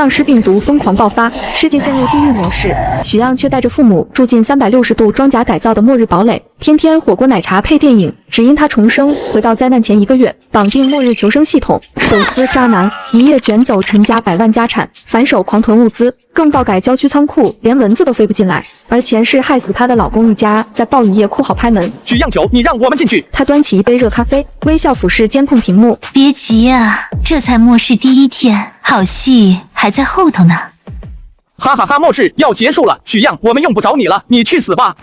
丧尸病毒疯狂爆发，世界陷入地狱模式。许漾却带着父母住进360度装甲改造的末日堡垒，天天火锅奶茶配电影。只因他重生，回到灾难前1个月，绑定末日求生系统，手撕渣男，一夜卷走陈家100万家产，反手狂囤物资，更爆改郊区仓库，连蚊子都飞不进来。而前世害死他的老公一家，在暴雨夜哭嚎拍门。许漾求你让我们进去。他端起一杯热咖啡，微笑俯视监控屏幕。别急啊，这才末世第1天，好戏还在后头呢。哈哈哈，末世要结束了，许漾，我们用不着你了，你去死吧。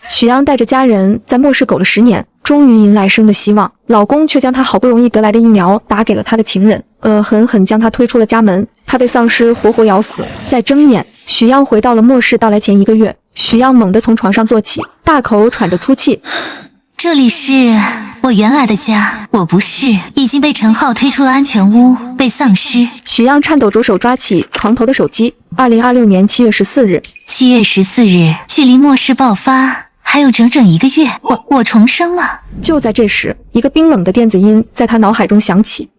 许漾带着家人在末世苟了10年，终于迎来生的希望。老公却将他好不容易得来的疫苗打给了他的情人，狠狠将他推出了家门。他被丧尸活活咬死。再睁眼，许漾回到了末世到来前1个月。许漾猛地从床上坐起，大口喘着粗气。这里是我原来的家，我不是已经被陈浩推出了安全屋，被丧尸。许漾颤抖着手抓起床头的手机。2026年7月14日，7月14日，距离末世爆发还有整整1个月，我重生了。就在这时，一个冰冷的电子音在他脑海中响起：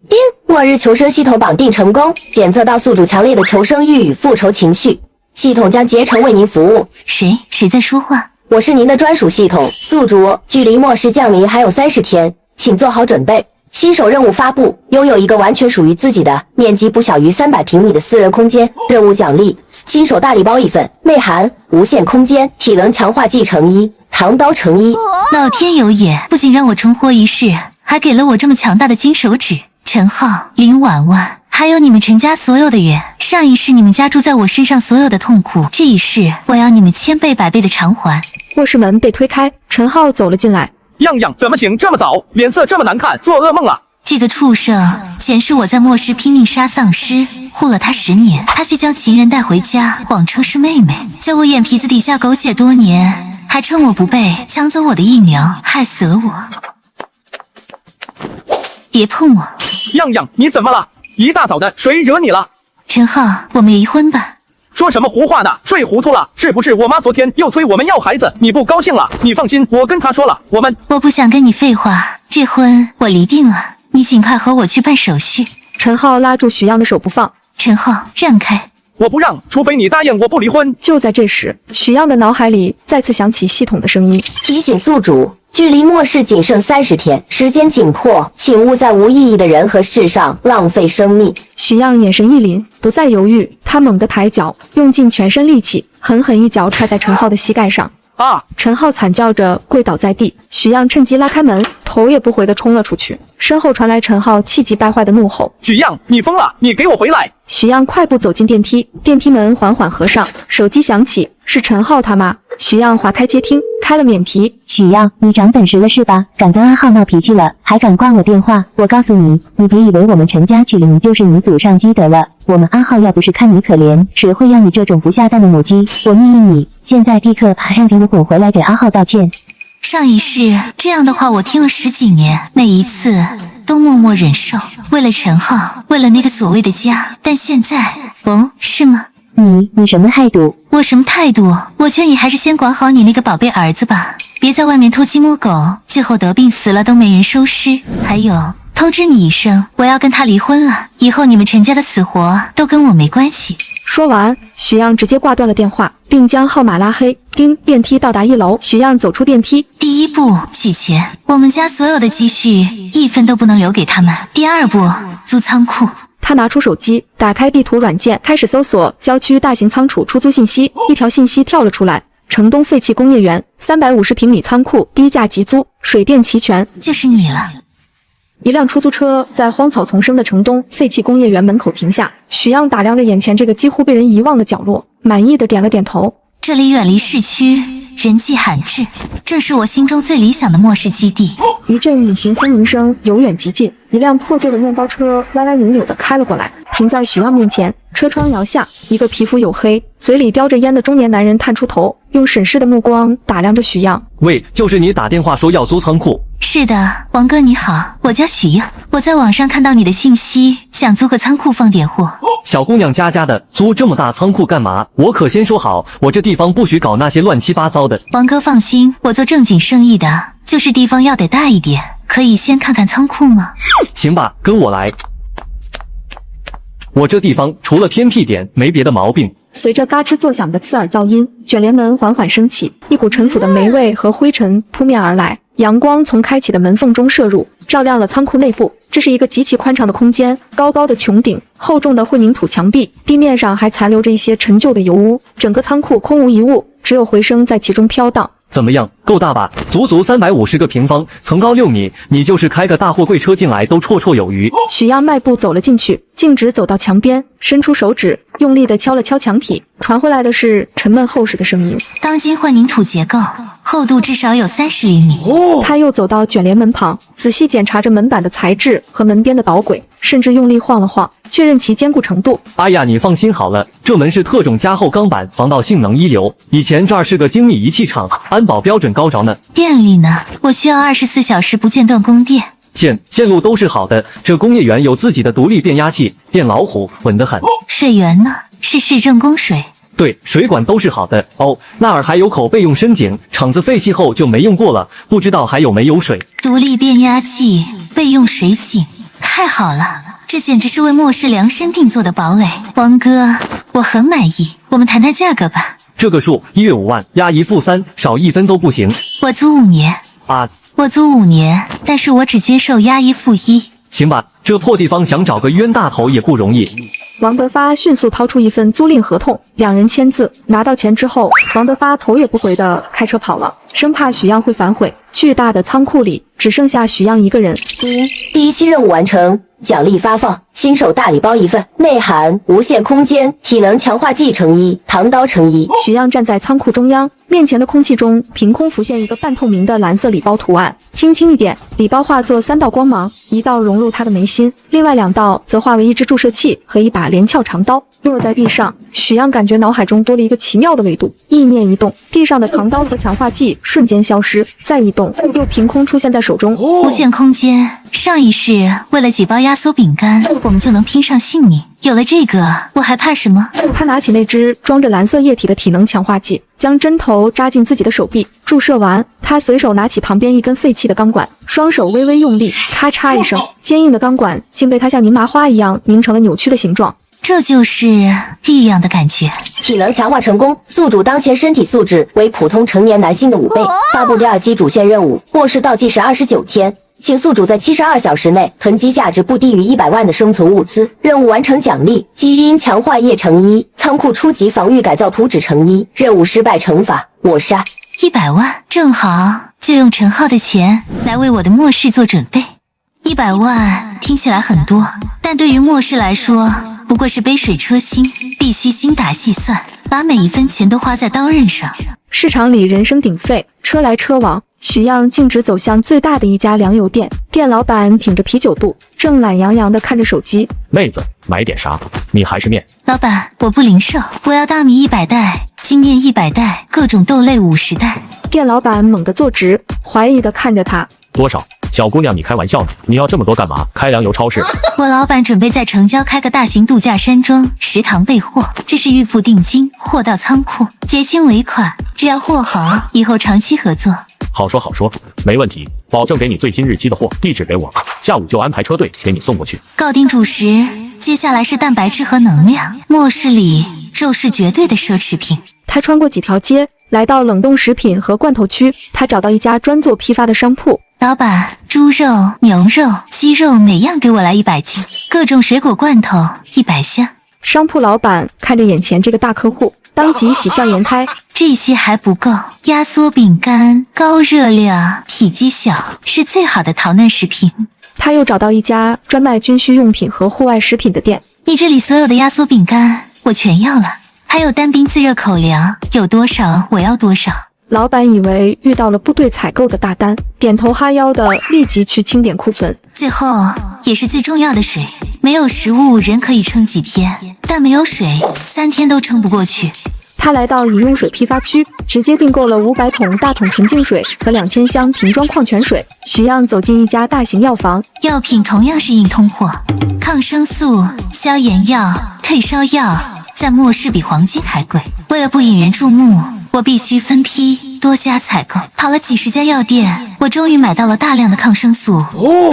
末日求生系统绑定成功，检测到宿主强烈的求生欲与复仇情绪，系统将竭诚为您服务。谁在说话？我是您的专属系统，宿主，距离末世降临还有30天，请做好准备。新手任务发布，拥有一个完全属于自己的、面积不小于300平米的私人空间。任务奖励：新手大礼包1份，内含无限空间、体能强化剂乘1、唐刀乘1。老天有眼，不仅让我重活一世，还给了我这么强大的金手指。陈浩、林婉婉，还有你们陈家所有的人，上一世你们家住在我身上所有的痛苦，这一世我要你们1000倍100倍的偿还。卧室门被推开，陈浩走了进来。漾漾，怎么醒这么早？脸色这么难看，做噩梦了？这个畜生，前世我在末世拼命杀丧尸，护了他10年，他却将情人带回家，谎称是妹妹，在我眼皮子底下苟且多年，还趁我不备抢走我的疫苗，害死了我。别碰我！漾漾，你怎么了？一大早的，谁惹你了？陈浩，我们离婚吧。说什么胡话呢？睡糊涂了是不是？我妈昨天又催我们要孩子，你不高兴了？你放心，我跟她说了，我不想跟你废话，这婚我离定了，你尽快和我去办手续。陈浩拉住许漾的手不放。陈浩，让开！我不让，除非你答应我不离婚。就在这时，许漾的脑海里再次响起系统的声音：提醒宿主，距离末世仅剩30天，时间紧迫，请勿在无意义的人和事上浪费生命。许漾眼神一凛，不再犹豫，他猛地抬脚，用尽全身力气，狠狠一脚踹在陈浩的膝盖上。啊！陈浩惨叫着跪倒在地，许漾趁机拉开门，头也不回地冲了出去。身后传来陈浩气急败坏的怒吼：许漾，你疯了！你给我回来！许漾快步走进电梯，电梯门缓缓合上，手机响起，是陈浩他妈。许漾划开接听，开了免提。许漾，你长本事了是吧？敢跟阿浩闹脾气了，还敢挂我电话？我告诉你，你别以为我们陈家娶了你就是你祖上积德了。我们阿浩要不是看你可怜，谁会要你这种不下蛋的母鸡？我命令你，现在立刻爬上给我滚回来，给阿浩道歉。上一世这样的话我听了10几年，每一次都默默忍受，为了陈浩，为了那个所谓的家。但现在，是吗？你什么态度？我什么态度？我劝你还是先管好你那个宝贝儿子吧，别在外面偷鸡摸狗，最后得病死了都没人收尸。还有，通知你一声，我要跟他离婚了，以后你们陈家的死活都跟我没关系。说完，许漾直接挂断了电话，并将号码拉黑。叮，电梯到达1楼，许漾走出电梯。第1步，取钱，我们家所有的积蓄1分都不能留给他们。第2步，租仓库。他拿出手机，打开地图软件，开始搜索郊区大型仓储出租信息。一条信息跳了出来：城东废弃工业园，350平米仓库，低价急租，水电齐全。就是你了。一辆出租车在荒草丛生的城东废弃工业园门口停下，许漾打量着眼前这个几乎被人遗忘的角落，满意的点了点头。这里远离市区，人迹罕至，正是我心中最理想的末世基地。一阵引擎轰鸣声由远及近，一辆破旧的面包车歪歪扭扭地开了过来，停在许漾面前。车窗摇下，一个皮肤黝黑、嘴里叼着烟的中年男人探出头，用审视的目光打量着许漾。喂，就是你打电话说要租仓库？是的，王哥你好，我叫许漾，我在网上看到你的信息，想租个仓库放点货。小姑娘家的，租这么大仓库干嘛？我可先说好，我这地方不许搞那些乱七八糟的。王哥放心，我做正经生意的，就是地方要得大一点，可以先看看仓库吗？行吧，跟我来。我这地方除了偏僻点没别的毛病。随着嘎吱作响的刺耳噪音，卷帘门缓缓升起，一股陈腐的霉味和灰尘扑面而来。阳光从开启的门缝中射入，照亮了仓库内部。这是一个极其宽敞的空间，高高的穹顶，厚重的混凝土墙壁，地面上还残留着一些陈旧的油污。整个仓库空无一物，只有回声在其中飘荡。怎么样，够大吧？足足350个平方，层高6米，你就是开个大货柜车进来都绰绰有余。许样迈步走了进去，径直走到墙边，伸出手指，用力地敲了敲墙体，传回来的是沉闷厚实的声音。钢筋混凝土结构，厚度至少有30厘米。他又走到卷帘门旁，仔细检查着门板的材质和门边的导轨，甚至用力晃了晃，确认其坚固程度。哎呀，你放心好了，这门是特种加厚钢板，防盗性能一流。以前这儿是个精密仪器厂，安保标准高着呢。电力呢？我需要24小时不间断供电。线路都是好的，这工业园有自己的独立变压器，电老虎，稳得很。水源呢？是市政供水。对，水管都是好的哦。那儿还有口备用深井，厂子废弃后就没用过了，不知道还有没有水。独立变压器，备用水井，太好了！这简直是为末世量身定做的堡垒。王哥，我很满意，我们谈谈价格吧。这个数1月5万，押1付3，少1分都不行。我租5年。啊，我租5年，但是我只接受押1付1。行吧，这破地方想找个冤大头也不容易。王德发迅速掏出一份租赁合同，两人签字。拿到钱之后，王德发头也不回地开车跑了，生怕许样会反悔。巨大的仓库里只剩下许样一个人。第1期任务完成，奖励发放，新手大礼包1份，内含无限空间、体能强化剂乘1、唐刀乘1。许样站在仓库中央，面前的空气中凭空浮现一个半透明的蓝色礼包图案，轻轻一点，礼包化作3道光芒，一道融入他的眉心，另外2道则化为一支注射器和一把连翘长刀，落在地上。许样感觉脑海中多了一个奇妙的维度，意念一动，地上的唐刀和强化剂瞬间消失，再一动，又凭空出现在手中。无限空间，上一世为了几包压缩饼干，我们就能拼上性命。有了这个，我还怕什么？他拿起那只装着蓝色液体的体能强化剂，将针头扎进自己的手臂，注射完，他随手拿起旁边一根废弃的钢管，双手微微用力，咔嚓一声，坚硬的钢管竟被他像泥麻花一样拧成了扭曲的形状。这就是力量的感觉。体能强化成功，宿主当前身体素质为普通成年男性的5倍。发布第2期主线任务，末世倒计时29天，请宿主在72小时内囤积价值不低于100万的生存物资。任务完成奖励：基因强化液乘1，仓库初级防御改造图纸乘1。任务失败惩罚抹杀。100万，正好就用陈浩的钱来为我的末世做准备。100万听起来很多，但对于末世来说，不过是杯水车薪，必须精打细算，把每一分钱都花在刀刃上。市场里人声鼎沸，车来车往，许样径直走向最大的一家粮油店，店老板挺着啤酒肚，正懒洋洋地看着手机。妹子，买点啥？米还是面？老板，我不零售，我要大米100袋，精面100袋，各种豆类50袋。店老板猛地坐直，怀疑地看着他。多少？小姑娘，你开玩笑呢？你要这么多干嘛？开粮油超市？我老板准备在城郊开个大型度假山庄，食堂备货，这是预付定金，货到仓库，结清尾款，只要货好，以后长期合作。好说好说，没问题，保证给你最新日期的货，地址给我，下午就安排车队给你送过去。搞定主食，接下来是蛋白质和能量。末世里，肉是绝对的奢侈品。他穿过几条街，来到冷冻食品和罐头区，他找到一家专做批发的商铺。老板，猪肉、牛肉、鸡肉每样给我来100斤，各种水果罐头100箱。商铺老板看着眼前这个大客户，当即喜笑颜开。这些还不够，压缩饼干高热量，体积小，是最好的逃难食品。他又找到一家专卖军需用品和户外食品的店。你这里所有的压缩饼干我全要了，还有单兵自热口粮，有多少我要多少。老板以为遇到了部队采购的大单，点头哈腰的立即去清点库存。最后也是最重要的水，没有食物人可以撑几天，但没有水3天都撑不过去。他来到饮用水批发区，直接订购了500桶大桶纯净水和2000箱瓶装矿泉水。许样走进一家大型药房，药品同样是硬通货，抗生素、消炎药、退烧药在末世比黄金还贵。为了不引人注目，我必须分批多家采购。跑了几十家药店，我终于买到了大量的抗生素，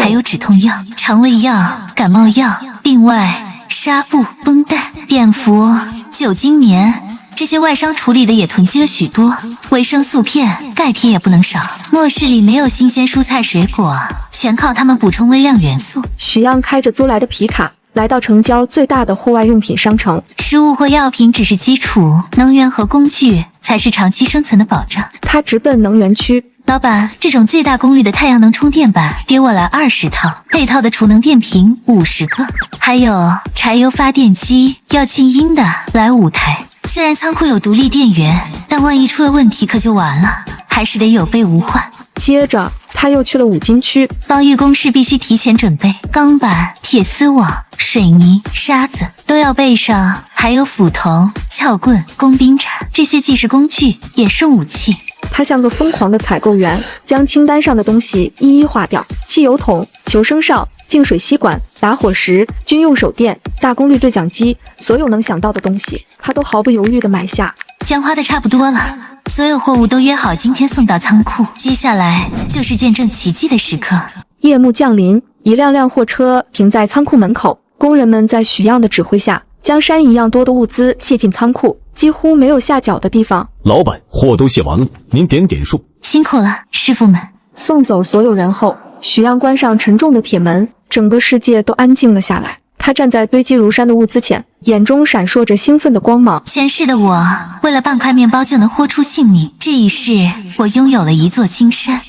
还有止痛药、肠胃药、感冒药。另外纱布、绷带、碘伏、酒精棉，这些外商处理的也囤积了许多，维生素片、钙片也不能少。末世里没有新鲜蔬菜水果，全靠他们补充微量元素。许样开着租来的皮卡，来到城郊最大的户外用品商城。食物或药品只是基础，能源和工具才是长期生存的保障。他直奔能源区。老板，这种最大功率的太阳能充电板给我来20套，配套的储能电瓶50个，还有柴油发电机要静音的来5台。虽然仓库有独立电源，但万一出了问题可就完了，还是得有备无患。接着他又去了五金区，防御工事必须提前准备，钢板、铁丝网、水泥、沙子都要备上，还有斧头、撬棍、工兵铲，这些既是工具也是武器。他像个疯狂的采购员，将清单上的东西一一划掉：汽油桶、求生哨、净水吸管、打火石、军用手电、大功率对讲机，所有能想到的东西，他都毫不犹豫地买下。讲话的差不多了，所有货物都约好今天送到仓库，接下来就是见证奇迹的时刻。夜幕降临，一辆辆货车停在仓库门口，工人们在许样的指挥下，将山一样多的物资卸进仓库，几乎没有下脚的地方。老板，货都卸完了，您点点数。辛苦了，师傅们。送走所有人后，许样关上沉重的铁门，整个世界都安静了下来。他站在堆积如山的物资前，眼中闪烁着兴奋的光芒。前世的我，为了半块面包就能豁出性命，这一世我拥有了一座金山。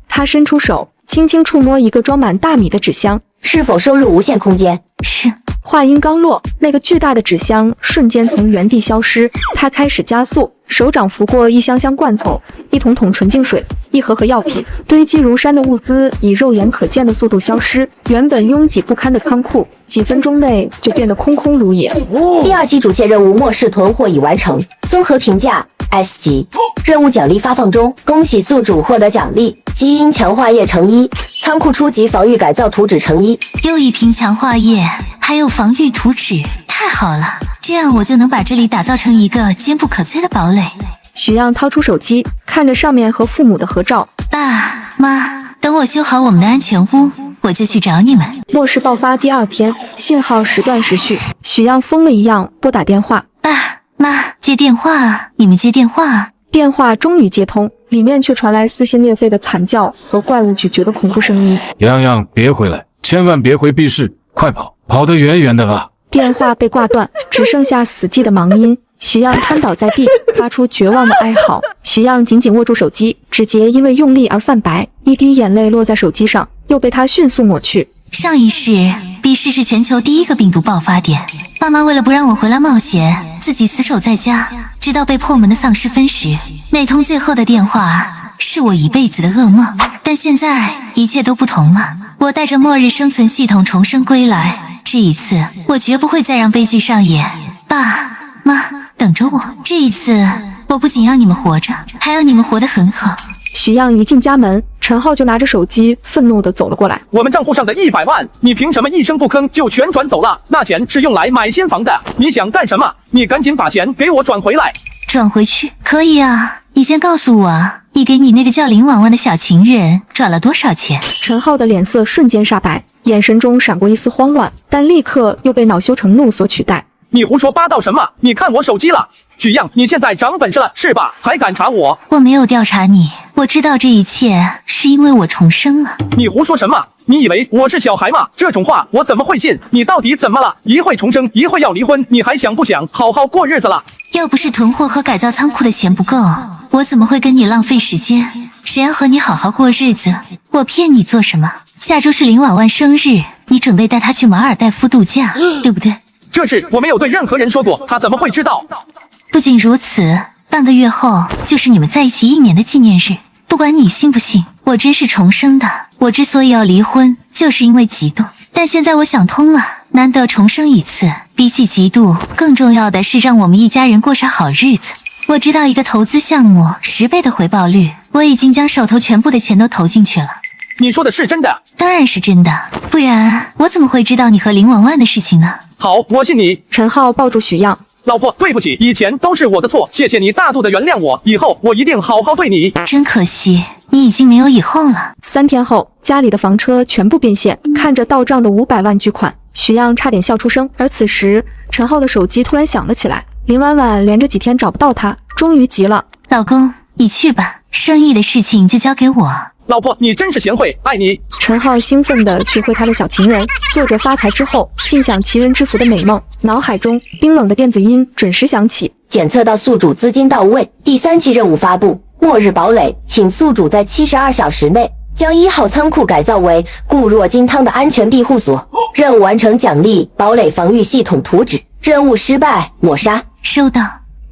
他伸出手，轻轻触摸一个装满大米的纸箱，是否收入无限空间？是。话音刚落，那个巨大的纸箱瞬间从原地消失。他开始加速，手掌拂过一箱箱罐头、一桶桶纯净水、一盒盒药品，堆积如山的物资以肉眼可见的速度消失。原本拥挤不堪的仓库，几分钟内就变得空空如也。第2期主线任务末世囤货已完成，综合评价 S 级。任务奖励发放中，恭喜宿主获得奖励：基因强化液乘1，仓库初级防御改造图纸乘1。又一瓶强化液，还有防御图纸，太好了！这样我就能把这里打造成一个坚不可摧的堡垒。许样掏出手机，看着上面和父母的合照。爸妈，等我修好我们的安全屋，我就去找你们。末世爆发第2天，信号时断时续，许样疯了一样拨打电话。爸妈，接电话啊！你们接电话啊！电话终于接通，里面却传来撕心裂肺的惨叫和怪物咀嚼的恐怖声音。洋洋，别回来，千万别回 B 市，快跑，跑得远远的啊！电话被挂断，只剩下死寂的忙音。许样瘫倒在地，发出绝望的哀嚎。许样紧紧握住手机，指节因为用力而泛白，一滴眼泪落在手机上，又被他迅速抹去。上一世，B 市是全球第1个病毒爆发点。爸妈为了不让我回来冒险，自己死守在家，直到被破门的丧尸分食。那通最后的电话是我一辈子的噩梦。但现在一切都不同了，我带着末日生存系统重生归来。这一次，我绝不会再让悲剧上演。爸妈，等着我。这一次，我不仅要你们活着，还要你们活得很好。许样一进家门，陈浩就拿着手机愤怒地走了过来。我们账户上的100万，你凭什么一声不吭就全转走了？那钱是用来买新房的，你想干什么？你赶紧把钱给我转回来。转回去？可以啊，你先告诉我，你给你那个叫林婉婉的小情人转了多少钱？陈浩的脸色瞬间煞白，眼神中闪过一丝慌乱，但立刻又被恼羞成怒所取代。你胡说八道什么？你看我手机了。许样，你现在长本事了是吧？还敢查我？我没有调查你，我知道这一切是因为我重生了。你胡说什么？你以为我是小孩吗？这种话我怎么会信？你到底怎么了？一会重生，一会要离婚，你还想不想好好过日子了？要不是囤货和改造仓库的钱不够，我怎么会跟你浪费时间？谁要和你好好过日子？我骗你做什么？下周是林婉婉生日，你准备带她去马尔代夫度假，对不对？这事我没有对任何人说过，她怎么会知道？不仅如此，半个月后就是你们在一起1年的纪念日。不管你信不信，我真是重生的。我之所以要离婚，就是因为嫉妒。但现在我想通了，难得重生一次，比起嫉妒，更重要的是让我们一家人过上好日子。我知道一个投资项目10倍的回报率，我已经将手头全部的钱都投进去了。你说的是真的？当然是真的，不然我怎么会知道你和林婉婉的事情呢？好，我信你。陈浩抱住许样，老婆，对不起，以前都是我的错，谢谢你大度的原谅我，以后我一定好好对你。真可惜，你已经没有以后了。3天后，家里的房车全部变现，看着到账的500万巨款，许漾差点笑出声。而此时，陈浩的手机突然响了起来，林婉婉连着几天找不到他，终于急了。老公，你去吧，生意的事情就交给我。老婆，你真是贤惠，爱你。陈浩兴奋地去会他的小情人，做着发财之后尽享其人之福的美梦，脑海中冰冷的电子音准时响起。检测到宿主资金到位，第3期任务发布：末日堡垒，请宿主在72小时内将1号仓库改造为固若金汤的安全庇护所。任务完成奖励堡垒防御系统图纸，任务失败抹杀。收到。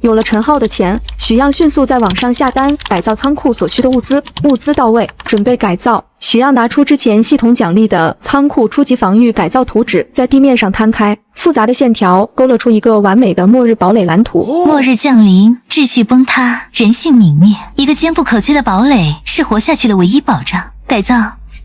有了陈浩的钱，许漾迅速在网上下单改造仓库所需的物资，物资到位，准备改造。许漾拿出之前系统奖励的仓库初级防御改造图纸，在地面上摊开，复杂的线条勾勒出一个完美的末日堡垒蓝图。末日降临，秩序崩塌，人性泯灭，一个坚不可摧的堡垒是活下去的唯一保障。改造，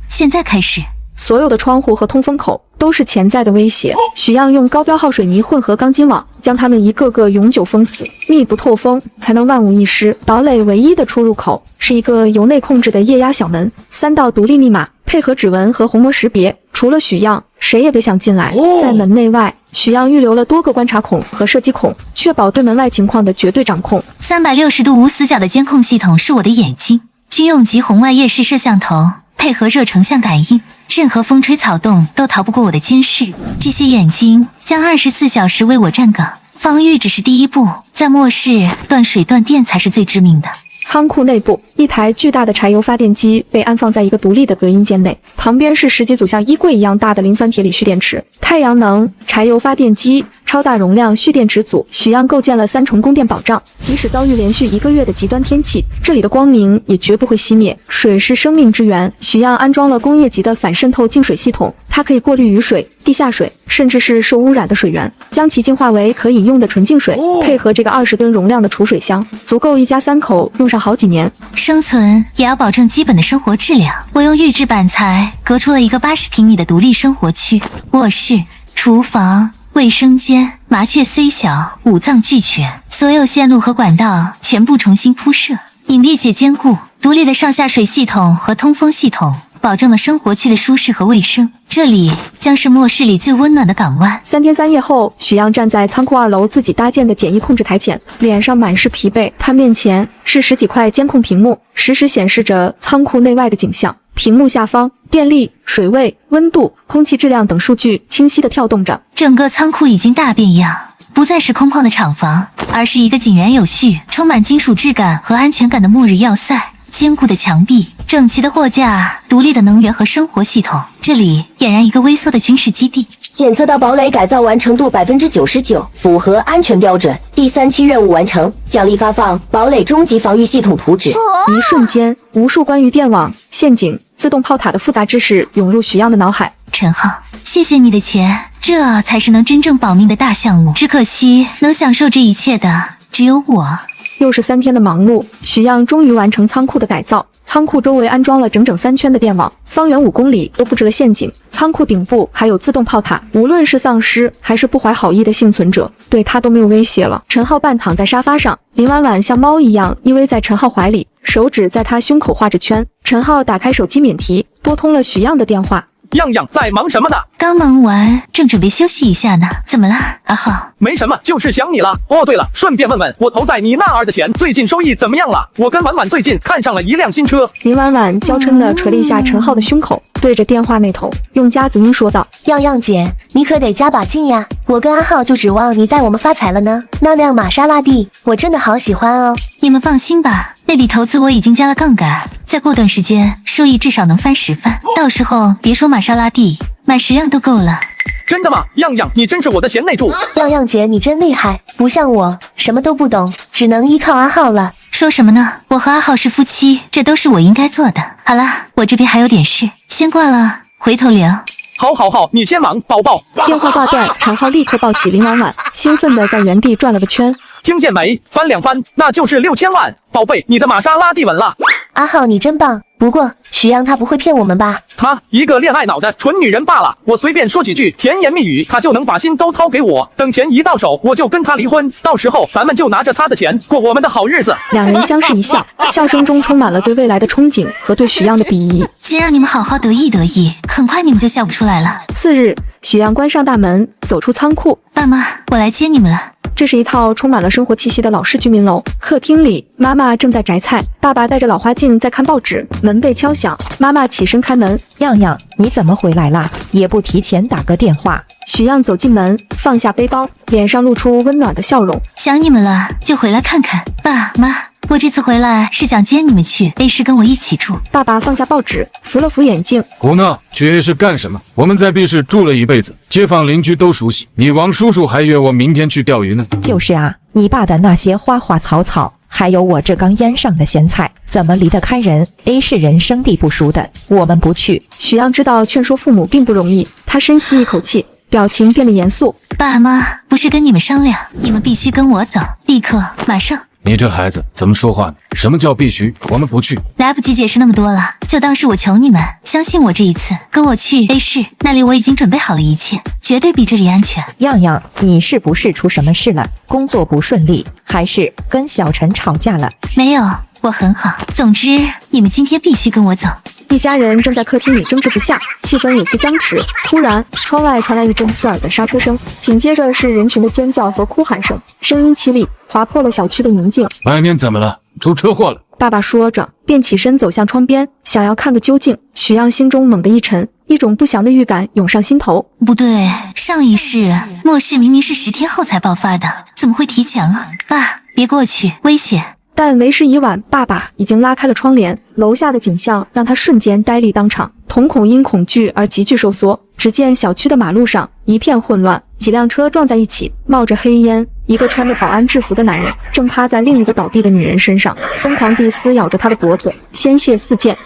现在开始。所有的窗户和通风口都是潜在的威胁。许漾用高标号水泥混合钢筋网，将它们一个个永久封死，密不透风，才能万无一失。堡垒唯一的出入口是一个由内控制的液压小门，3道独立密码配合指纹和虹膜识别，除了许漾，谁也别想进来。在门内外，许漾预留了多个观察孔和射击孔，确保对门外情况的绝对掌控。360度无死角的监控系统是我的眼睛，军用级红外夜视摄像头配合热成像感应，任何风吹草动都逃不过我的监视。这些眼睛将24小时为我站岗，防御只是第一步，在末世断水断电才是最致命的。仓库内部，一台巨大的柴油发电机被安放在一个独立的隔音间内，旁边是10几组像衣柜一样大的磷酸铁锂蓄电池、太阳能、柴油发电机、超大容量蓄电池组。许漾构建了3重供电保障，即使遭遇连续1个月的极端天气，这里的光明也绝不会熄灭。水是生命之源，许漾安装了工业级的反渗透净水系统，它可以过滤雨水、地下水，甚至是受污染的水源，将其净化为可以用的纯净水。配合这个20吨容量的储水箱，足够一家3口用上好几年。生存也要保证基本的生活质量。我用预制板材隔出了一个80平米的独立生活区，卧室、厨房、卫生间，麻雀虽小，五脏俱全，所有线路和管道全部重新铺设，隐蔽且坚固。独立的上下水系统和通风系统保证了生活区的舒适和卫生。这里将是末世里最温暖的港湾。3天3夜后，许漾站在仓库2楼自己搭建的简易控制台前，脸上满是疲惫。他面前是10几块监控屏幕，实时显示着仓库内外的景象。屏幕下方，电力、水位、温度、空气质量等数据清晰地跳动着。整个仓库已经大变样，不再是空旷的厂房，而是一个井然有序、充满金属质感和安全感的末日要塞。坚固的墙壁，整齐的货架，独立的能源和生活系统，这里俨然一个微缩的军事基地。检测到堡垒改造完成度99%，符合安全标准。第3期任务完成，奖励发放堡垒终极防御系统图纸。一瞬间，无数关于电网、陷阱、自动炮塔的复杂知识涌入许漾的脑海。陈浩，谢谢你的钱，这才是能真正保命的大项目。只可惜能享受这一切的只有我。又是3天的忙碌，许漾终于完成仓库的改造。仓库周围安装了整整3圈的电网，方圆5公里都布置了陷阱。仓库顶部还有自动炮塔，无论是丧尸还是不怀好意的幸存者，对他都没有威胁了。陈浩半躺在沙发上，林婉婉像猫一样依偎在陈浩怀里，手指在他胸口画着圈。陈浩打开手机免提，拨通了许漾的电话。漾漾在忙什么呢？刚忙完，正准备休息一下呢。怎么了，阿浩？没什么，就是想你了。哦，对了，顺便问问我投在你那儿的钱最近收益怎么样了？我跟婉婉最近看上了一辆新车。林婉婉娇嗔地捶了一下陈浩的胸口，对着电话那头用夹子音说道：漾漾姐，你可得加把劲呀！我跟阿浩就指望你带我们发财了呢。那辆玛莎拉蒂我真的好喜欢哦。你们放心吧，那笔投资我已经加了杠杆，再过段时间收益至少能翻10番，到时候别说玛莎拉蒂，买10样都够了。真的吗？漾漾，你真是我的贤内助。漾漾姐，你真厉害，不像我什么都不懂，只能依靠阿浩了。说什么呢？我和阿浩是夫妻，这都是我应该做的。好了，我这边还有点事，先挂了，回头聊。好，你先忙，宝宝。电话挂断，陈浩立刻抱起林婉婉，兴奋地在原地转了个圈。听见没？翻2番，那就是6000万。宝贝，你的玛莎拉蒂稳了。阿浩，你真棒。不过许漾他不会骗我们吧？她一个恋爱脑的纯女人罢了，我随便说几句甜言蜜语，她就能把心都掏给我。等钱一到手，我就跟她离婚，到时候咱们就拿着她的钱过我们的好日子。两人相视一笑，笑声中充满了对未来的憧憬和对许漾的鄙夷。先让你们好好得意得意，很快你们就笑不出来了。次日，许阳关上大门，走出仓库。爸妈，我来接你们了。这是一套充满了生活气息的老式居民楼。客厅里，妈妈正在摘菜，爸爸戴着老花镜在看报纸。门被敲响，妈妈起身开门。样样，你怎么回来啦？也不提前打个电话。许样走进门，放下背包，脸上露出温暖的笑容。想你们了，就回来看看。爸妈，我这次回来是想接你们去 A 市跟我一起住。爸爸放下报纸，扶了扶眼镜。胡闹，去 A 市干什么？我们在 B 市住了一辈子，街坊邻居都熟悉。你王叔叔还约我明天去钓鱼呢。就是啊，你爸的那些花花草草，还有我这刚腌上的咸菜，怎么离得开人 ？A 市人生地不熟的，我们不去。许样知道劝说父母并不容易，他深吸一口气，表情变得严肃。爸妈，不是跟你们商量，你们必须跟我走，立刻，马上。你这孩子怎么说话呢？什么叫必须？我们不去。来不及解释那么多了，就当是我求你们，相信我这一次，跟我去 A 市，那里我已经准备好了一切，绝对比这里安全。样样，你是不是出什么事了？工作不顺利，还是跟小陈吵架了？没有，我很好。总之，你们今天必须跟我走。一家人正在客厅里争执不下，气氛有些僵持。突然，窗外传来一阵刺耳的刹车声，紧接着是人群的尖叫和哭喊声，声音凄厉，划破了小区的宁静。外面怎么了？出车祸了！爸爸说着，便起身走向窗边，想要看个究竟。许样心中猛地一沉，一种不祥的预感涌上心头。不对，上一世末世明明是10天后才爆发的，怎么会提前了？爸，别过去，危险！但为时已晚，爸爸已经拉开了窗帘，楼下的景象让他瞬间呆立当场，瞳孔因恐惧而急剧收缩。只见小区的马路上一片混乱，几辆车撞在一起，冒着黑烟。一个穿着保安制服的男人正趴在另一个倒地的女人身上，疯狂地撕咬着她的脖子，鲜血四溅。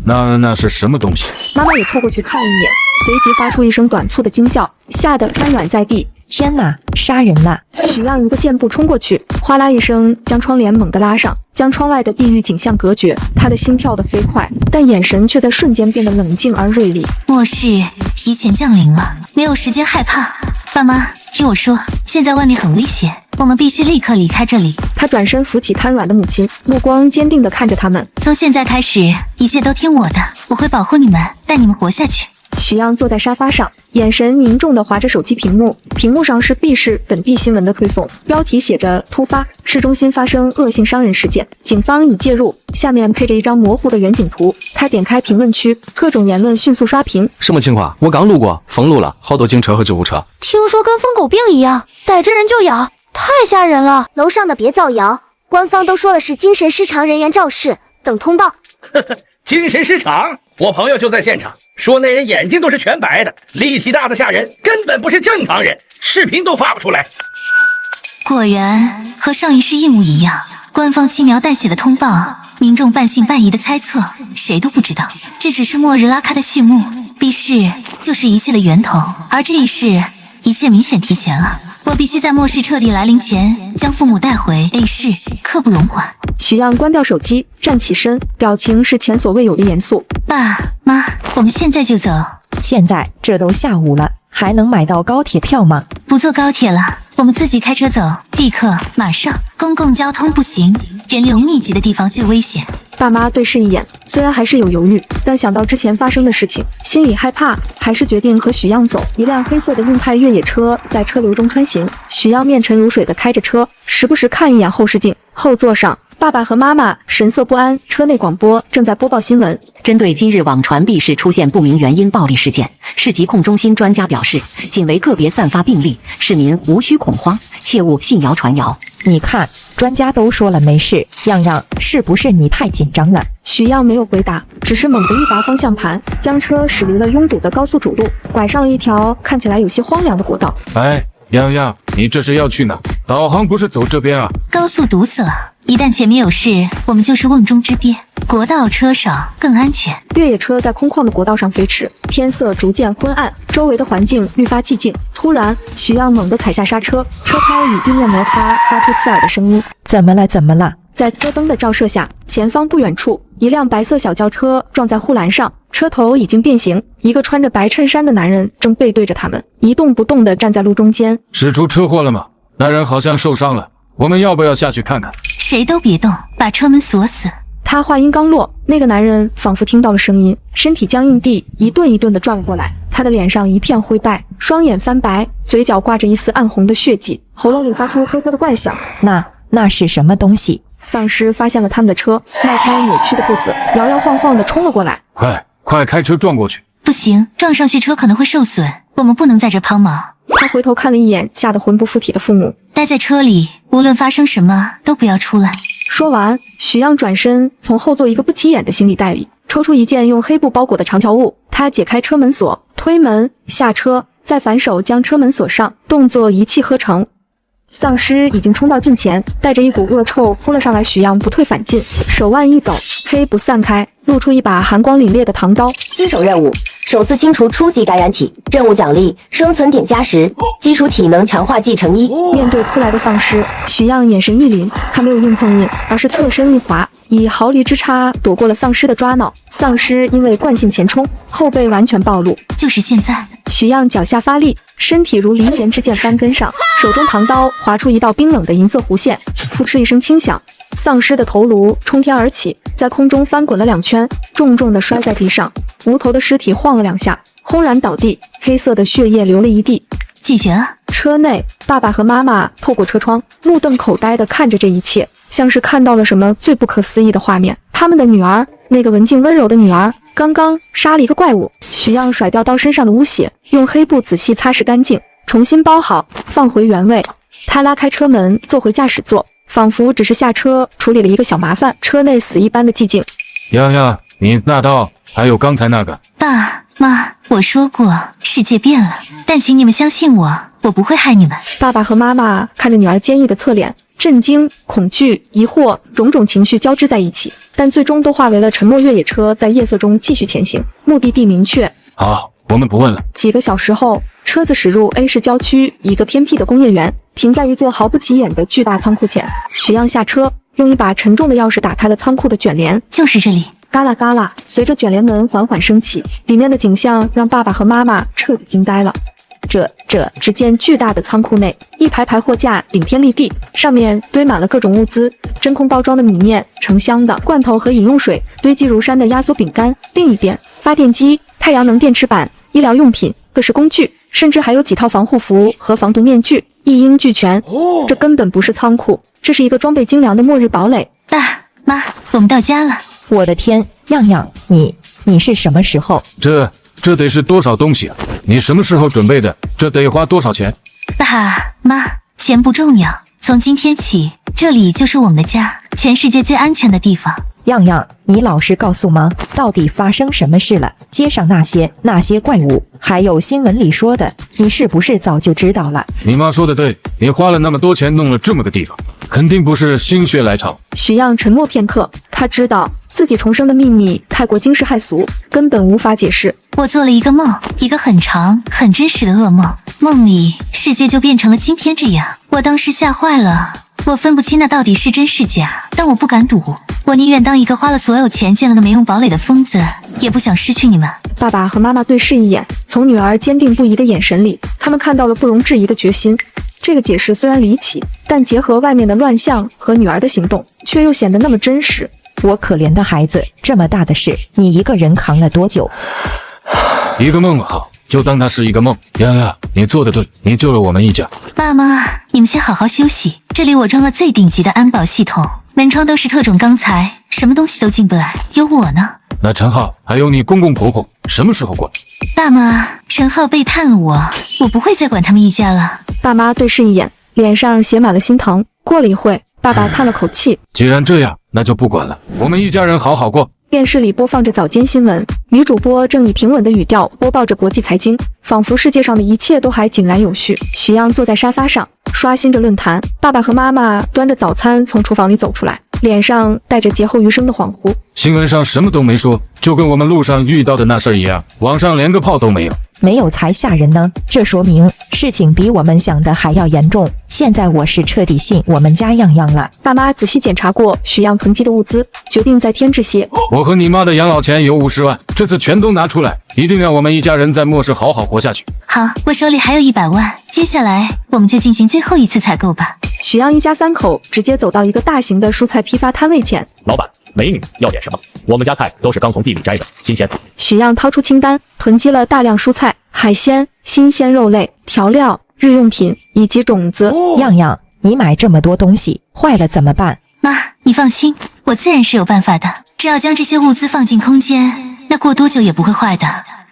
那是什么东西？妈妈也凑过去看一眼，随即发出一声短促的惊叫，吓得瘫软在地。天哪，杀人了！许样一个箭步冲过去，哗啦一声将窗帘猛地拉上，将窗外的地狱景象隔绝。他的心跳得飞快，但眼神却在瞬间变得冷静而锐利。末世提前降临了，没有时间害怕。爸妈，听我说，现在外面很危险，我们必须立刻离开这里。他转身扶起瘫软的母亲，目光坚定地看着他们。从现在开始，一切都听我的，我会保护你们，带你们活下去。许样坐在沙发上，眼神凝重地划着手机屏幕，屏幕上是 B 市本地新闻的推送，标题写着突发，市中心发生恶性伤人事件，警方已介入，下面配着一张模糊的远景图。他点开评论区，各种言论迅速刷屏。什么情况？我刚路过，封路了，好多警车和救护车。听说跟疯狗病一样，逮着人就咬，太吓人了。楼上的别造谣，官方都说了是精神失常人员肇事，等通报。精神失常？我朋友就在现场，说那人眼睛都是全白的，力气大的吓人，根本不是正常人，视频都发不出来。果然和上一世一模一样，官方轻描淡写的通报，民众半信半疑的猜测，谁都不知道，这只是末日拉开的序幕。B 市就是一切的源头，而这一世，一切明显提前了。我必须在末世彻底来临前，将父母带回 A 市，刻不容缓。许样关掉手机，站起身，表情是前所未有的严肃。爸妈，我们现在就走。现在这都下午了，还能买到高铁票吗？不坐高铁了，我们自己开车走，立刻马上。公共交通不行，人流密集的地方最危险。爸妈对视一眼，虽然还是有犹豫，但想到之前发生的事情，心里害怕，还是决定和许样走。一辆黑色的硬派越野车在车流中穿行，许样面沉如水地开着车，时不时看一眼后视镜。后座上，爸爸和妈妈神色不安，车内广播正在播报新闻。针对今日网传 B 市出现不明原因暴力事件，市疾控中心专家表示，仅为个别散发病例，市民无需恐慌，切勿信谣传谣。你看，专家都说了没事，样样，是不是你太紧张了？许样没有回答，只是猛地一拔方向盘，将车驶离了拥堵的高速主路，拐上了一条看起来有些荒凉的国道。哎，样样，你这是要去哪？导航不是走这边啊？高速堵死了，一旦前面有事，我们就是瓮中之鳖。国道车少更安全。越野车在空旷的国道上飞驰，天色逐渐昏暗，周围的环境愈发寂静。突然，许样猛地踩下刹车，车胎与地面摩擦，发出刺耳的声音。怎么了？怎么了？在车灯的照射下，前方不远处，一辆白色小轿车撞在护栏上，车头已经变形。一个穿着白衬衫的男人正背对着他们，一动不动地站在路中间。是出车祸了吗？那人好像受伤了，我们要不要下去看看？谁都别动，把车门锁死。他话音刚落，那个男人仿佛听到了声音，身体僵硬地一顿一顿地转了过来。他他的脸上一片灰败，双眼翻白，嘴角挂着一丝暗红的血迹，喉咙里发出呵呵的怪响。那是什么东西？丧尸发现了他们的车，迈开扭曲的步子，摇摇晃晃地冲了过来。快开车撞过去！不行，撞上去车可能会受损，我们不能在这抛锚。他回头看了一眼吓得魂不附体的父母，待在车里，无论发生什么都不要出来。说完，许样转身从后座一个不起眼的行李袋里抽出一件用黑布包裹的长条物，他解开车门锁，推门下车，再反手将车门锁上，动作一气呵成。丧尸已经冲到近前，带着一股恶臭扑了上来，许样不退反进，手腕一抖，黑布散开，露出一把寒光凛冽的唐刀。新手任务：首次清除初级感染体，任务奖励生存点+10，基础体能强化继承1。面对扑来的丧尸，许样眼神一凛，他没有硬碰硬，而是侧身一滑，以毫厘之差躲过了丧尸的抓挠。丧尸因为惯性前冲，后背完全暴露。就是现在，许样脚下发力，身体如离弦之箭翻跟上，手中唐刀划出一道冰冷的银色弧线，扑哧一声轻响，丧尸的头颅冲天而起，在空中翻滚了2圈，重重地摔在地上，无头的尸体晃了2下，轰然倒地，黑色的血液流了一地。解决了。车内，爸爸和妈妈透过车窗，目瞪口呆地看着这一切，像是看到了什么最不可思议的画面。他们的女儿，那个文静温柔的女儿，刚刚杀了一个怪物。许样甩掉刀身上的污血，用黑布仔细擦拭干净，重新包好，放回原位。他拉开车门，坐回驾驶座，仿佛只是下车处理了一个小麻烦。车内死一般的寂静。呀，你那刀还有刚才那个。爸妈，我说过世界变了，但请你们相信我，我不会害你们。爸爸和妈妈看着女儿坚毅的侧脸，震惊、恐惧、疑惑，种种情绪交织在一起，但最终都化为了沉默。越野车在夜色中继续前行，目的地明确。好，我们不问了。几个小时后，车子驶入 A 市郊区一个偏僻的工业园，停在一座毫不起眼的巨大仓库前。许样下车，用一把沉重的钥匙打开了仓库的卷帘。就是这里。嘎啦嘎啦，随着卷帘门缓缓升起，里面的景象让爸爸和妈妈彻底惊呆了。只见巨大的仓库内，一排排货架顶天立地，上面堆满了各种物资，真空包装的米面、成箱的罐头和饮用水，堆积如山的压缩饼干。另一边，发电机、太阳能电池板、医疗用品、各式工具，甚至还有几套防护服和防毒面具，一应俱全。这根本不是仓库，这是一个装备精良的末日堡垒。爸妈，我们到家了。我的天，样，你是什么时候？这得是多少东西啊？你什么时候准备的？这得花多少钱？爸妈，钱不重要，从今天起，这里就是我们的家，全世界最安全的地方。样，你老实告诉妈，到底发生什么事了？街上那些怪物，还有新闻里说的，你是不是早就知道了？你妈说的对，你花了那么多钱弄了这么个地方，肯定不是心血来潮。许样沉默片刻，他知道自己重生的秘密太过惊世骇俗，根本无法解释。我做了一个梦，一个很长、很真实的噩梦，梦里世界就变成了今天这样。我当时吓坏了，我分不清那到底是真是假，但我不敢赌，我宁愿当一个花了所有钱建了个没用堡垒的疯子，也不想失去你们。爸爸和妈妈对视一眼，从女儿坚定不移的眼神里，他们看到了不容置疑的决心。这个解释虽然离奇，但结合外面的乱象和女儿的行动，却又显得那么真实。我可怜的孩子，这么大的事，你一个人扛了多久？一个梦好，就当它是一个梦。呀，你做的对，你救了我们一家。爸妈，你们先好好休息，这里我装了最顶级的安保系统，门窗都是特种钢材，什么东西都进不来，有我呢。那陈浩还有你公公婆婆什么时候过来？爸妈，陈浩背叛了我，我不会再管他们一家了。爸妈对视一眼，脸上写满了心疼。过了一会，爸爸叹了口气，既然这样，那就不管了，我们一家人好好过。电视里播放着早间新闻，女主播正以平稳的语调播报着国际财经，仿佛世界上的一切都还井然有序。许样坐在沙发上，刷新着论坛。爸爸和妈妈端着早餐从厨房里走出来，脸上带着劫后余生的恍惚。新闻上什么都没说，就跟我们路上遇到的那事儿一样，网上连个炮都没有。没有才吓人呢，这说明事情比我们想的还要严重。现在我是彻底信我们家样了。爸妈仔细检查过许样囤积的物资，决定再添置些。我和你妈的养老钱有50万，这次全都拿出来，一定让我们一家人在末世好好活下去。好，我手里还有100万，接下来我们就进行最后一次采购吧。许样一家3口直接走到一个大型的蔬菜批发摊位前。美女要点什么？我们家菜都是刚从地里摘的，新鲜。许样掏出清单，囤积了大量蔬菜、海鲜、新鲜肉类、调料、日用品以及种子。样样，你买这么多东西，坏了怎么办？妈，你放心，我自然是有办法的。只要将这些物资放进空间，那过多久也不会坏的。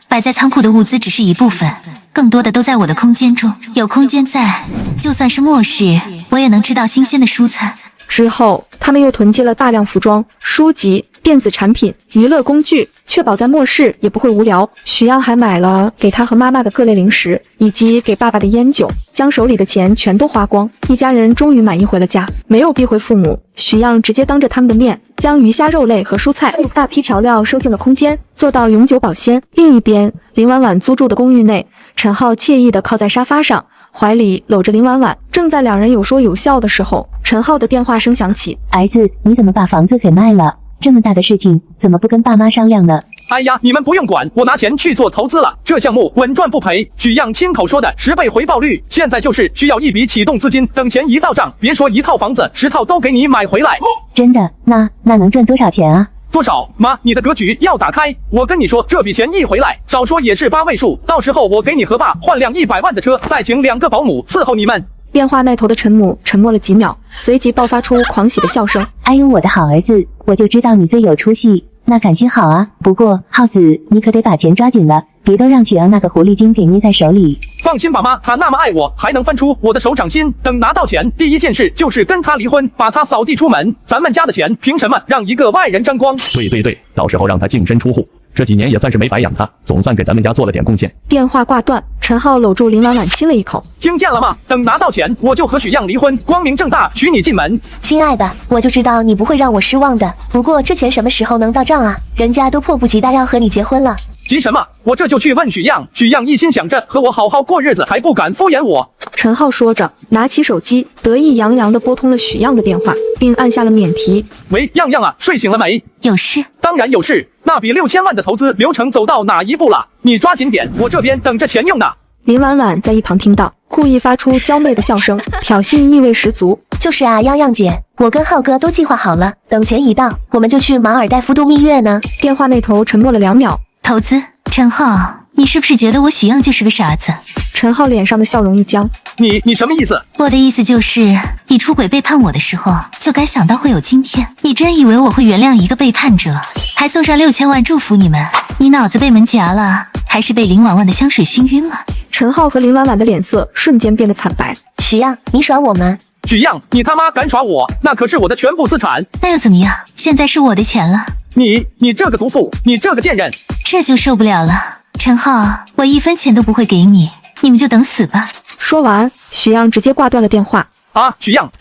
摆在仓库的物资只是一部分，更多的都在我的空间中。有空间在，就算是末世，我也能吃到新鲜的蔬菜。之后，他们又囤积了大量服装、书籍、电子产品、娱乐工具，确保在末世也不会无聊。许样还买了给他和妈妈的各类零食，以及给爸爸的烟酒，将手里的钱全都花光。一家人终于满意回了家，没有逼回父母。许样直接当着他们的面，将鱼虾肉类和蔬菜、大批调料收进了空间，做到永久保鲜。另一边，林婉婉租住的公寓内，陈浩惬意地靠在沙发上，怀里搂着林婉婉。正在两人有说有笑的时候，陈浩的电话声响起。儿子，你怎么把房子给卖了？这么大的事情，怎么不跟爸妈商量呢？哎呀，你们不用管，我拿钱去做投资了，这项目稳赚不赔。许样亲口说的10倍回报率，现在就是需要一笔启动资金，等钱一到账，别说1套房子，10套都给你买回来。真的？那能赚多少钱啊？多少？妈，你的格局要打开。我跟你说，这笔钱一回来，少说也是8位数，到时候我给你和爸换辆100万的车，再请2个保姆伺候你们。电话那头的陈母沉默了几秒，随即爆发出狂喜的笑声。哎呦，我的好儿子，我就知道你最有出息，那感情好啊。不过浩子，你可得把钱抓紧了，别都让许阳那个狐狸精给捏在手里。放心吧妈，他那么爱我，还能翻出我的手掌心。等拿到钱，第一件事就是跟他离婚，把他扫地出门。咱们家的钱凭什么让一个外人沾光？对，到时候让他净身出户。这几年也算是没白养他，总算给咱们家做了点贡献。电话挂断，陈浩搂住林婉婉亲了一口。听见了吗？等拿到钱，我就和许样离婚，光明正大娶你进门。亲爱的，我就知道你不会让我失望的。不过这钱什么时候能到账啊？人家都迫不及待要和你结婚了。急什么？我这就去问许样。许样一心想着和我好好过日子，才不敢敷衍我。陈浩说着，拿起手机，得意洋洋地拨通了许样的电话，并按下了免提。喂，样样啊，睡醒了没？有事？当然有事。那笔6000万的投资流程走到哪一步了？你抓紧点，我这边等着钱用呢。林婉婉在一旁听到，故意发出娇媚的笑声，挑衅意味十足。就是啊，样样姐，我跟浩哥都计划好了，等钱一到，我们就去马尔代夫度蜜月呢。电话那头沉默了2秒。投资？陈浩，你是不是觉得我许样就是个傻子？陈浩脸上的笑容一僵。你什么意思？我的意思就是，你出轨背叛我的时候，就该想到会有今天。你真以为我会原谅一个背叛者，还送上6000万祝福你们？你脑子被门夹了，还是被林婉婉的香水熏晕了？陈浩和林婉婉的脸色瞬间变得惨白。许样，你耍我们？许样，你他妈敢耍我，那可是我的全部资产。那又怎么样？现在是我的钱了。你这个毒妇，你这个贱人，这就受不了了。陈浩，我1分钱都不会给你，你们就等死吧。说完，许样直接挂断了电话。啊，许样，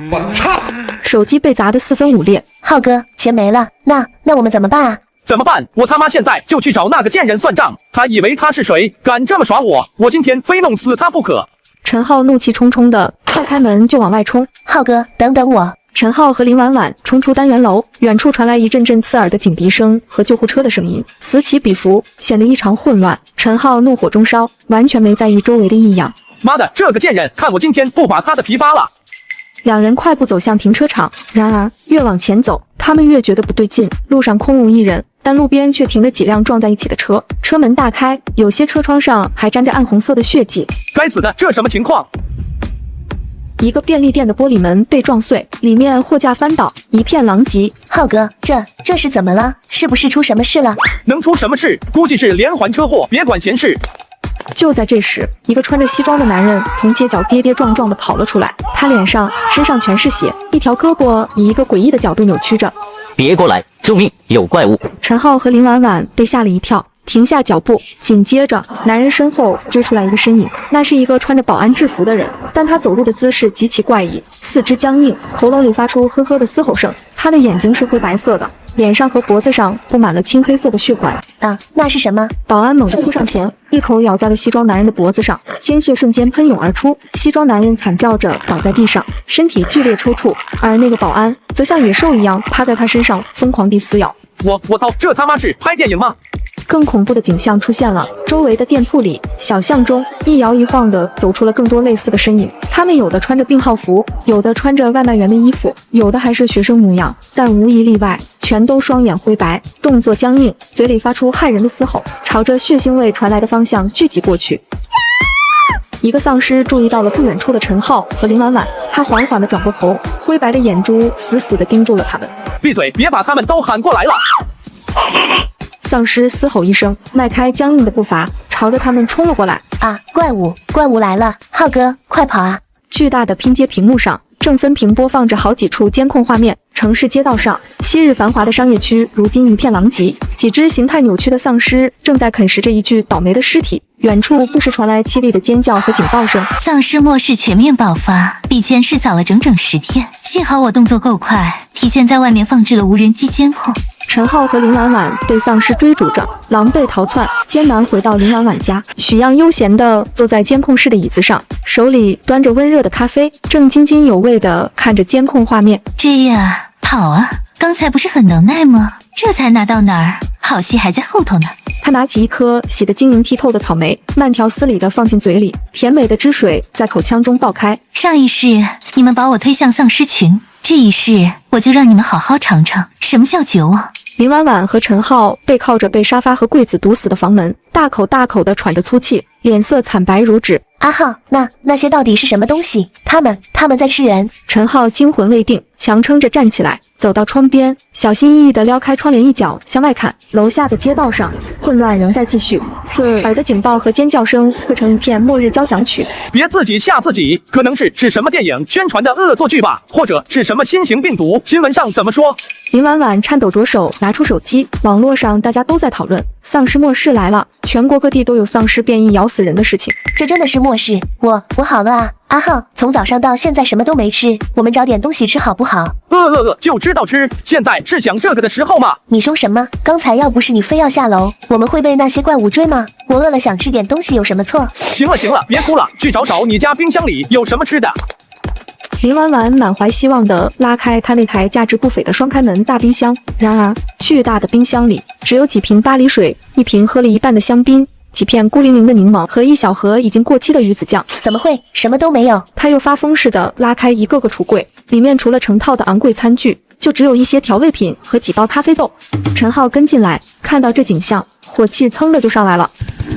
我操！手机被砸得4分5裂。浩哥，钱没了，那我们怎么办啊？怎么办？我他妈现在就去找那个贱人算账。他以为他是谁？敢这么耍我，我今天非弄死他不可。陈浩怒气冲冲的快开门就往外冲。浩哥，等等我。陈浩和林婉婉冲出单元楼，远处传来一阵阵刺耳的警笛声和救护车的声音，此起彼伏，显得异常混乱。陈浩怒火中烧，完全没在意周围的异样。妈的，这个贱人，看我今天不把他的皮扒了！两人快步走向停车场，然而越往前走，他们越觉得不对劲。路上空无一人，但路边却停着几辆撞在一起的车，车门大开，有些车窗上还沾着暗红色的血迹。该死的，这什么情况？一个便利店的玻璃门被撞碎，里面货架翻倒，一片狼藉。浩哥，这是怎么了？是不是出什么事了？能出什么事？估计是连环车祸，别管闲事。就在这时，一个穿着西装的男人从街角跌跌撞撞地跑了出来，他脸上、身上全是血，一条胳膊以一个诡异的角度扭曲着。别过来！救命！有怪物！陈浩和林婉婉被吓了一跳，停下脚步。紧接着，男人身后追出来一个身影，那是一个穿着保安制服的人，但他走路的姿势极其怪异，四肢僵硬，喉咙里发出呵呵的嘶吼声。他的眼睛是灰白色的，脸上和脖子上布满了青黑色的血管。啊，那是什么？保安猛地扑上前，一口咬在了西装男人的脖子上，鲜血瞬间喷涌而出。西装男人惨叫着倒在地上，身体剧烈抽搐，而那个保安则像野兽一样趴在他身上疯狂地撕咬。我操，这他妈是拍电影吗？更恐怖的景象出现了，周围的店铺里、小巷中一摇一晃地走出了更多类似的身影。他们有的穿着病号服，有的穿着外卖员的衣服，有的还是学生模样，但无一例外全都双眼灰白，动作僵硬，嘴里发出骇人的嘶吼，朝着血腥味传来的方向聚集过去。一个丧尸注意到了不远处的陈浩和林婉婉，他缓缓地转过头，灰白的眼珠死死地盯住了他们。闭嘴，别把他们都喊过来了！丧尸嘶吼一声，迈开僵硬的步伐，朝着他们冲了过来。啊，怪物来了！浩哥，快跑啊！巨大的拼接屏幕上正分屏播放着好几处监控画面。城市街道上，昔日繁华的商业区如今一片狼藉，几只形态扭曲的丧尸正在啃食着一具倒霉的尸体。远处不时传来凄厉的尖叫和警报声。丧尸末世全面爆发，比前世早了整整10天。幸好我动作够快，提前在外面放置了无人机监控。陈浩和林婉婉被丧尸追逐着，狼狈逃窜，艰难回到林婉婉家。许漾悠闲地坐在监控室的椅子上，手里端着温热的咖啡，正津津有味地看着监控画面。这呀，跑啊！刚才不是很能耐吗？这才拿到哪儿，好戏还在后头呢。他拿起一颗洗得晶莹剔透的草莓，慢条斯理地放进嘴里，甜美的汁水在口腔中爆开。上一世你们把我推向丧尸群，这一世我就让你们好好尝尝什么叫绝望。林婉婉和陈浩背靠着被沙发和柜子堵死的房门，大口大口地喘着粗气，脸色惨白如纸。阿浩，那些到底是什么东西？他们在吃人！陈浩惊魂未定，强撑着站起来，走到窗边，小心翼翼地撩开窗帘一角向外看。楼下的街道上，混乱仍在继续，刺耳的警报和尖叫声汇成一片末日交响曲。别自己吓自己，可能是什么电影宣传的恶作剧吧，或者是什么新型病毒，新闻上怎么说？林婉婉颤抖着手拿出手机，网络上大家都在讨论丧尸末世来了，全国各地都有丧尸变异咬死人的事情。这真的是末世，我好了啊！阿浩，从早上到现在什么都没吃，我们找点东西吃好不好？就知道吃，现在是想这个的时候吗？你说什么？刚才要不是你非要下楼，我们会被那些怪物追吗？我饿了想吃点东西有什么错？行了，别哭了，去找你家冰箱里有什么吃的。林婉婉满怀希望地拉开她那台价值不菲的双开门大冰箱，然而巨大的冰箱里只有几瓶巴黎水，一瓶喝了一半的香槟，几片孤零零的柠檬和一小盒已经过期的鱼子酱。怎么会？什么都没有。他又发疯似的拉开一个个橱柜，里面除了成套的昂贵餐具，就只有一些调味品和几包咖啡豆。陈浩跟进来，看到这景象，火气噌的就上来了。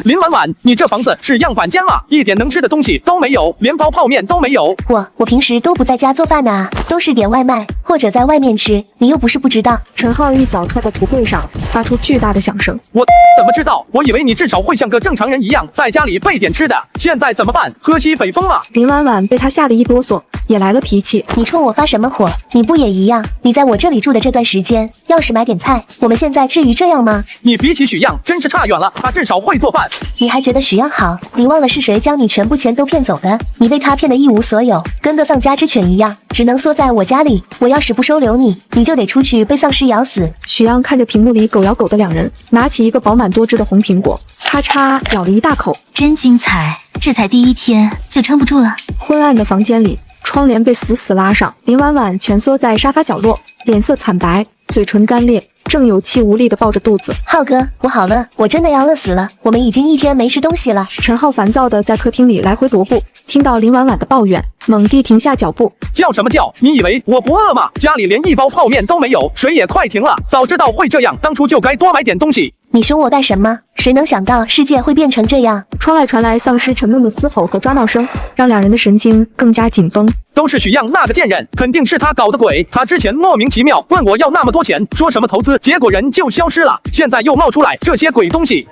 林婉婉，你这房子是样板间吗？一点能吃的东西都没有，连包泡面都没有。我平时都不在家做饭的，都是点外卖或者在外面吃，你又不是不知道。陈浩一脚踹在橱柜上，发出巨大的响声。我怎么知道？我以为你至少会像个正常人一样在家里备点吃的，现在怎么办？喝西北风啊！林婉婉被他吓得一哆嗦，也来了脾气。你冲我发什么火？你不也一样？你在我这里住的这段时间，要是买点菜，我们现在至于这样吗？你比起许漾真是差远了，他至少会做饭。你还觉得许漾好？你忘了是谁将你全部钱都骗走的？你被他骗得一无所有，跟个丧家之犬一样，只能缩在我家里。我要是不收留你，你就得出去被丧尸咬死。许漾看着屏幕里狗咬狗的两人，拿起一个饱满多汁的红苹果，咔嚓咬了一大口，真精彩！这才第1天就撑不住了。昏暗的房间里，窗帘被死死拉上，林婉婉蜷缩在沙发角落，脸色惨白，嘴唇干裂，正有气无力地抱着肚子。浩哥，我好了，我真的要饿死了，我们已经1天没吃东西了。陈浩烦躁地在客厅里来回踱步，听到林婉婉的抱怨，猛地停下脚步。叫什么叫？你以为我不饿吗？家里连一包泡面都没有，水也快停了。早知道会这样，当初就该多买点东西。你凶我干什么？谁能想到世界会变成这样？窗外传来丧尸沉闷的嘶吼和抓闹声，让两人的神经更加紧绷。都是许漾那个贱人，肯定是他搞的鬼。他之前莫名其妙问我要那么多钱，说什么投资，结果人就消失了。现在又冒出来这些鬼东西。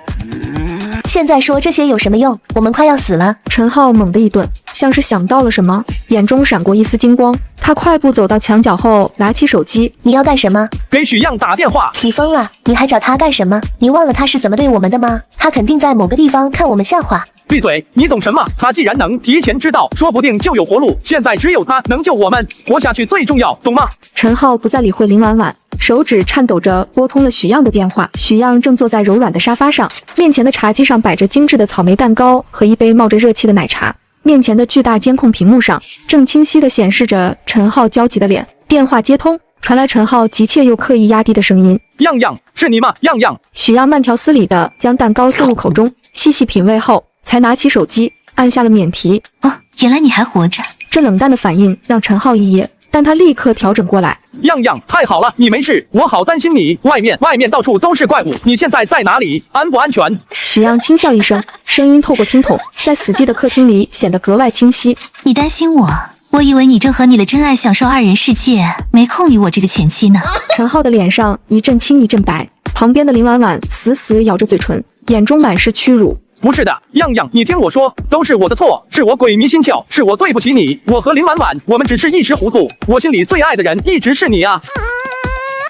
现在说这些有什么用？我们快要死了。陈浩猛地一顿，像是想到了什么，眼中闪过一丝金光。他快步走到墙角后，拿起手机。你要干什么？给许漾打电话。你疯了？你还找他干什么？你忘了他是怎么对我们的吗？他肯定在某个地方看我们笑话。闭嘴！你懂什么？他既然能提前知道，说不定就有活路。现在只有他能救我们，活下去最重要，懂吗？陈浩不再理会林婉婉，手指颤抖着拨通了许漾的电话。许漾正坐在柔软的沙发上，面前的茶几上摆着精致的草莓蛋糕和一杯冒着热气的奶茶。面前的巨大监控屏幕上，正清晰地显示着陈浩焦急的脸。电话接通，传来陈浩急切又刻意压低的声音：“漾漾，是你吗？漾漾。”许漾慢条斯理地将蛋糕送入口中，细细品味后，才拿起手机按下了免提。哦，原来你还活着。这冷淡的反应让陈浩一噎，但他立刻调整过来。样样，太好了，你没事，我好担心你。外面到处都是怪物，你现在在哪里？安不安全？许样轻笑一声，声音透过听筒，在死寂的客厅里显得格外清晰。你担心我？我以为你正和你的真爱享受二人世界，没空理我这个前妻呢。陈浩的脸上一阵青一阵白，旁边的林婉婉死死咬着嘴唇，眼中满是屈辱。不是的，样样，你听我说，都是我的错，是我鬼迷心窍，是我对不起你。我和林婉婉，我们只是一时糊涂，我心里最爱的人一直是你啊。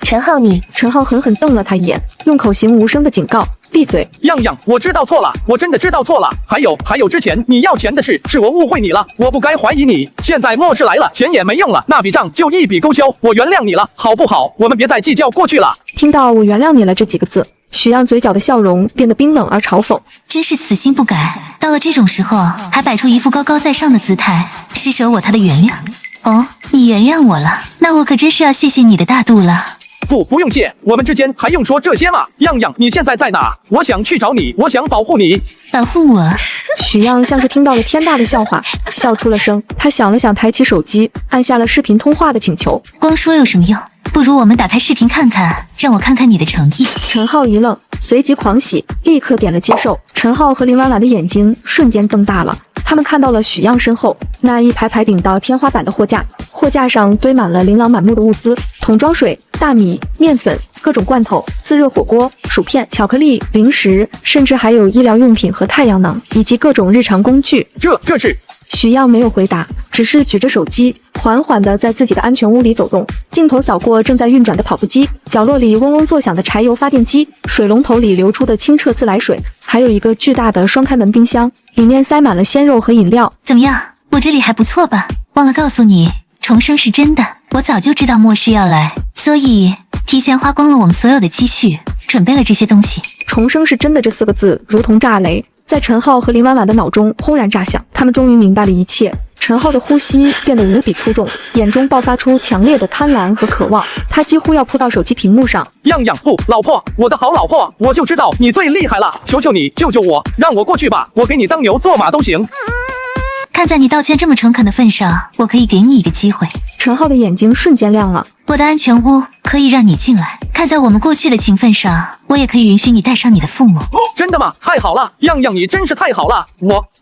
陈浩你，陈浩狠狠瞪了他一眼，用口型无声的警告：闭嘴。样样，我知道错了，我真的知道错了。还有之前你要钱的事，是我误会你了，我不该怀疑你。现在末世来了，钱也没用了，那笔账就一笔勾销，我原谅你了，好不好？我们别再计较过去了。听到我原谅你了这几个字，许样嘴角的笑容变得冰冷而嘲讽。真是死心不改，到了这种时候还摆出一副高高在上的姿态，施舍我他的原谅。哦，你原谅我了，那我可真是要谢谢你的大度了。不用谢，我们之间还用说这些吗？样样，你现在在哪？我想去找你，我想保护你。保护我？许样像是听到了天大的笑话，笑出了声。他想了想，抬起手机，按下了视频通话的请求。光说有什么用？不如我们打开视频看看，让我看看你的诚意。陈浩一愣，随即狂喜，立刻点了接受。陈浩和林婉婉的眼睛瞬间瞪大了，他们看到了许样身后那一排排顶到天花板的货架，货架上堆满了琳琅满目的物资，桶装水、大米、面粉、各种罐头、自热火锅、薯片、巧克力、零食，甚至还有医疗用品和太阳能，以及各种日常工具。这是？许样没有回答，只是举着手机，缓缓地在自己的安全屋里走动。镜头扫过正在运转的跑步机，角落里嗡嗡作响的柴油发电机，水龙头里流出的清澈自来水，还有一个巨大的双开门冰箱，里面塞满了鲜肉和饮料。怎么样？我这里还不错吧？忘了告诉你，重生是真的。我早就知道末世要来，所以提前花光了我们所有的积蓄，准备了这些东西。重生是真的这4个字如同炸雷，在陈浩和林婉婉的脑中轰然炸响，他们终于明白了一切。陈浩的呼吸变得无比粗重，眼中爆发出强烈的贪婪和渴望，他几乎要扑到手机屏幕上。样样，不，老婆，我的好老婆，我就知道你最厉害了，求求你救救我，让我过去吧，我给你当牛做马都行。看在你道歉这么诚恳的份上，我可以给你一个机会。陈浩的眼睛瞬间亮了，我的安全屋可以让你进来，看在我们过去的情分上，我也可以允许你带上你的父母。真的吗？太好了，样样，你真是太好了。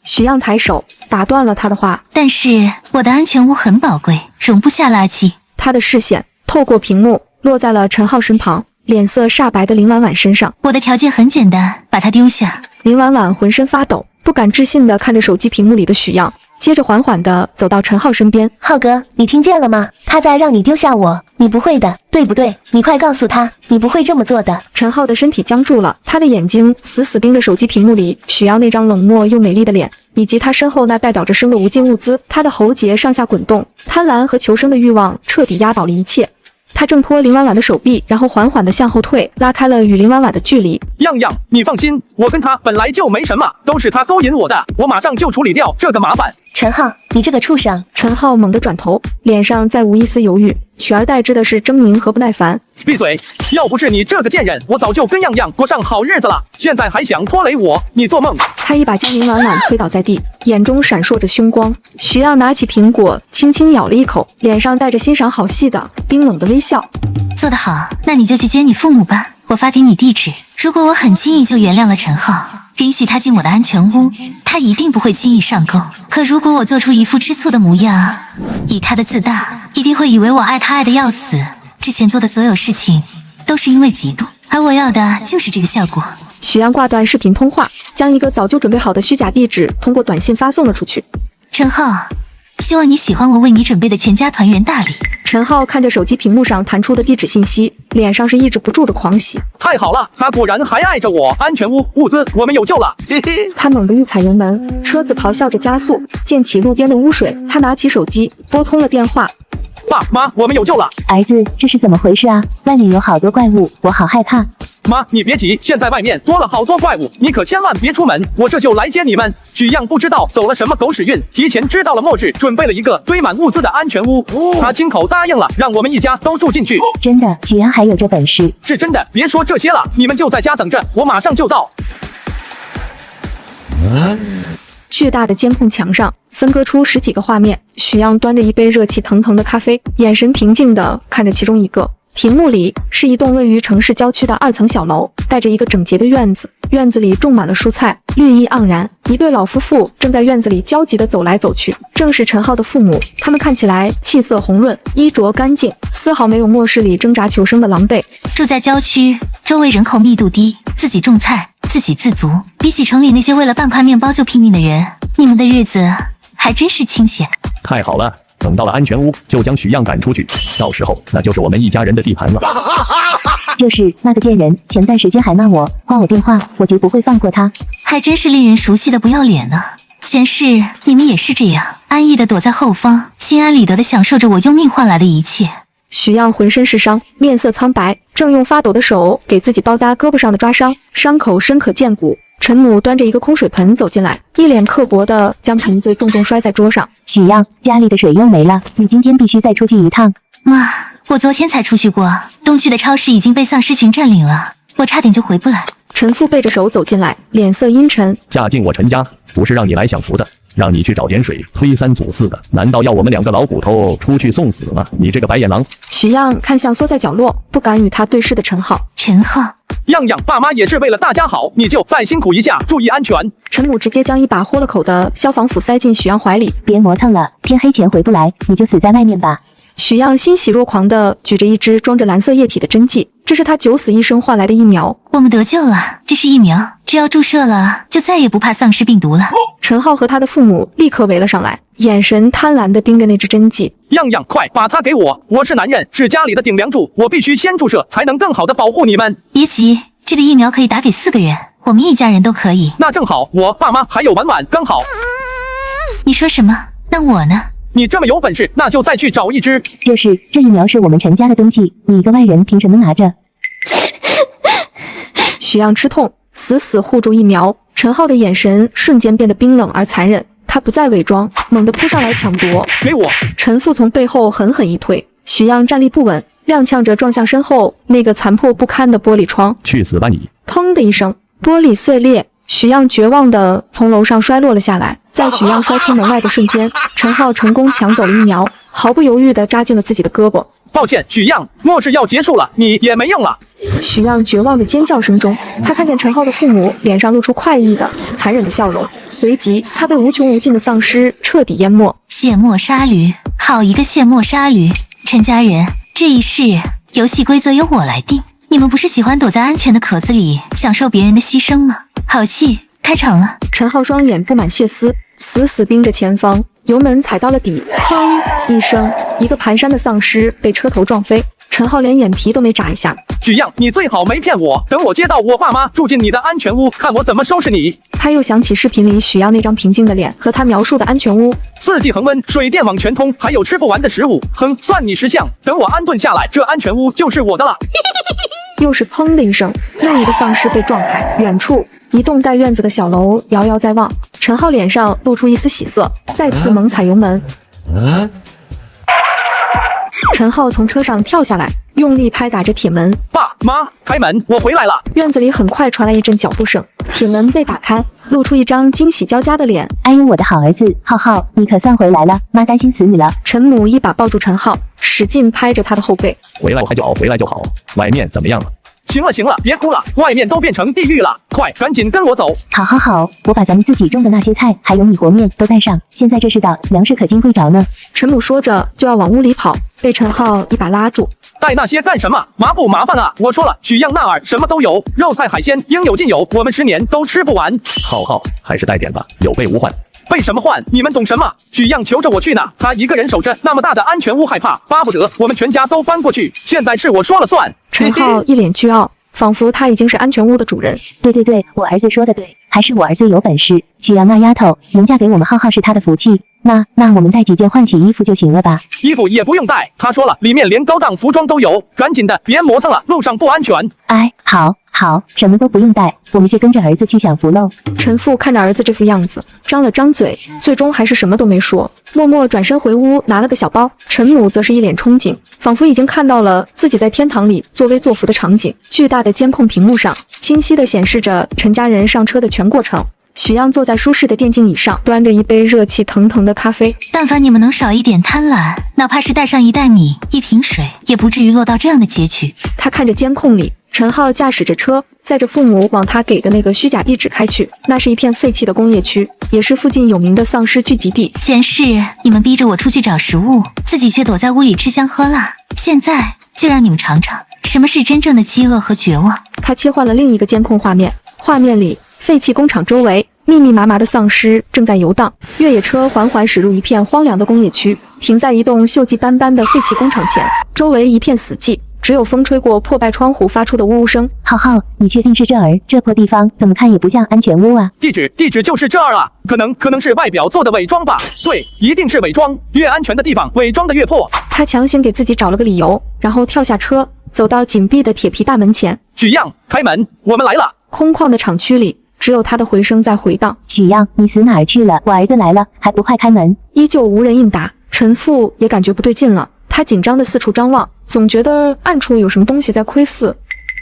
许样抬手打断了他的话，但是我的安全屋很宝贵，容不下垃圾。他的视线透过屏幕落在了陈浩身旁，脸色煞白的林婉婉身上。我的条件很简单，把它丢下。林婉婉浑身发抖，不敢置信地看着手机屏幕里的许样，接着缓缓地走到陈浩身边。浩哥，你听见了吗？他在让你丢下我，你不会的，对不对？你快告诉他，你不会这么做的。陈浩的身体僵住了，他的眼睛死死盯着手机屏幕里许样那张冷漠又美丽的脸，以及他身后那代表着生的无尽物资。他的喉结上下滚动，贪婪和求生的欲望彻底压倒了一切。他挣脱林婉婉的手臂，然后缓缓地向后退，拉开了与林婉婉的距离。样样，你放心，我跟他本来就没什么，都是他勾引我的，我马上就处理掉这个麻烦。陈浩，你这个畜生！陈浩猛地转头，脸上再无一丝犹豫，取而代之的是狰狞和不耐烦。闭嘴！要不是你这个贱人，我早就跟样样过上好日子了，现在还想拖累我，你做梦！他一把将林婉婉推倒在地，眼中闪烁着凶光。徐样拿起苹果，轻轻咬了一口，脸上带着欣赏好戏的冰冷的微笑。做得好，那你就去接你父母吧，我发给你地址。如果我很轻易就原谅了陈浩，允许他进我的安全屋，他一定不会轻易上钩。可如果我做出一副吃醋的模样，以他的自大，一定会以为我爱他爱得要死。之前做的所有事情都是因为嫉妒，而我要的就是这个效果。许样挂断视频通话，将一个早就准备好的虚假地址通过短信发送了出去。陈浩，希望你喜欢我为你准备的全家团圆大礼。陈浩看着手机屏幕上弹出的地址信息，脸上是抑制不住的狂喜。太好了，他果然还爱着我。安全屋物资，我们有救了！嘿嘿。他猛地一踩油门，车子咆哮着加速，溅起路边的污水。他拿起手机，拨通了电话。爸妈，我们有救了！儿子，这是怎么回事啊？外面有好多怪物，我好害怕。妈，你别急，现在外面多了好多怪物，你可千万别出门，我这就来接你们。许样不知道走了什么狗屎运，提前知道了末日，准备了一个堆满物资的安全屋，他亲口答应了，让我们一家都住进去。真的，许阳还有这本事？是真的，别说这些了，你们就在家等着，我马上就到。巨大的监控墙上，分割出10几个画面。许阳端着一杯热气腾腾的咖啡，眼神平静地看着其中一个。屏幕里是一栋位于城市郊区的2层小楼，带着一个整洁的院子，院子里种满了蔬菜，绿意盎然。一对老夫妇正在院子里焦急地走来走去，正是陈浩的父母。他们看起来气色红润，衣着干净，丝毫没有末世里挣扎求生的狼狈。住在郊区，周围人口密度低，自己种菜，自给自足，比起城里那些为了半块面包就拼命的人，你们的日子还真是清闲。太好了，等到了安全屋，就将许样赶出去，到时候那就是我们一家人的地盘了。就是那个贱人，前段时间还骂我，挂我电话，我绝不会放过他。还真是令人熟悉的不要脸呢。前世你们也是这样，安逸的躲在后方，心安理得的享受着我用命换来的一切。许样浑身是伤，面色苍白，正用发抖的手给自己包扎胳膊上的抓伤，伤口深可见骨。陈母端着一个空水盆走进来，一脸刻薄地将盆子重重摔在桌上。许样，家里的水又没了，你今天必须再出去一趟。妈，我昨天才出去过，东区的超市已经被丧尸群占领了，我差点就回不来。陈父背着手走进来，脸色阴沉。嫁进我陈家，不是让你来享福的，让你去找碱水推三阻四的，难道要我们2个老骨头出去送死吗？你这个白眼狼！许样看向缩在角落不敢与他对视的陈浩。陈浩，样样爸妈也是为了大家好，你就再辛苦一下，注意安全。陈母直接将一把豁了口的消防斧塞进许样怀里。别磨蹭了，天黑前回不来，你就死在外面吧。许样欣喜若狂地举着一支装着蓝色液体的针剂，这是他九死一生换来的疫苗。我们得救了，这是疫苗，只要注射了，就再也不怕丧尸病毒了。陈浩和他的父母立刻围了上来，眼神贪婪地盯着那支针剂。样样，快把它给我！我是男人，是家里的顶梁柱，我必须先注射，才能更好的保护你们。别急，这个疫苗可以打给4个人，我们一家人都可以。那正好，我爸妈还有婉婉，刚好。你说什么？那我呢？你这么有本事，那就再去找一支。就是这疫苗是我们陈家的东西，你一个外人凭什么拿着？许样吃痛，死死护住疫苗。陈浩的眼神瞬间变得冰冷而残忍，他不再伪装，猛地扑上来抢夺。给我！陈父从背后狠狠一推，许样站立不稳，踉跄着撞向身后那个残破不堪的玻璃窗。去死吧你！砰的一声，玻璃碎裂，许样绝望地从楼上摔落了下来。在许样摔出门外的瞬间，陈浩成功抢走了疫苗，毫不犹豫地扎进了自己的胳膊。抱歉，许样，末世要结束了，你也没用了。许样绝望的尖叫声中，他看见陈浩的父母脸上露出快意的、残忍的笑容，随即他被无穷无尽的丧尸彻底淹没。卸磨杀驴，好一个卸磨杀驴！陈家人，这一世游戏规则由我来定。你们不是喜欢躲在安全的壳子里，享受别人的牺牲吗？好戏开场了！陈浩双眼布满血丝，死死盯着前方，油门踩到了底，砰一声，一个蹒跚的丧尸被车头撞飞。陈浩连眼皮都没眨一下。许样，你最好没骗我，等我接到我爸妈住进你的安全屋，看我怎么收拾你。他又想起视频里许样那张平静的脸和他描述的安全屋，4季恒温，水电网全通，还有吃不完的食物。哼，算你识相，等我安顿下来，这安全屋就是我的了。又是砰的一声，又一个丧尸被撞开，远处一栋带院子的小楼遥遥在望。陈浩脸上露出一丝喜色，再次猛踩油门。陈浩从车上跳下来，用力拍打着铁门。爸妈，开门，我回来了。院子里很快传来一阵脚步声，铁门被打开，露出一张惊喜交加的脸。哎呦，我的好儿子，浩浩，你可算回来了，妈担心死你了。陈母一把抱住陈浩，使劲拍着他的后背。回来就好，回来就好。外面怎么样了？行了行了，别哭了，外面都变成地狱了，快赶紧跟我走。好，我把咱们自己种的那些菜还有米和面都带上，现在这世道粮食可金贵着呢。陈母说着就要往屋里跑，被陈浩一把拉住。带那些干什么？麻不麻烦啊？我说了，许样那儿什么都有，肉菜海鲜应有尽有，我们10年都吃不完。浩，还是带点吧，有备无患。备什么换？你们懂什么？许样求着我去呢，他一个人守着那么大的安全屋，害怕，巴不得我们全家都搬过去。现在是我说了算。陈浩一脸倨傲，仿佛他已经是安全屋的主人。对，我儿子说的对，还是我儿子有本事。许阳那丫头能嫁给我们浩浩是她的福气。那我们带几件换洗衣服就行了吧？衣服也不用带，他说了，里面连高档服装都有。赶紧的，别磨蹭了，路上不安全。哎，好，什么都不用带，我们就跟着儿子去享福喽。陈父看着儿子这副样子，张了张嘴，最终还是什么都没说，默默转身回屋拿了个小包。陈母则是一脸憧憬，仿佛已经看到了自己在天堂里作威作福的场景。巨大的监控屏幕上清晰地显示着陈家人上车的全过程。许漾坐在舒适的电竞椅上，端着一杯热气腾腾的咖啡。但凡你们能少一点贪婪，哪怕是带上一袋米、一瓶水，也不至于落到这样的结局。他看着监控里，陈浩驾驶着车，载着父母往他给的那个虚假地址开去。那是一片废弃的工业区，也是附近有名的丧尸聚集地。前世你们逼着我出去找食物，自己却躲在屋里吃香喝辣。现在就让你们尝尝什么是真正的饥饿和绝望。他切换了另一个监控画面，画面里废弃工厂周围密密麻麻的丧尸正在游荡。越野车缓缓驶入一片荒凉的工业区，停在一栋锈迹斑斑的废弃工厂前，周围一片死寂，只有风吹过破败窗户发出的呜呜声。浩浩，你确定是这儿？这破地方怎么看也不像安全屋啊！地址就是这儿啊，可能是外表做的伪装吧？对，一定是伪装，越安全的地方伪装的越破。他强行给自己找了个理由，然后跳下车，走到紧闭的铁皮大门前。许漾，开门，我们来了。空旷的厂区里，只有他的回声在回荡。许漾，你死哪儿去了？我儿子来了，还不快开门！依旧无人应答。陈父也感觉不对劲了，他紧张的四处张望，总觉得暗处有什么东西在窥视。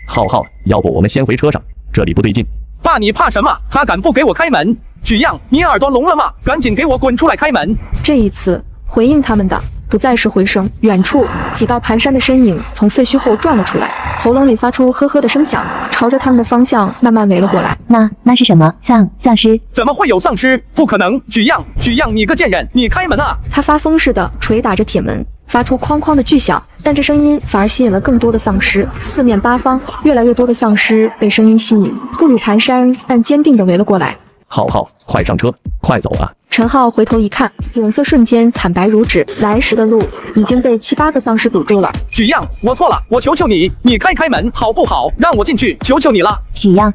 浩浩，要不我们先回车上，这里不对劲。爸，你怕什么？他敢不给我开门？许漾，你耳朵聋了吗？赶紧给我滚出来开门！这一次回应他们的不再是回声，远处几道蹒跚的身影从废墟后转了出来，喉咙里发出呵呵的声响，朝着他们的方向慢慢围了过来。那是什么？丧尸？怎么会有丧尸？不可能！许漾，你个贱人，你开门啊！他发疯似的捶打着铁门，发出哐哐的巨响，但这声音反而吸引了更多的丧尸。四面八方，越来越多的丧尸被声音吸引，步履蹒跚但坚定地围了过来。浩浩，快上车，快走啊！陈浩回头一看，脸色瞬间惨白如纸，来时的路已经被7、8个丧尸堵住了。许漾，我错了，我求求你，你开门好不好？让我进去，求求你了。许漾，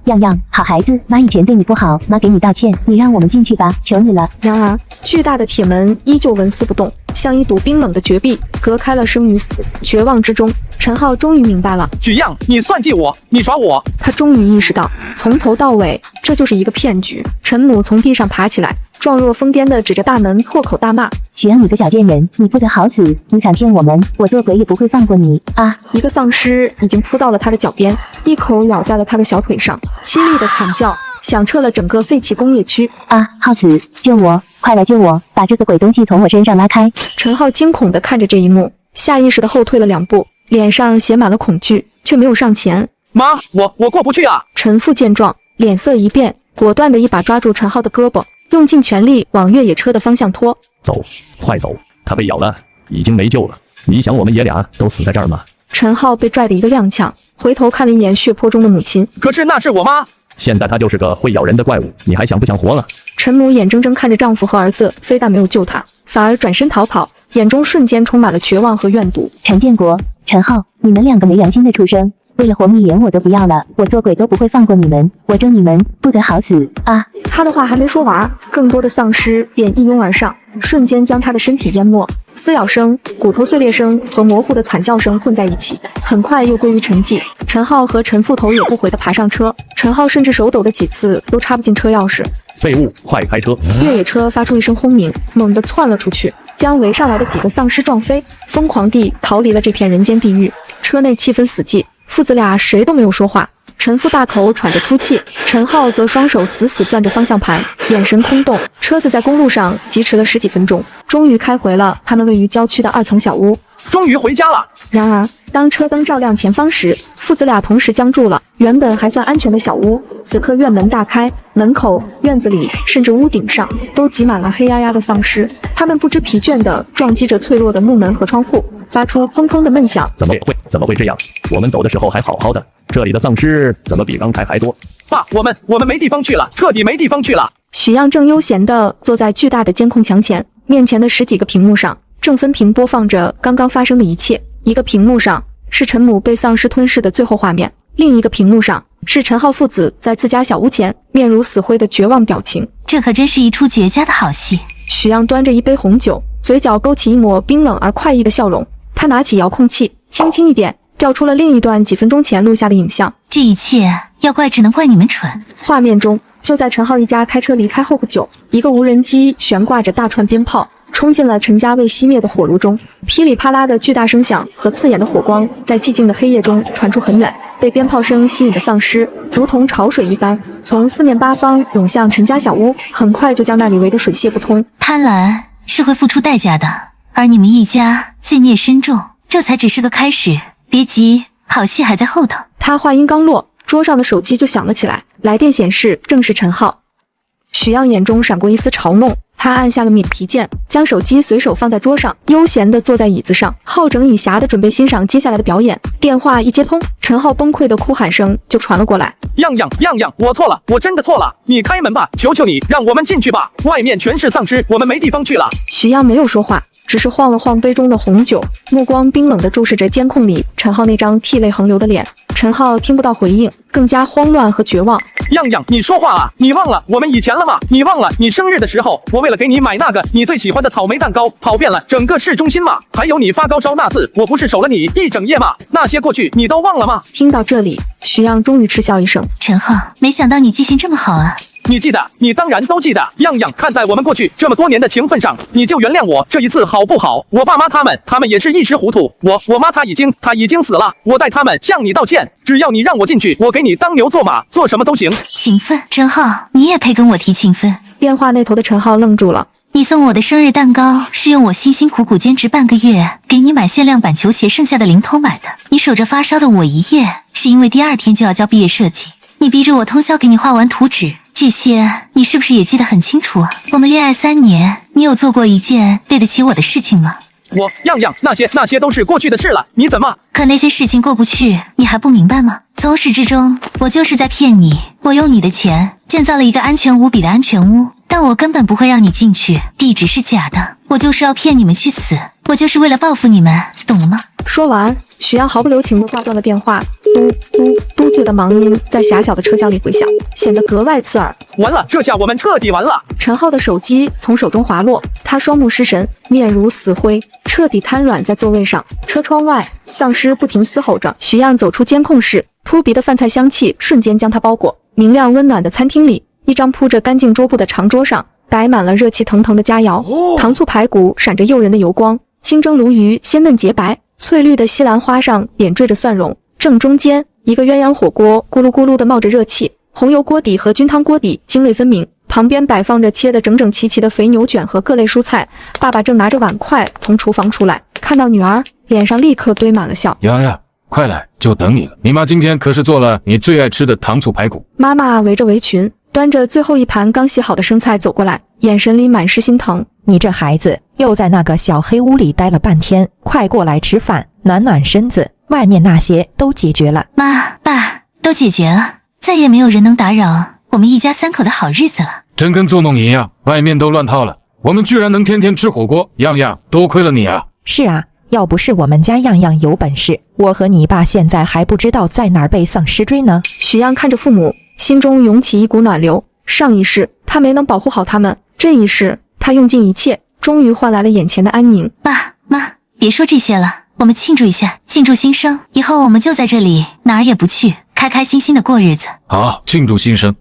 好孩子，妈以前对你不好，妈给你道歉，你让我们进去吧，求你了。然而，巨大的铁门依旧纹丝不动，像一堵冰冷的绝壁，隔开了生与死。绝望之中，陈浩终于明白了，许漾，你算计我，你耍我。他终于意识到，从头到尾这就是一个骗局。陈母从地上爬起来，状若疯癫地指着大门破口大骂：许漾，你个小贱人，你不得好死！你敢骗我们，我做鬼也不会放过你啊！一个丧尸已经扑到了他的脚边，一口咬在了他的小腿上，凄厉的惨叫响彻了整个废弃工业区。啊，浩子，救我！快来救我！把这个鬼东西从我身上拉开！陈浩惊恐地看着这一幕，下意识地后退了2步，脸上写满了恐惧，却没有上前。妈，我过不去啊！陈父见状，脸色一变，果断地一把抓住陈浩的胳膊，用尽全力往越野车的方向拖。走，快走！他被咬了，已经没救了。你想我们爷俩都死在这儿吗？陈浩被拽得一个踉跄，回头看了一眼血泊中的母亲。可是那是我妈。现在她就是个会咬人的怪物，你还想不想活了？陈母眼睁睁看着丈夫和儿子非但没有救她，反而转身逃跑，眼中瞬间充满了绝望和怨毒。陈建国、陈浩，你们2个没良心的畜生！为了活命连我都不要了，我做鬼都不会放过你们，我咒你们不得好死啊！他的话还没说完，更多的丧尸便一拥而上，瞬间将他的身体淹没。撕咬声、骨头碎裂声和模糊的惨叫声混在一起，很快又归于沉寂。陈浩和陈父头也不回地爬上车，陈浩甚至手抖的几次都插不进车钥匙。废物，快开车！越野车发出一声轰鸣，猛地窜了出去，将围上来的几个丧尸撞飞，疯狂地逃离了这片人间地狱。车内气氛死寂，父子俩谁都没有说话。陈父大口喘着粗气，陈浩则双手死死攥着方向盘，眼神空洞。车子在公路上疾驰了10几分钟，终于开回了他们位于郊区的2层小屋。终于回家了。然而，当车灯照亮前方时，父子俩同时僵住了。原本还算安全的小屋，此刻院门大开，门口、院子里，甚至屋顶上都挤满了黑压压的丧尸。他们不知疲倦地撞击着脆弱的木门和窗户，发出砰砰的闷响。怎么会这样？我们走的时候还好好的，这里的丧尸怎么比刚才还多？爸，我们没地方去了，彻底没地方去了。许漾正悠闲地坐在巨大的监控墙前，面前的10几个屏幕上正分屏播放着刚刚发生的一切。一个屏幕上是陈母被丧尸吞噬的最后画面，另一个屏幕上是陈浩父子在自家小屋前面如死灰的绝望表情。这可真是一出绝佳的好戏。许漾端着一杯红酒，嘴角勾起一抹冰冷而快意的笑容。他拿起遥控器，轻轻一点，调出了另一段几分钟前录下的影像。这一切要怪只能怪你们蠢。画面中，就在陈浩一家开车离开后不久，一个无人机悬挂着大串鞭炮，冲进了陈家未熄灭的火炉中。噼里啪啦的巨大声响和刺眼的火光在寂静的黑夜中传出很远，被鞭炮声吸引的丧尸如同潮水一般从四面八方涌向陈家小屋，很快就将那里围得水泄不通。贪婪是会付出代价的，而你们一家罪孽深重，这才只是个开始。别急，好戏还在后头。他话音刚落，桌上的手机就响了起来，来电显示正是陈浩。许阳眼中闪过一丝嘲弄，他按下了米皮键，将手机随手放在桌上，悠闲地坐在椅子上，好整以暇地准备欣赏接下来的表演。电话一接通，陈浩崩溃的哭喊声就传了过来。样样，我错了，我真的错了，你开门吧，求求你，让我们进去吧，外面全是丧尸，我们没地方去了。许阳没有说话，只是晃了晃杯中的红酒，目光冰冷地注视着监控里陈浩那张涕泪横流的脸。陈浩听不到回应，更加慌乱和绝望。样，你说话啊！你忘了我们以前了吗？你忘了你生日的时候，我为了给你买那个你最喜欢的草莓蛋糕，跑遍了整个市中心吗？还有你发高烧那次，我不是守了你一整夜吗？那些过去你都忘了吗？听到这里，许阳终于嗤笑一声：“陈浩，没想到你记性这么好啊！”你记得，你当然都记得。样，看在我们过去这么多年的情分上，你就原谅我这一次好不好？我爸妈他们也是一时糊涂。我妈她已经死了，我代他们向你道歉。只要你让我进去，我给你当牛做马，做什么都行。情分，陈浩，你也配跟我提情分？电话那头的陈浩愣住了。你送我的生日蛋糕是用我辛辛苦苦坚持半个月给你买限量版球鞋剩下的零头买的。你守着发烧的我一夜，是因为第二天就要交毕业设计。你逼着我通宵给你画完图纸。这些你是不是也记得很清楚啊？我们恋爱3年，你有做过一件对得起我的事情吗？我样，那些都是过去的事了，你怎么？可那些事情过不去，你还不明白吗？从始至终，我就是在骗你。我用你的钱建造了一个安全无比的安全屋，但我根本不会让你进去，地址是假的，我就是要骗你们去死，我就是为了报复你们，懂了吗？说完，许阳毫不留情地挂断了电话，嘟嘟的忙音在狭小的车厢里回响，显得格外刺耳。完了，这下我们彻底完了。陈浩的手机从手中滑落，他双目失神，面如死灰，彻底瘫软在座位上。车窗外，丧尸不停嘶吼着。许阳走出监控室，扑鼻的饭菜香气瞬间将他包裹。明亮温暖的餐厅里，一张铺着干净桌布的长桌上，摆满了热气腾腾的佳肴，糖醋排骨闪着诱人的油光，清蒸鲈鱼鲜嫩洁白，翠绿的西兰花上点缀着蒜蓉。正中间，一个鸳鸯火锅咕噜咕噜的冒着热气，红油锅底和菌汤锅底泾渭分明，旁边摆放着切得整整齐齐的肥牛卷和各类蔬菜。爸爸正拿着碗筷从厨房出来，看到女儿，脸上立刻堆满了笑。洋，快来，就等你了。你妈今天可是做了你最爱吃的糖醋排骨。妈妈围着围裙，端着最后一盘刚洗好的生菜走过来，眼神里满是心疼。你这孩子又在那个小黑屋里待了半天，快过来吃饭，暖暖身子。外面那些都解决了。妈爸都解决了，再也没有人能打扰我们一家3口的好日子了。真跟做梦一样，外面都乱套了，我们居然能天天吃火锅，样多亏了你啊。是啊，要不是我们家样有本事，我和你爸现在还不知道在哪儿被丧尸追呢。许样看着父母，心中涌起一股暖流。上一世他没能保护好他们，这一世他用尽一切，终于换来了眼前的安宁。爸妈，别说这些了，我们庆祝一下，庆祝新生，以后我们就在这里，哪儿也不去，开开心心的过日子。好，庆祝新生。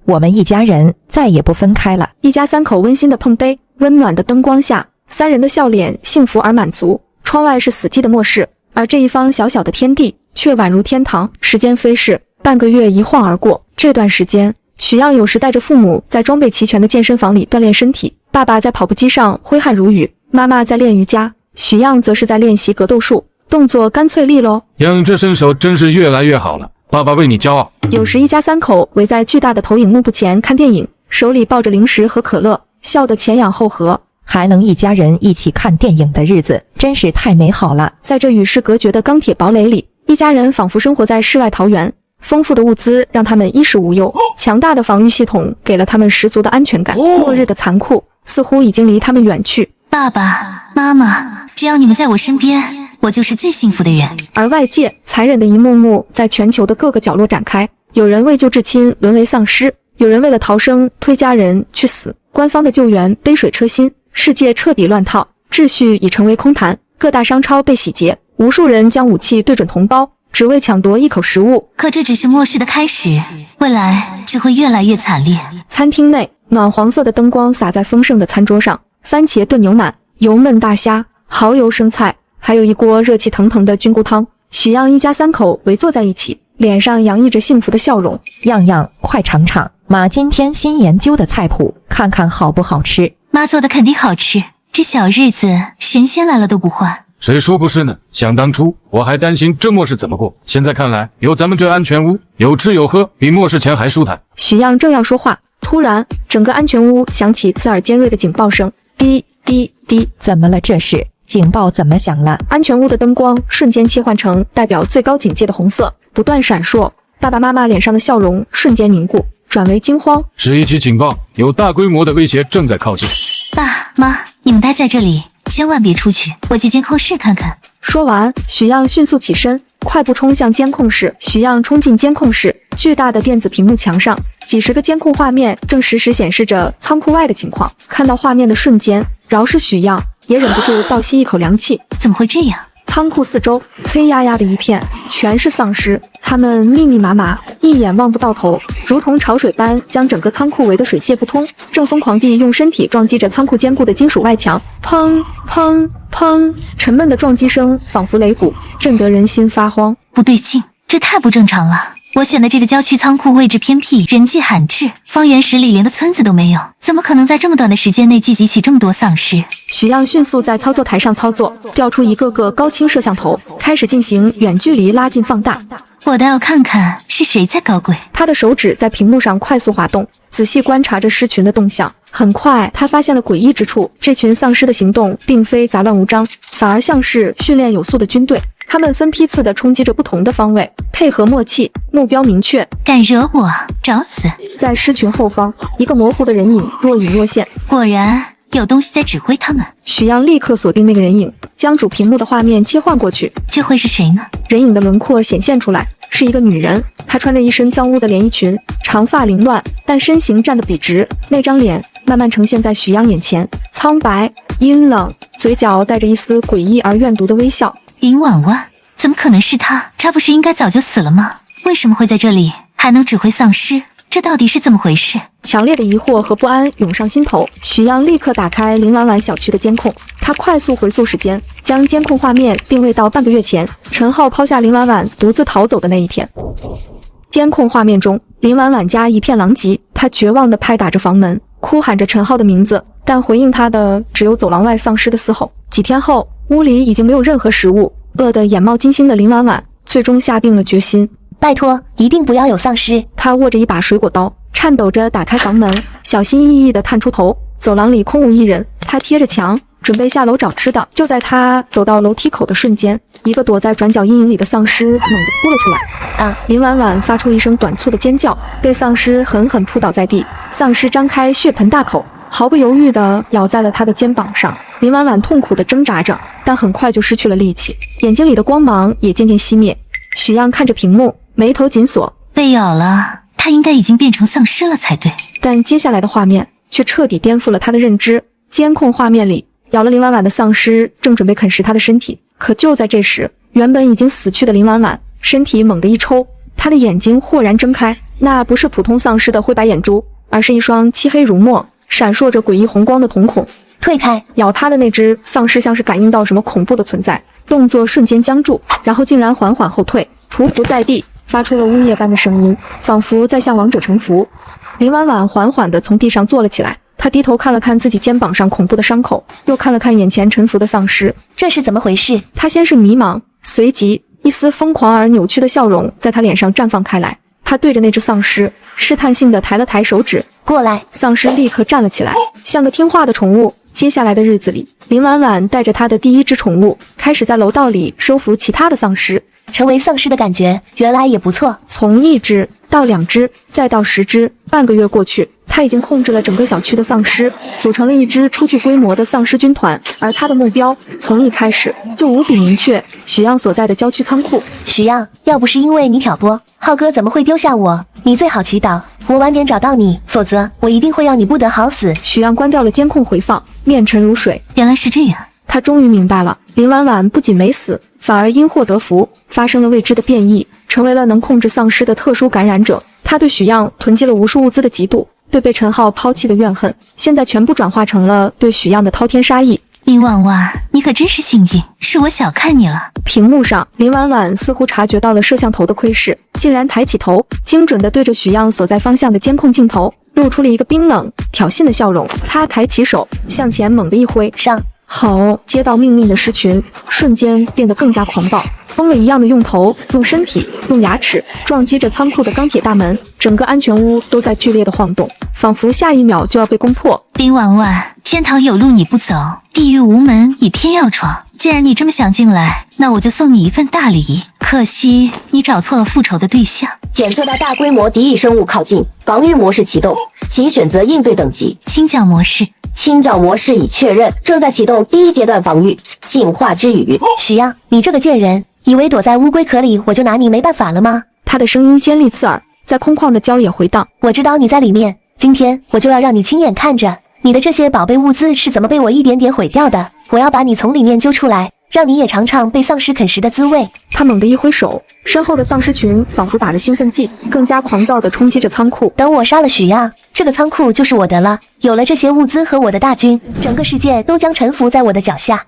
我们一家人再也不分开了。一家3口温馨的碰杯，温暖的灯光下，3人的笑脸幸福而满足。窗外是死寂的末世，而这一方小小的天地却宛如天堂。时间飞逝，半个月一晃而过。这段时间，许样有时带着父母在装备齐全的健身房里锻炼身体，爸爸在跑步机上挥汗如雨，妈妈在练瑜伽，许样则是在练习格斗术，动作干脆利落。样这身手真是越来越好了，爸爸为你骄傲。有时一家3口围在巨大的投影幕布前看电影，手里抱着零食和可乐，笑得前仰后合。还能一家人一起看电影的日子，真是太美好了。在这与世隔绝的钢铁堡垒里，一家人仿佛生活在世外桃源。丰富的物资让他们衣食无忧，强大的防御系统给了他们十足的安全感。末日的残酷似乎已经离他们远去。爸爸妈妈，只要你们在我身边，我就是最幸福的人。而外界残忍的一幕幕在全球的各个角落展开，有人为救至亲沦为丧尸，有人为了逃生推家人去死，官方的救援杯水车薪，世界彻底乱套，秩序已成为空谈，各大商超被洗劫，无数人将武器对准同胞，只为抢夺一口食物。可这只是末世的开始，未来只会越来越惨烈。餐厅内，暖黄色的灯光洒在丰盛的餐桌上，番茄炖牛腩、油焖大虾、蚝油生菜，还有一锅热气腾腾的菌菇汤。许样一家3口围坐在一起，脸上洋溢着幸福的笑容。样样，快尝尝妈今天新研究的菜谱，看看好不好吃。妈做的肯定好吃，这小日子神仙来了都不换。谁说不是呢？想当初我还担心这末世怎么过，现在看来有咱们这安全屋，有吃有喝，比末世前还舒坦。许样正要说话，突然整个安全屋响起刺耳尖锐的警报声，滴滴滴。怎么了这是？警报怎么响了？安全屋的灯光瞬间切换成代表最高警戒的红色，不断闪烁。爸爸妈妈脸上的笑容瞬间凝固，转为惊慌。爸妈，你们待在这里，千万别出去，我去监控室看看。说完，许样迅速起身，快步冲向监控室。许样冲进监控室，巨大的电子屏幕墙上，几十个监控画面正实时显示着仓库外的情况。看到画面的瞬间，饶是许样也忍不住倒吸一口凉气。怎么会这样？仓库四周黑压压的一片，全是丧尸，他们密密麻麻，一眼望不到头，如同潮水般将整个仓库围得水泄不通，正疯狂地用身体撞击着仓库坚固的金属外墙。砰砰砰，沉闷的撞击声仿佛擂鼓，震得人心发慌。不对劲，这太不正常了。我选的这个郊区仓库位置偏僻，人迹罕至，方圆10里连个村子都没有，怎么可能在这么短的时间内聚集起这么多丧尸？许样迅速在操作台上操作，调出一个个高清摄像头，开始进行远距离拉近放大。我倒要看看是谁在搞鬼。他的手指在屏幕上快速滑动，仔细观察着尸群的动向。很快，他发现了诡异之处，这群丧尸的行动并非杂乱无章，反而像是训练有素的军队。他们分批次地冲击着不同的方位，配合默契，目标明确。敢惹我，找死！在尸群后方，一个模糊的人影若隐若现。果然有东西在指挥他们。许样立刻锁定那个人影，将主屏幕的画面切换过去。这会是谁呢？人影的轮廓显现出来，是一个女人。她穿着一身脏污的连衣裙，长发凌乱，但身形站得笔直。那张脸慢慢呈现在许样眼前，苍白、阴冷，嘴角带着一丝诡异而怨毒的微笑。林婉婉，怎么可能是她？她不是应该早就死了吗？为什么会在这里，还能指挥丧尸？这到底是怎么回事？强烈的疑惑和不安涌上心头，许样立刻打开林婉婉小区的监控，他快速回溯时间，将监控画面定位到半个月前，陈浩抛下林婉婉独自逃走的那一天。监控画面中，林婉婉家一片狼藉，她绝望地拍打着房门，哭喊着陈浩的名字，但回应她的只有走廊外丧尸的嘶吼。几天后，屋里已经没有任何食物，饿得眼冒金星的林婉婉最终下定了决心。拜托，一定不要有丧尸！她握着一把水果刀，颤抖着打开房门，小心翼翼地探出头。走廊里空无一人，她贴着墙，准备下楼找吃的。就在她走到楼梯口的瞬间，一个躲在转角阴影里的丧尸猛地扑了出来。啊！林婉婉发出一声短促的尖叫，被丧尸狠狠扑倒在地。丧尸张开血盆大口，毫不犹豫地咬在了她的肩膀上。林婉婉痛苦地挣扎着，但很快就失去了力气，眼睛里的光芒也渐渐熄灭。许样看着屏幕，眉头紧锁。被咬了，他应该已经变成丧尸了才对。但接下来的画面却彻底颠覆了他的认知。监控画面里，咬了林婉婉的丧尸正准备啃食她的身体，可就在这时，原本已经死去的林婉婉身体猛地一抽，她的眼睛豁然睁开，那不是普通丧尸的灰白眼珠，而是一双漆黑如墨、闪烁着诡异红光的瞳孔。退开！咬他的那只丧尸像是感应到什么恐怖的存在，动作瞬间僵住，然后竟然缓缓后退，匍匐在地，发出了呜咽般的声音，仿佛在向亡者臣服。林婉婉缓缓地从地上坐了起来，她低头看了看自己肩膀上恐怖的伤口，又看了看眼前沉浮的丧尸，这是怎么回事？她先是迷茫，随即一丝疯狂而扭曲的笑容在她脸上绽放开来。她对着那只丧尸试探性地抬了抬手指，过来。丧尸立刻站了起来，像个听话的宠物。接下来的日子里，林婉婉带着她的第一只宠物，开始在楼道里收服其他的丧尸。成为丧尸的感觉原来也不错。从1只到2只，再到10只，半个月过去，她已经控制了整个小区的丧尸，组成了一支初具规模的丧尸军团。而她的目标从一开始就无比明确，许样所在的郊区仓库。许样，要不是因为你挑拨，浩哥怎么会丢下我？你最好祈祷我晚点找到你，否则我一定会让你不得好死。许样关掉了监控回放，面沉如水。原来是这样，他终于明白了，林婉婉不仅没死，反而因祸得福，发生了未知的变异，成为了能控制丧尸的特殊感染者。他对许样囤积了无数物资的嫉妒，对被陈浩抛弃的怨恨，现在全部转化成了对许样的滔天杀意。林婉婉，你可真是幸运，是我小看你了。屏幕上，林婉婉似乎察觉到了摄像头的窥视，竟然抬起头，精准地对着许样所在方向的监控镜头，露出了一个冰冷挑衅的笑容。她抬起手向前猛地一挥，上。好，接到命令的狮群瞬间变得更加狂暴，疯了一样的用头、用身体、用牙齿撞击着仓库的钢铁大门，整个安全屋都在剧烈的晃动，仿佛下一秒就要被攻破。林婉婉，天堂有路你不走，地狱无门你偏要闯。既然你这么想进来，那我就送你一份大礼。可惜你找错了复仇的对象。检测到大规模敌意生物靠近，防御模式启动，请选择应对等级。清剿模式。清剿模式已确认，正在启动第1阶段防御。净化之雨。许样，你这个贱人，以为躲在乌龟壳里我就拿你没办法了吗？他的声音尖利刺耳，在空旷的郊野回荡。我知道你在里面，今天我就要让你亲眼看着你的这些宝贝物资是怎么被我一点点毁掉的。我要把你从里面揪出来，让你也尝尝被丧尸啃食的滋味。他猛地一挥手，身后的丧尸群仿佛打着兴奋剂，更加狂躁地冲击着仓库。等我杀了许样，这个仓库就是我的了。有了这些物资和我的大军，整个世界都将臣服在我的脚下。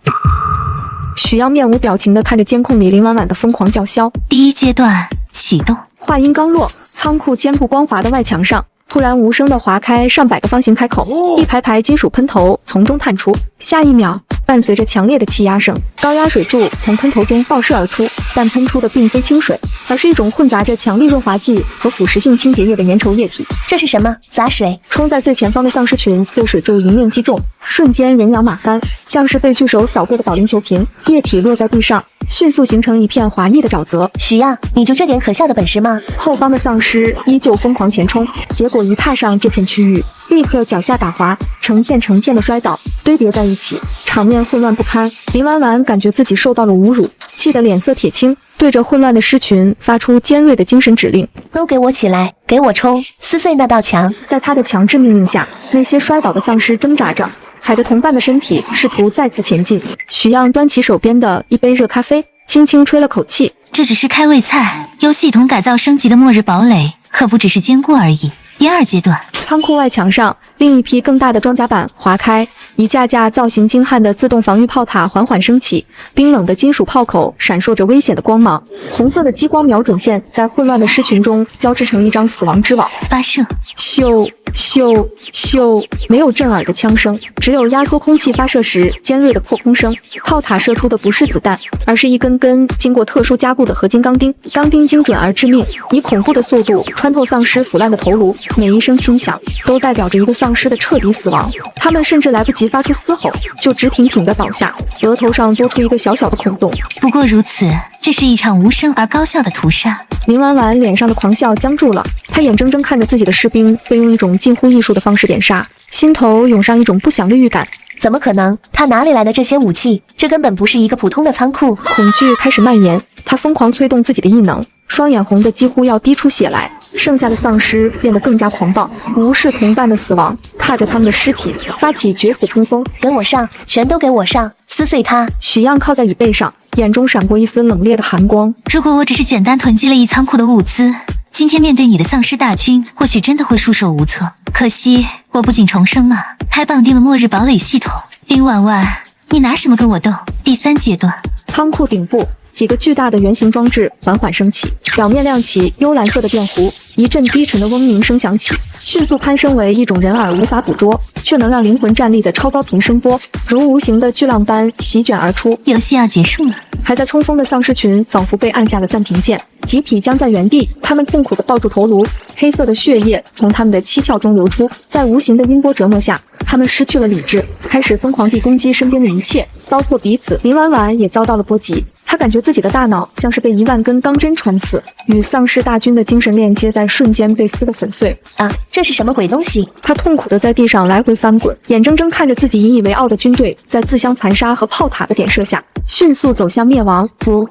许样面无表情地看着监控里林婉婉的疯狂叫嚣。第1阶段启动。话音刚落，仓库坚不光滑的外墙上突然无声地划开上百个方形开口，一排排金属喷头从中探出。下一秒，伴随着强烈的气压声，高压水柱从喷头中爆射而出，但喷出的并非清水，而是一种混杂着强力润滑剂和腐蚀性清洁液的粘稠液体。这是什么？洒水！冲在最前方的丧尸群被水柱迎面击中，瞬间人仰马翻，像是被巨手扫过的保龄球瓶，液体落在地上，迅速形成一片滑腻的沼泽。许样，你就这点可笑的本事吗？后方的丧尸依旧疯狂前冲，结果一踏上这片区域，立刻脚下打滑，成片的摔倒，堆叠在一起，场面混乱不堪。林婉婉感觉自己受到了侮辱，气得脸色铁青，对着混乱的狮群发出尖锐的精神指令：都给我起来，给我冲，撕碎那道墙！在他的强制命令下，那些摔倒的丧尸挣扎着，踩着同伴的身体，试图再次前进。许样端起手边的一杯热咖啡，轻轻吹了口气：这只是开胃菜，由系统改造升级的末日堡垒，可不只是坚固而已。第2阶段，仓库外墙上，另一批更大的装甲板划开，一架架造型精悍的自动防御炮塔缓缓升起，冰冷的金属炮口闪烁着危险的光芒，红色的激光瞄准线在混乱的狮群中交织成一张死亡之网。发射，咻咻咻，没有震耳的枪声，只有压缩空气发射时尖锐的破空声。炮塔射出的不是子弹，而是一根根经过特殊加固的合金钢钉，钢钉精准而致命，以恐怖的速度穿透丧尸腐烂的头颅，每一声轻响都代表着一个丧尸的彻底死亡。他们甚至来不及发出嘶吼，就直挺挺地倒下，额头上多出一个小小的孔洞。不过如此，这是一场无声而高效的屠杀。林婉婉脸上的狂笑僵住了，她眼睁睁看着自己的士兵被用一种近乎艺术的方式点杀，心头涌上一种不祥的预感。怎么可能？他哪里来的这些武器？这根本不是一个普通的仓库。恐惧开始蔓延，他疯狂催动自己的异能，双眼红得几乎要滴出血来。剩下的丧尸变得更加狂暴，无视同伴的死亡，踏着他们的尸体发起决死冲锋。跟我上，全都给我上，撕碎他！许样靠在椅背上，眼中闪过一丝冷冽的寒光。如果我只是简单囤积了一仓库的物资，今天面对你的丧尸大军，或许真的会束手无策。可惜我不仅重生了，还绑定了末日堡垒系统。林婉婉，你拿什么跟我斗？第3阶段，仓库顶部，几个巨大的圆形装置缓缓升起，表面亮起幽蓝色的电弧，一阵低沉的嗡鸣声响起，迅速攀升为一种人耳无法捕捉却能让灵魂站立的超高频声波，如无形的巨浪般席卷而出。游戏要结束了。还在冲锋的丧尸群仿佛被按下了暂停键，集体僵在原地。他们痛苦地抱住头颅，黑色的血液从他们的七窍中流出，在无形的音波折磨下，他们失去了理智，开始疯狂地攻击身边的一切，刀破彼此。林婉婉也遭到了波及，他感觉自己的大脑像是被10000根钢针穿刺，与丧尸大军的精神链接在瞬间被撕得粉碎。啊，这是什么鬼东西？他痛苦地在地上来回翻滚，眼睁睁看着自己引以为傲的军队在自相残杀和炮塔的点射下迅速走向灭亡。不，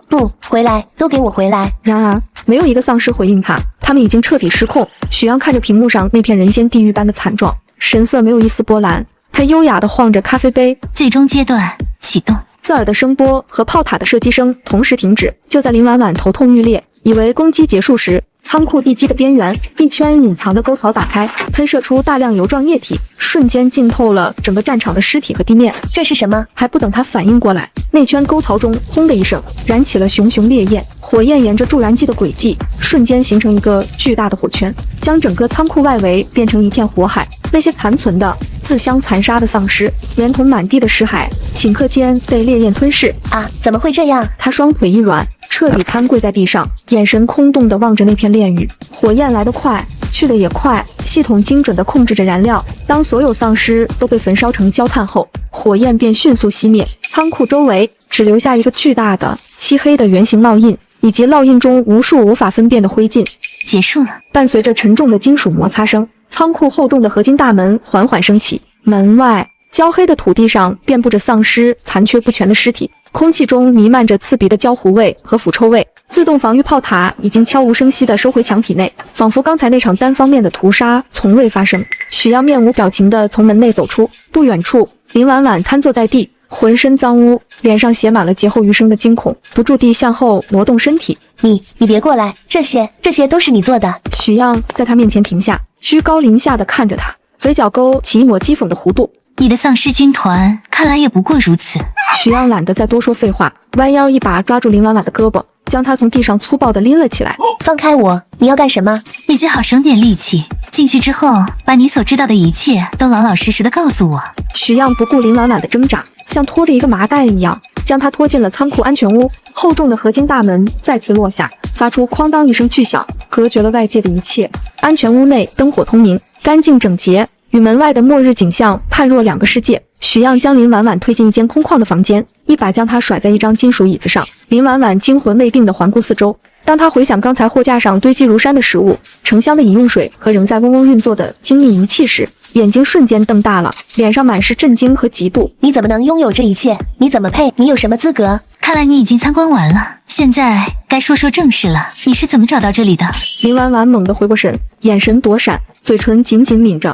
回来，都给我回来！然而没有一个丧尸回应他，他们已经彻底失控。许阳看着屏幕上那片人间地狱般的惨状，神色没有一丝波澜，他优雅地晃着咖啡杯。最终阶段启动。刺耳的声波和炮塔的射击声同时停止。就在林婉婉头痛欲裂，以为攻击结束时，仓库地基的边缘，一圈隐藏的沟槽打开，喷射出大量油状液体，瞬间浸透了整个战场的尸体和地面。这是什么？还不等他反应过来，那圈沟槽中轰的一声燃起了熊熊烈焰，火焰沿着助燃剂的轨迹，瞬间形成一个巨大的火圈，将整个仓库外围变成一片火海。那些残存的自相残杀的丧尸，连同满地的尸骸，顷刻间被烈焰吞噬。啊，怎么会这样？他双腿一软，彻底瘫跪在地上，眼神空洞地望着那片炼狱。火焰来得快，去得也快，系统精准地控制着燃料。当所有丧尸都被焚烧成焦炭后，火焰便迅速熄灭，仓库周围只留下一个巨大的漆黑的圆形烙印，以及烙印中无数无法分辨的灰烬。结束了。伴随着沉重的金属摩擦声，仓库厚重的合金大门缓缓升起，门外焦黑的土地上遍布着丧尸残缺不全的尸体，空气中弥漫着刺鼻的焦糊味和腐臭味。自动防御炮塔已经悄无声息地收回墙体内，仿佛刚才那场单方面的屠杀从未发生。许阳面无表情地从门内走出，不远处，林婉婉瘫坐在地，浑身脏污，脸上写满了劫后余生的惊恐，不住地向后挪动身体。你别过来，这些都是你做的。许阳在他面前停下，居高临下地看着他，嘴角勾起一抹讥讽的弧度。你的丧尸军团看来也不过如此。许阳懒得再多说废话，弯腰一把抓住林婉婉的胳膊，将她从地上粗暴地拎了起来。放开我！你要干什么？你最好省点力气，进去之后把你所知道的一切都老老实实的告诉我。许阳不顾林婉婉的挣扎，像拖着一个麻袋一样将她拖进了仓库安全屋。厚重的合金大门再次落下，发出哐当一声巨响，隔绝了外界的一切。安全屋内灯火通明，干净整洁，与门外的末日景象判若两个世界。许阳将林婉婉推进一间空旷的房间，一把将她甩在一张金属椅子上。林婉婉惊魂未定地环顾四周，当她回想刚才货架上堆积如山的食物、成箱的饮用水和仍在嗡嗡运作的精密仪器时，眼睛瞬间瞪大了，脸上满是震惊和嫉妒。你怎么能拥有这一切？你怎么配？你有什么资格？看来你已经参观完了，现在该说说正事了。你是怎么找到这里的？林婉婉猛地回过神，眼神躲闪，嘴唇紧紧抿着。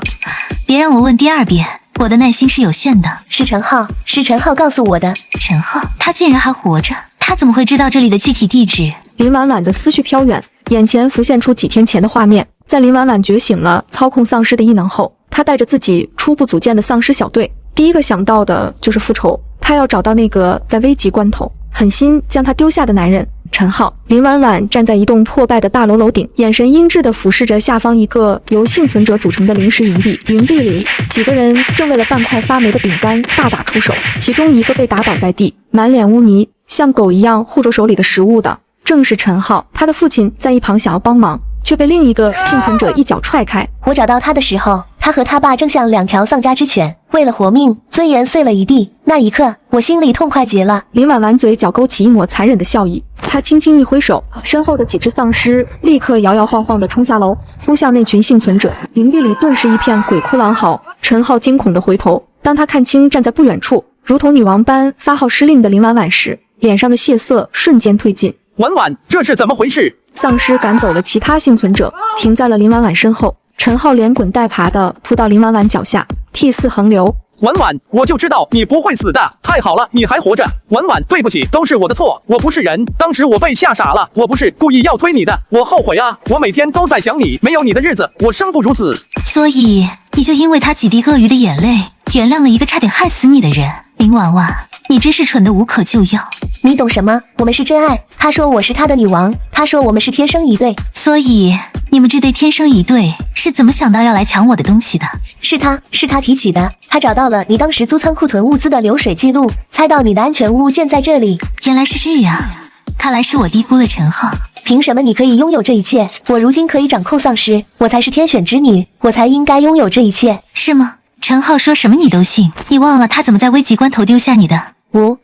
别让我问第二遍，我的耐心是有限的。是陈浩告诉我的。陈浩，他竟然还活着，他怎么会知道这里的具体地址？林婉婉的思绪飘远，眼前浮现出几天前的画面。在林婉婉觉醒了操控丧尸的异能后，她带着自己初步组建的丧尸小队，第一个想到的就是复仇。她要找到那个在危急关头狠心将她丢下的男人陈浩。林婉婉站在一栋破败的大楼楼顶，眼神阴鸷地俯视着下方一个由幸存者组成的临时营地。营地里，几个人正为了半块发霉的饼干大打出手，其中一个被打倒在地，满脸污泥，像狗一样护着手里的食物的正是陈浩。他的父亲在一旁想要帮忙，却被另一个幸存者一脚踹开。我找到他的时候，他和他爸正像两条丧家之犬，为了活命，尊严碎了一地。那一刻，我心里痛快极了。林婉婉嘴角勾起一抹残忍的笑意，她轻轻一挥手，身后的几只丧尸立刻摇摇晃晃地冲下楼，扑向那群幸存者。营地里顿时一片鬼哭狼嚎。陈浩惊恐地回头，当他看清站在不远处如同女王般发号施令的林婉婉时，脸上的血色瞬间褪尽。婉婉，这是怎么回事？丧尸赶走了其他幸存者，停在了林婉婉身后。陈浩连滚带爬地扑到林婉婉脚下，涕泗横流。婉婉，我就知道你不会死的，太好了，你还活着。婉婉，对不起，都是我的错，我不是人，当时我被吓傻了，我不是故意要推你的，我后悔啊，我每天都在想你，没有你的日子，我生不如死。所以你就因为他几滴鳄鱼的眼泪，原谅了一个差点害死你的人。林婉婉，你真是蠢得无可救药。你懂什么？我们是真爱。他说我是他的女王，他说我们是天生一对。所以你们这对天生一对是怎么想到要来抢我的东西的？是他提起的。他找到了你当时租仓库囤物资的流水记录，猜到你的安全屋建在这里。原来是这样，看来是我低估了陈浩。凭什么你可以拥有这一切？我如今可以掌控丧尸，我才是天选之女，我才应该拥有这一切。是吗？陈浩说什么你都信？你忘了他怎么在危急关头丢下你的？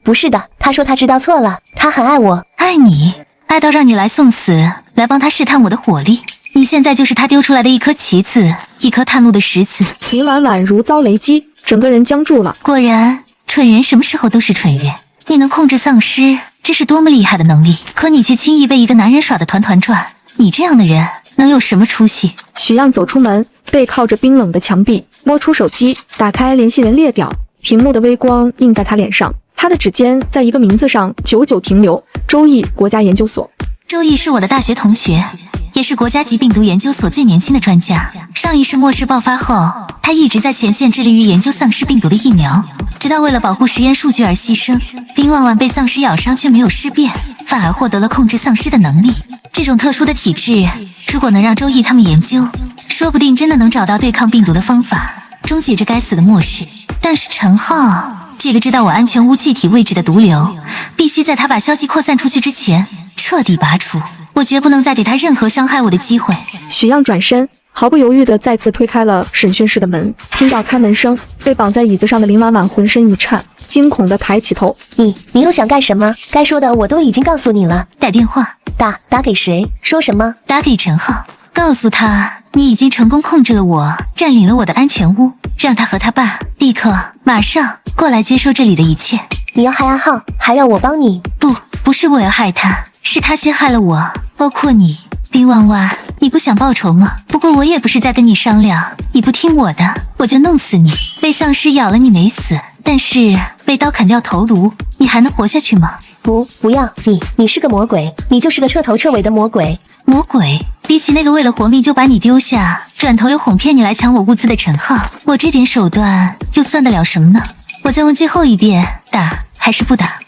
不是的，他说他知道错了，他很爱我。爱你？爱到让你来送死，来帮他试探我的火力。你现在就是他丢出来的一颗棋子，一颗探路的石子。林婉婉如遭雷击，整个人僵住了。果然，蠢人什么时候都是蠢人。你能控制丧尸，这是多么厉害的能力，可你却轻易被一个男人耍得团团转。你这样的人能有什么出息？许样走出门，背靠着冰冷的墙壁，摸出手机，打开联系人列表，屏幕的微光映在他脸上。他的指尖在一个名字上久久停留，周易国家研究所。周易是我的大学同学，也是国家级病毒研究所最年轻的专家。上一世末世爆发后，他一直在前线致力于研究丧尸病毒的疫苗，直到为了保护实验数据而牺牲。林婉婉被丧尸咬伤却没有尸变，反而获得了控制丧尸的能力。这种特殊的体质，如果能让周易他们研究，说不定真的能找到对抗病毒的方法，终结这该死的末世。但是陈浩这个知道我安全屋具体位置的毒瘤，必须在他把消息扩散出去之前彻底拔除。我绝不能再给他任何伤害我的机会。许漾转身，毫不犹豫地再次推开了审讯室的门。听到开门声，被绑在椅子上的林婉婉浑身一颤，惊恐地抬起头。你又想干什么？该说的我都已经告诉你了。打电话。打给谁？说什么？打给陈浩，告诉他你已经成功控制了我，占领了我的安全屋，让他和他爸立刻马上过来接受这里的一切。你要害阿浩，还要我帮你？不是我要害他，是他先害了我，包括你。林婉婉，你不想报仇吗？不过我也不是在跟你商量，你不听我的，我就弄死你。被丧尸咬了你没死，但是被刀砍掉头颅，你还能活下去吗？不要，你是个魔鬼，你就是个彻头彻尾的魔鬼。魔鬼？比起那个为了活命就把你丢下，转头又哄骗你来抢我物资的陈浩，我这点手段又算得了什么呢？我再问最后一遍，打还是不打？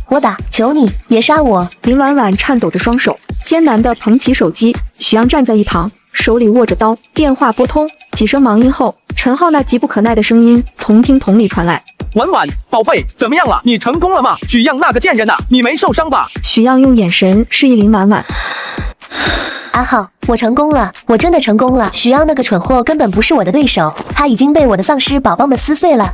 我打，求你别杀我！林婉婉颤抖着双手，艰难地捧起手机。许漾站在一旁，手里握着刀。电话拨通，几声忙音后，陈浩那急不可耐的声音从听筒里传来：婉婉，宝贝，怎么样了？你成功了吗？许漾那个贱人呐，你没受伤吧？许漾用眼神示意林婉婉。阿浩，我成功了，我真的成功了。许漾那个蠢货根本不是我的对手，他已经被我的丧尸宝宝们撕碎了。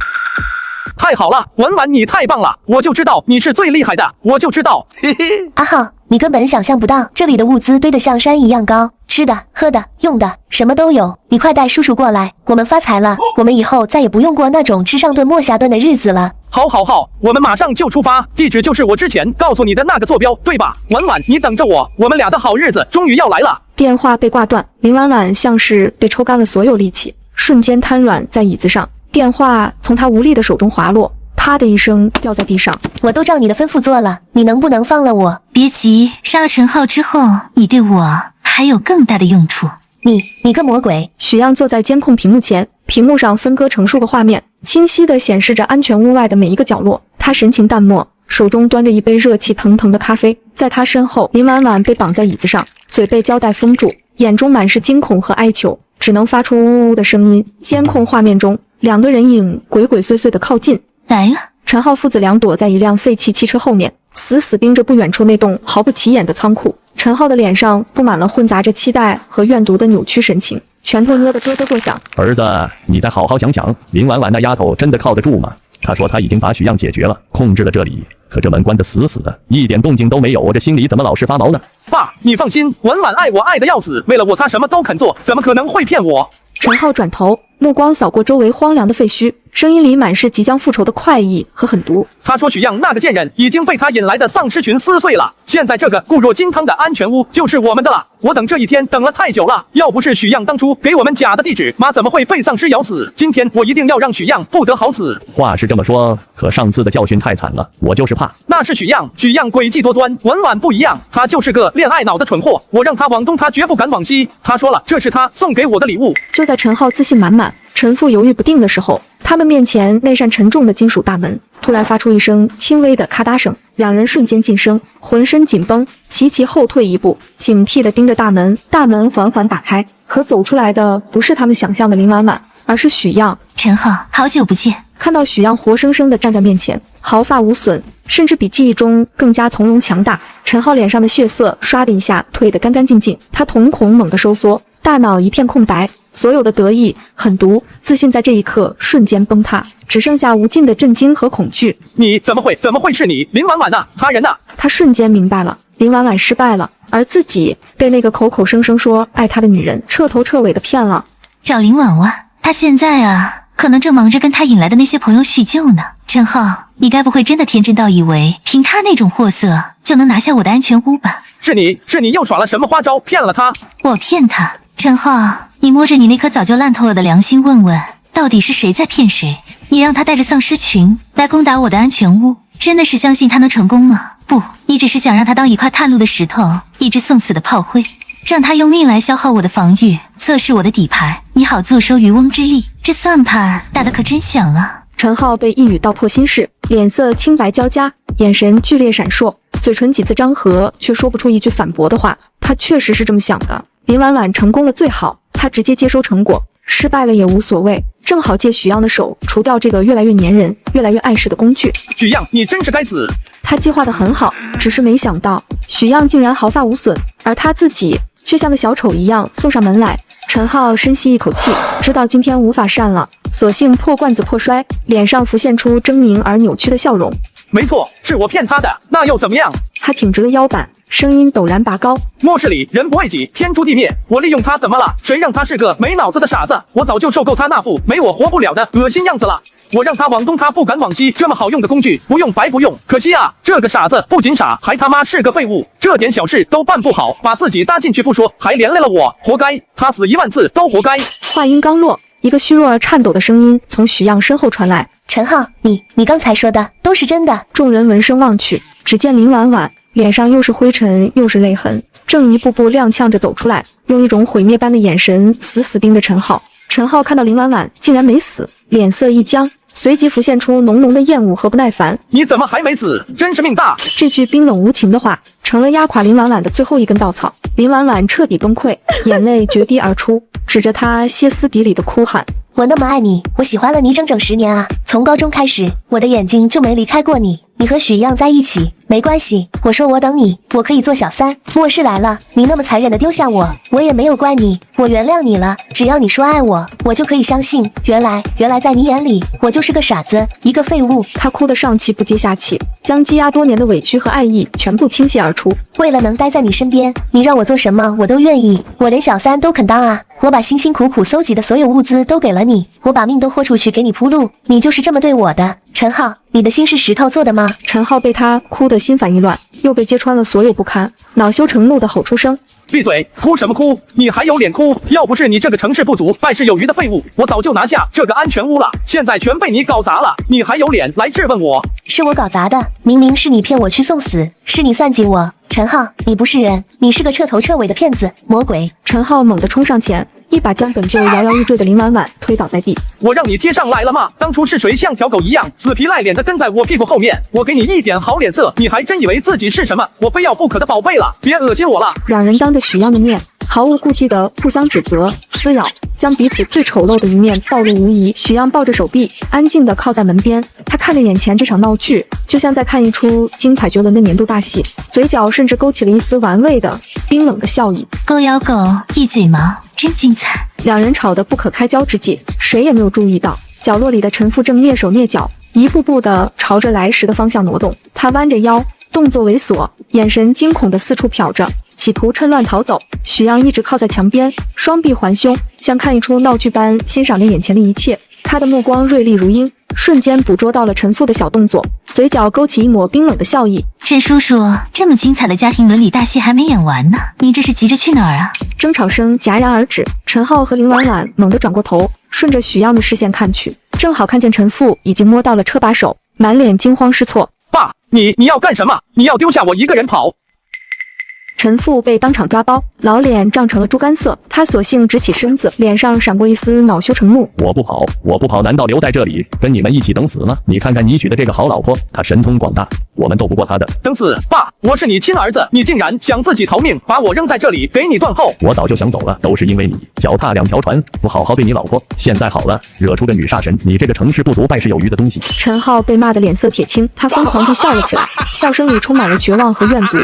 太好了，婉婉你太棒了，我就知道你是最厉害的，我就知道。嘿嘿，阿浩，你根本想象不到，这里的物资堆得像山一样高，吃的、喝的、用的，什么都有。你快带叔叔过来，我们发财了，我们以后再也不用过那种吃上顿没下顿的日子了。好，我们马上就出发，地址就是我之前告诉你的那个坐标，对吧？婉婉，你等着我，我们俩的好日子终于要来了。电话被挂断，林婉婉像是被抽干了所有力气，瞬间瘫软在椅子上。电话从她无力的手中滑落，啪的一声掉在地上。我都照你的吩咐做了，你能不能放了我？别急，杀了陈浩之后，你对我还有更大的用处。你个魔鬼！许漾坐在监控屏幕前，屏幕上分割成数个画面，清晰地显示着安全屋外的每一个角落。他神情淡漠，手中端着一杯热气腾腾的咖啡。在他身后，林婉婉被绑在椅子上，嘴被胶带封住，眼中满是惊恐和哀求，只能发出呜呜的声音。监控画面中，两个人影鬼鬼祟祟地靠近。来了。陈浩父子俩躲在一辆废弃汽车后面，死死盯着不远处那栋毫不起眼的仓库。陈浩的脸上布满了混杂着期待和怨毒的扭曲神情，拳头捏得咯咯作响。儿子，你再好好想想，林婉婉那丫头真的靠得住吗？她说她已经把许漾解决了，控制了这里，可这门关得死死的，一点动静都没有，我这心里怎么老是发毛呢？爸，你放心，婉婉爱我爱得要死，为了我她什么都肯做，怎么可能会骗我？陈浩转头，目光扫过周围荒凉的废墟，声音里满是即将复仇的快意和狠毒。他说许漾那个贱人已经被他引来的丧尸群撕碎了，现在这个固若金汤的安全屋就是我们的了。我等这一天等了太久了，要不是许漾当初给我们假的地址，妈怎么会被丧尸咬死？今天我一定要让许漾不得好死。话是这么说，可上次的教训太惨了，我就是怕。那是许漾诡计多端，婉婉不一样，他就是个恋爱脑的蠢货，我让他往东，他绝不敢往西。他说了，这是他送给我的礼物。就在陈浩自信满满，陈父犹豫不定的时候，他们面前那扇沉重的金属大门突然发出一声轻微的咔嗒声，两人瞬间噤声，浑身紧绷，齐齐后退一步，警惕地盯着大门。大门缓缓打开，可走出来的不是他们想象的林婉婉，而是许漾。陈浩，好久不见。看到许漾活生生地站在面前，毫发无损，甚至比记忆中更加从容强大，陈浩脸上的血色唰的一下退得干干净净，他瞳孔猛地收缩，大脑一片空白，所有的得意、狠毒、自信在这一刻瞬间崩塌，只剩下无尽的震惊和恐惧。你怎么会是你？林婉婉啊，他人啊！他瞬间明白了，林婉婉失败了，而自己被那个口口声声说爱他的女人彻头彻尾的骗了。找林婉婉，他现在啊，可能正忙着跟他引来的那些朋友叙旧呢。陈浩，你该不会真的天真到以为凭他那种货色就能拿下我的安全屋吧？是你又耍了什么花招骗了他？我骗他？陈浩，你摸着你那颗早就烂透了的良心问问，到底是谁在骗谁？你让他带着丧尸群来攻打我的安全屋，真的是相信他能成功吗？不，你只是想让他当一块探路的石头，一只送死的炮灰。让他用命来消耗我的防御，测试我的底牌，你好坐收渔翁之利。这算盘打得可真响啊！陈浩被一语道破心事，脸色青白交加，眼神剧烈闪烁，嘴唇几次张合，却说不出一句反驳的话。他确实是这么想的。林婉婉成功了最好，他直接接收成果；失败了也无所谓，正好借许样的手除掉这个越来越粘人、越来越碍事的工具。许样，你真是该死！他计划得很好，只是没想到许样竟然毫发无损，而他自己却像个小丑一样送上门来。陈浩深吸一口气，知道今天无法善了，索性破罐子破摔，脸上浮现出狰狞而扭曲的笑容。没错，是我骗他的，那又怎么样？他挺直了腰板，声音陡然拔高：末世里人不为己，天诛地灭，我利用他怎么了？谁让他是个没脑子的傻子？我早就受够他那副没我活不了的恶心样子了。我让他往东，他不敢往西，这么好用的工具不用白不用。可惜啊，这个傻子不仅傻，还他妈是个废物，这点小事都办不好，把自己搭进去不说，还连累了我，活该！他死1万次都活该！话音刚落，一个虚弱而颤抖的声音从许样身后传来：陈浩，你刚才说的都是真的？众人闻声望去，只见林婉婉脸上又是灰尘又是泪痕，正一步步踉跄着走出来，用一种毁灭般的眼神死死盯着陈浩。陈浩看到林婉婉竟然没死，脸色一僵，随即浮现出浓浓的厌恶和不耐烦。你怎么还没死？真是命大！这句冰冷无情的话成了压垮林婉婉的最后一根稻草。林婉婉彻底崩溃，眼泪决堤而出，指着他歇斯底里的哭喊：我那么爱你，我喜欢了你整整10年啊！从高中开始，我的眼睛就没离开过你。你和许样在一起没关系，我说我等你，我可以做小三。末世来了，你那么残忍的丢下我，我也没有怪你，我原谅你了。只要你说爱我，我就可以相信。原来在你眼里，我就是个傻子，一个废物。他哭得上气不接下气，将积压多年的委屈和爱意全部倾泻而出。为了能待在你身边，你让我做什么我都愿意，我连小三都肯当啊！我把辛辛苦苦搜集的所有物资都给了你，我把命都豁出去给你铺路，你就是这么对我的。陈浩，你的心是石头做的吗？陈浩被他哭得心烦意乱，又被揭穿了所有不堪，恼羞成怒地吼出声：闭嘴！哭什么哭？你还有脸哭？要不是你这个成事不足、败事有余的废物，我早就拿下这个安全屋了。现在全被你搞砸了，你还有脸来质问我？是我搞砸的，明明是你骗我去送死，是你算计我。陈浩，你不是人，你是个彻头彻尾的骗子，魔鬼！陈浩猛地冲上前，一把将本就摇摇欲坠的林婉婉推倒在地。我让你贴上来了吗？当初是谁像条狗一样死皮赖脸的跟在我屁股后面？我给你一点好脸色，你还真以为自己是什么我非要不可的宝贝了？别恶心我了！两人当着许样的面毫无顾忌地互相指责、撕咬，将彼此最丑陋的一面暴露无遗。许样抱着手臂，安静地靠在门边，他看着眼前这场闹剧，就像在看一出精彩绝伦的年度大戏，嘴角甚至勾起了一丝玩味的冰冷的笑意。狗咬狗，一嘴毛，真精彩！两人吵得不可开交之际，谁也没有注意到角落里的陈父正蹑手蹑脚，一步步地朝着来时的方向挪动。他弯着腰，动作猥琐，眼神惊恐地四处瞟着，企图趁乱逃走。许样一直靠在墙边，双臂环胸，像看一出闹剧般欣赏着眼前的一切。他的目光锐利如鹰，瞬间捕捉到了陈父的小动作，嘴角勾起一抹冰冷的笑意。陈叔叔，这么精彩的家庭伦理大戏还没演完呢，你这是急着去哪儿啊？争吵声戛然而止，陈浩和林婉婉猛地转过头，顺着许样的视线看去，正好看见陈父已经摸到了车把手，满脸惊慌失措。爸，你要干什么？你要丢下我一个人跑？陈父被当场抓包，老脸涨成了猪肝色，他索性直起身子，脸上闪过一丝恼羞成怒。我不跑，难道留在这里跟你们一起等死吗？你看看你娶的这个好老婆，她神通广大，我们斗不过她的。等死？爸，我是你亲儿子，你竟然想自己逃命，把我扔在这里给你断后。我早就想走了，都是因为你脚踏2条船，不好好对你老婆，现在好了，惹出个女煞神，你这个成事不足败事有余的东西。陈浩被骂得脸色铁青，他疯狂地笑了起来，笑声里充满了绝望和怨毒。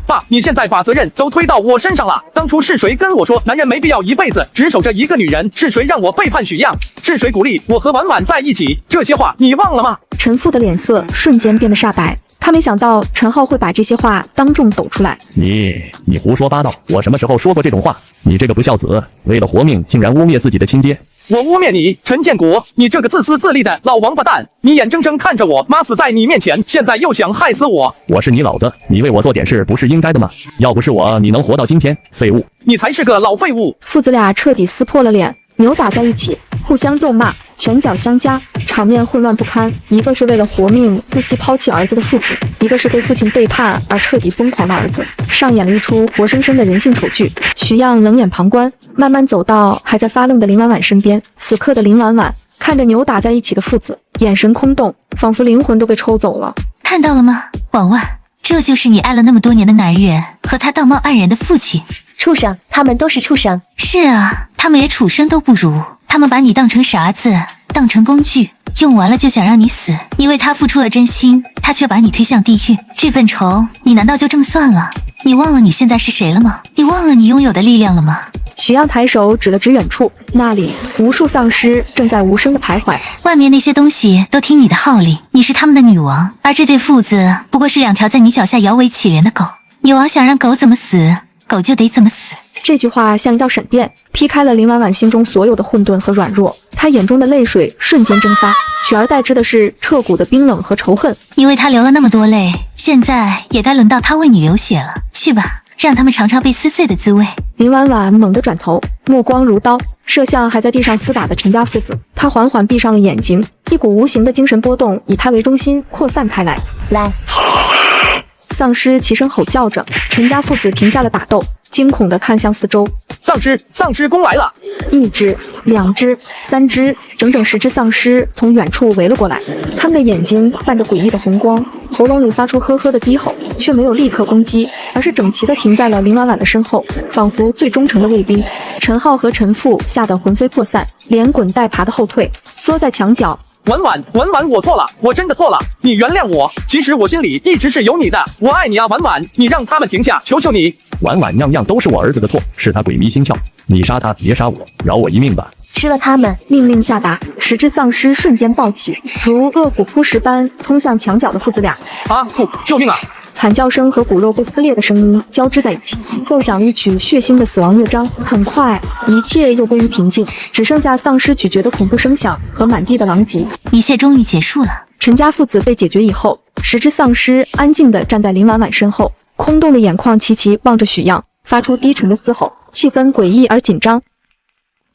爸，你现在把责任都推到我身上了。当初是谁跟我说男人没必要一辈子只守着一个女人？是谁让我背叛许样？是谁鼓励我和婉婉在一起？这些话你忘了吗？陈父的脸色瞬间变得煞白，他没想到陈浩会把这些话当众抖出来。你胡说八道，我什么时候说过这种话？你这个不孝子，为了活命竟然污蔑自己的亲爹。我污蔑你，陈建国，你这个自私自利的老王八蛋！你眼睁睁看着我妈死在你面前，现在又想害死我！我是你老子，你为我做点事不是应该的吗？要不是我，你能活到今天？废物！你才是个老废物！父子俩彻底撕破了脸，扭打在一起，互相咒骂。拳脚相加，场面混乱不堪。一个是为了活命不惜抛弃儿子的父亲，一个是被父亲背叛而彻底疯狂的儿子，上演了一出活生生的人性丑剧。许样冷眼旁观，慢慢走到还在发愣的林婉婉身边。此刻的林婉婉看着扭打在一起的父子，眼神空洞，仿佛灵魂都被抽走了。看到了吗，婉婉，这就是你爱了那么多年的男人和他道貌岸然的父亲。畜生，他们都是畜生。是啊，他们连畜生都不如，他们把你当成傻子，当成工具，用完了就想让你死。你为他付出了真心，他却把你推向地狱。这份仇，你难道就这么算了？你忘了你现在是谁了吗？你忘了你拥有的力量了吗？许样抬手指了指远处，那里无数丧尸正在无声的徘徊。外面那些东西都听你的号令，你是他们的女王，而这对父子不过是两条在你脚下摇尾乞怜的狗。女王想让狗怎么死，狗就得怎么死。这句话像一道闪电，劈开了林婉婉心中所有的混沌和软弱。她眼中的泪水瞬间蒸发，取而代之的是彻骨的冰冷和仇恨。你为他流了那么多泪，现在也该轮到他为你流血了。去吧，让他们尝尝被撕碎的滋味。林婉婉猛地转头，目光如刀，射向还在地上厮打的陈家父子。她缓缓闭上了眼睛，一股无形的精神波动以她为中心扩散开来。来！丧尸齐声吼叫着，陈家父子停下了打斗，惊恐地看向四周。丧尸攻来了！一只、两只、三只，整整10只丧尸从远处围了过来。他们的眼睛泛着诡异的红光，喉咙里发出呵呵的低吼，却没有立刻攻击，而是整齐地停在了林婉婉的身后，仿佛最忠诚的卫兵。陈浩和陈父吓得魂飞魄散，连滚带爬的后退，缩在墙角。婉婉，我错了，我真的错了，你原谅我。其实我心里一直是有你的，我爱你啊，婉婉，你让他们停下，求求你。婉婉，样样都是我儿子的错，是他鬼迷心窍，你杀他，别杀我，饶我一命吧。吃了他们！命令下达，10只丧尸瞬间暴起，如饿虎扑食般冲向墙角的父子俩。啊！不，救命啊！惨叫声和骨肉被撕裂的声音交织在一起，奏响了一曲血腥的死亡乐章。很快，一切又归于平静，只剩下丧尸咀嚼的恐怖声响和满地的狼藉。一切终于结束了。陈家父子被解决以后，10只丧尸安静地站在林婉婉身后，空洞的眼眶齐齐望着许样，发出低沉的嘶吼，气氛诡异而紧张。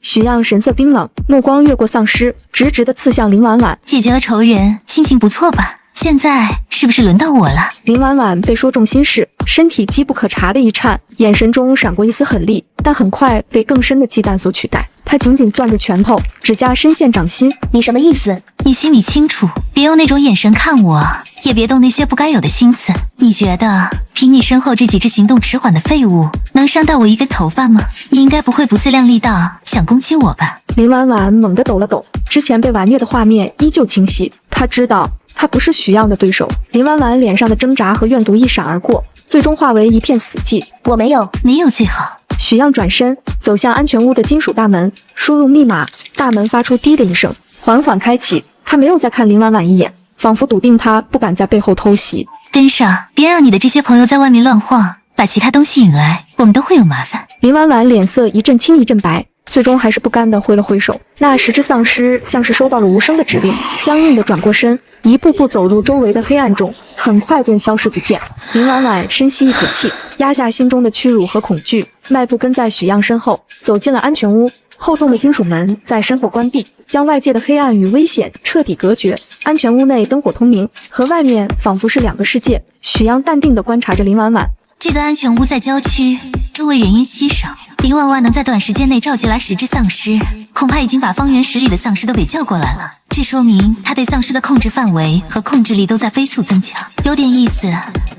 许样神色冰冷，目光越过丧尸，直直地刺向林婉婉。解决了仇人，心情不错吧？现在是不是轮到我了？林婉婉被说中心事，身体机不可察的一颤，眼神中闪过一丝狠厉，但很快被更深的忌惮所取代。她紧紧攥着拳头，指甲深陷掌心。你什么意思？你心里清楚，别用那种眼神看我，也别动那些不该有的心思。你觉得凭你身后这几只行动迟缓的废物，能伤到我一根头发吗？你应该不会不自量力到想攻击我吧？林婉婉猛地抖了抖，之前被完虐的画面依旧清晰。她知道她不是许样的对手。林婉婉脸上的挣扎和怨毒一闪而过，最终化为一片死寂。我没有最好。许样转身走向安全屋的金属大门，输入密码，大门发出滴的一声，缓缓开启。他没有再看林婉婉一眼，仿佛笃定她不敢在背后偷袭。跟上，别让你的这些朋友在外面乱晃，把其他东西引来，我们都会有麻烦。林婉婉脸色一阵青一阵白，最终还是不甘地挥了挥手。那10只丧尸像是收到了无声的指令，僵硬地转过身，一步步走入周围的黑暗中，很快便消失不见。林婉婉深吸一口气，压下心中的屈辱和恐惧，迈步跟在许样身后，走进了安全屋。厚重的金属门在身后关闭，将外界的黑暗与危险彻底隔绝。安全屋内灯火通明，和外面仿佛是两个世界。许样淡定地观察着林婉婉。这个安全屋在郊区，周围人烟稀少，林婉婉能在短时间内召集来10只丧尸，恐怕已经把方圆10里的丧尸都给叫过来了。这说明他对丧尸的控制范围和控制力都在飞速增强，有点意思。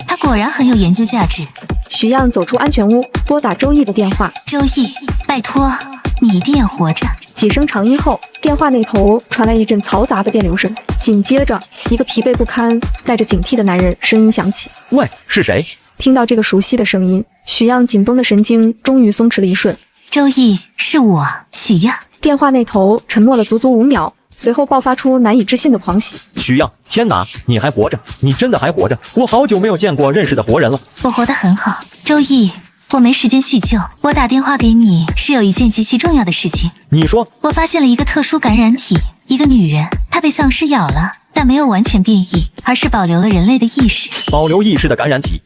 他果然很有研究价值。许样走出安全屋，拨打周易的电话。周易，拜托，你一定要活着。几声长音后，电话那头传来一阵嘈杂的电流声，紧接着一个疲惫不堪、带着警惕的男人声音响起：“喂，是谁？”听到这个熟悉的声音，许样紧绷的神经终于松弛了一瞬。周易，是我，许样。电话那头沉默了足足5秒，随后爆发出难以置信的狂喜：“许样，天哪，你还活着！你真的还活着！我好久没有见过认识的活人了。”我活得很好，周易。我没时间叙旧，我打电话给你是有一件极其重要的事情。你说？我发现了一个特殊感染体，一个女人，她被丧尸咬了，但没有完全变异，而是保留了人类的意识。保留意识的感染体，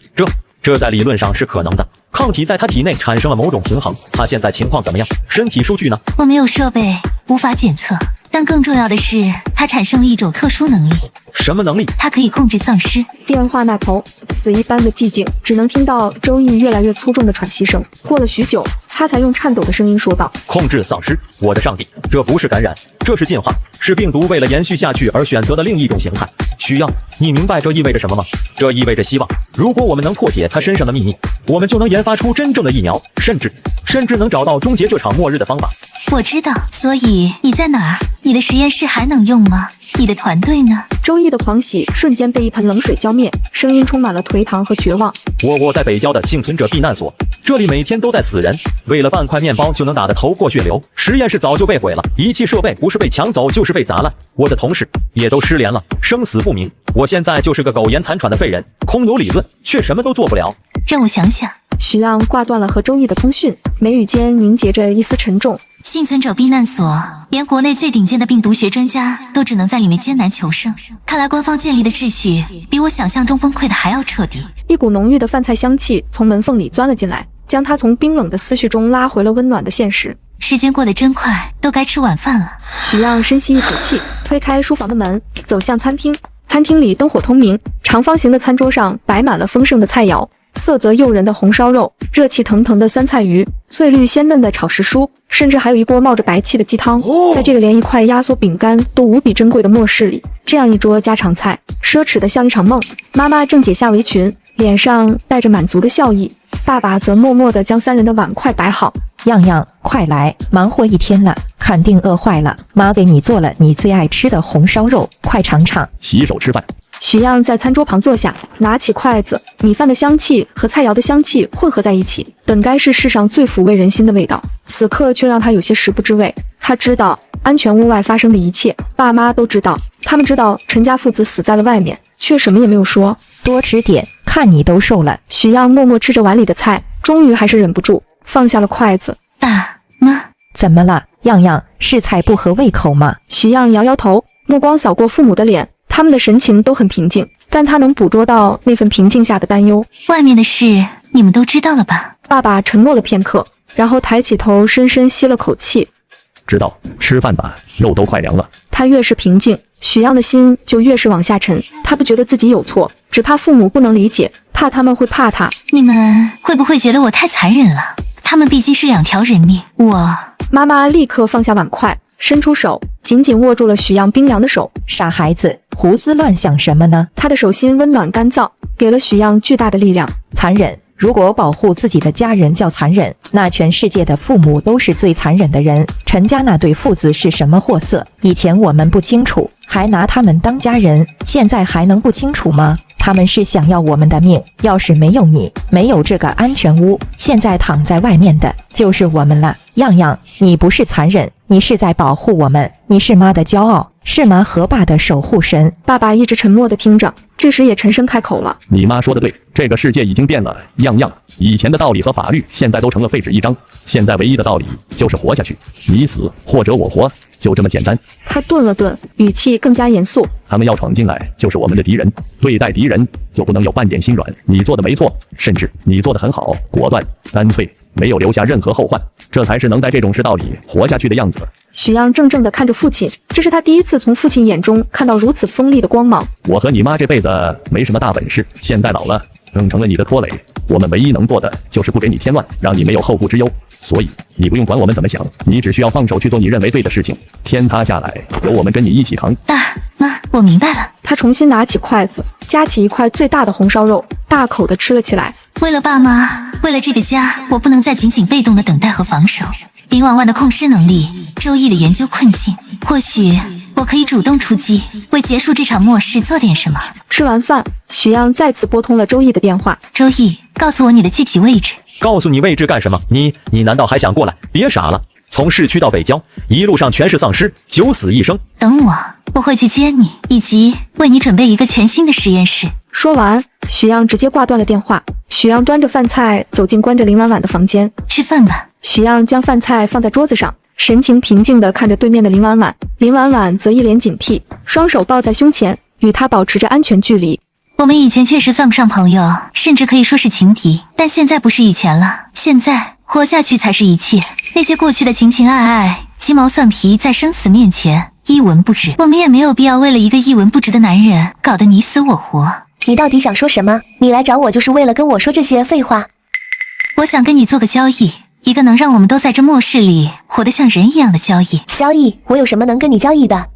这在理论上是可能的。抗体在她体内产生了某种平衡，她现在情况怎么样？身体数据呢？我没有设备，无法检测。但更重要的是，他产生了一种特殊能力。什么能力？他可以控制丧尸。电话那头，死一般的寂静，只能听到周易越来越粗重的喘息声。过了许久，他才用颤抖的声音说道：“控制丧尸，我的上帝，这不是感染，这是进化，是病毒为了延续下去而选择的另一种形态。需要，你明白这意味着什么吗？这意味着希望。如果我们能破解他身上的秘密，我们就能研发出真正的疫苗，甚至能找到终结这场末日的方法。”我知道，所以你在哪儿？你的实验室还能用吗？你的团队呢？周易的狂喜瞬间被一盆冷水浇灭，声音充满了颓唐和绝望。我在北郊的幸存者避难所，这里每天都在死人，为了半块面包就能打得头破血流。实验室早就被毁了，仪器设备不是被抢走就是被砸烂，我的同事也都失联了，生死不明。我现在就是个苟延残喘的废人，空有理论，却什么都做不了。让我想想。许让挂断了和周易的通讯，眉宇间凝结着一丝沉重。幸存者避难所，连国内最顶尖的病毒学专家都只能在里面艰难求生。看来官方建立的秩序比我想象中崩溃的还要彻底。一股浓郁的饭菜香气从门缝里钻了进来，将他从冰冷的思绪中拉回了温暖的现实。时间过得真快，都该吃晚饭了。许让深吸一口气，推开书房的门，走向餐厅。餐厅里灯火通明，长方形的餐桌上摆满了丰盛的菜肴。色泽诱人的红烧肉，热气腾腾的酸菜鱼，翠绿鲜嫩的炒时蔬，甚至还有一锅冒着白气的鸡汤。在这个连一块压缩饼干都无比珍贵的末世里，这样一桌家常菜，奢侈的像一场梦。妈妈正解下围裙，脸上带着满足的笑意，爸爸则默默地将三人的碗筷摆好。样样，快来，忙活一天了，肯定饿坏了。妈给你做了你最爱吃的红烧肉，快尝尝。洗手吃饭。许让在餐桌旁坐下，拿起筷子，米饭的香气和菜肴的香气混合在一起，本该是世上最抚慰人心的味道，此刻却让他有些食不知味。他知道安全屋外发生的一切，爸妈都知道，他们知道陈家父子死在了外面，却什么也没有说。多吃点，看你都瘦了。许让默默吃着碗里的菜，终于还是忍不住放下了筷子。爸妈，怎么了？样样，是菜不合胃口吗？许让摇摇头，目光扫过父母的脸，他们的神情都很平静，但他能捕捉到那份平静下的担忧。外面的事你们都知道了吧？爸爸沉默了片刻，然后抬起头，深深吸了口气。知道，吃饭吧，肉都快凉了。他越是平静，许让的心就越是往下沉。他不觉得自己有错，只怕父母不能理解，怕他们会怕他。你们会不会觉得我太残忍了？他们毕竟是2条人命，妈妈立刻放下碗筷，伸出手，紧紧握住了许让冰凉的手。傻孩子，胡思乱想什么呢？他的手心温暖干燥，给了许让巨大的力量。残忍，如果保护自己的家人叫残忍，那全世界的父母都是最残忍的人。陈家那对父子是什么货色？以前我们不清楚，还拿他们当家人，现在还能不清楚吗？他们是想要我们的命，要是没有你，没有这个安全屋，现在躺在外面的就是我们了。样样，你不是残忍，你是在保护我们，你是妈的骄傲，是妈和爸的守护神。爸爸一直沉默地听着，这时也沉声开口了：你妈说的对，这个世界已经变了，样样，以前的道理和法律现在都成了废纸一张，现在唯一的道理就是活下去，你死或者我活，就这么简单。他顿了顿，语气更加严肃。他们要闯进来就是我们的敌人，对待敌人就不能有半点心软。你做的没错，甚至你做的很好，果断干脆，没有留下任何后患，这才是能在这种世道里活下去的样子。许让怔怔地看着父亲，这是他第一次从父亲眼中看到如此锋利的光芒。我和你妈这辈子没什么大本事，现在老了更成了你的拖累，我们唯一能做的就是不给你添乱，让你没有后顾之忧。所以你不用管我们怎么想，你只需要放手去做你认为对的事情，天塌下来由我们跟你一起扛。爸妈，我明白了。他重新拿起筷子，夹起一块最大的红烧肉，大口地吃了起来。为了爸妈，为了这个家，我不能再仅仅被动的等待和防守。林婉婉的控尸能力，周易的研究困境，或许我可以主动出击，为结束这场末世做点什么。吃完饭，许让再次拨通了周易的电话。周易，告诉我你的具体位置。告诉你位置干什么？你难道还想过来？别傻了，从市区到北郊，一路上全是丧尸，九死一生。等我会去接你，以及为你准备一个全新的实验室。说完，许让直接挂断了电话。许让端着饭菜走进关着林婉婉的房间，吃饭吧。许让将饭菜放在桌子上，神情平静地看着对面的林婉婉。林婉婉则一脸警惕，双手抱在胸前，与他保持着安全距离。我们以前确实算不上朋友，甚至可以说是情敌，但现在不是以前了，现在活下去才是一切。那些过去的情情爱爱、鸡毛蒜皮，在生死面前一文不值。我们也没有必要为了一个一文不值的男人搞得你死我活。你到底想说什么？你来找我就是为了跟我说这些废话？我想跟你做个交易，一个能让我们都在这末世里活得像人一样的交易。交易？我有什么能跟你交易的？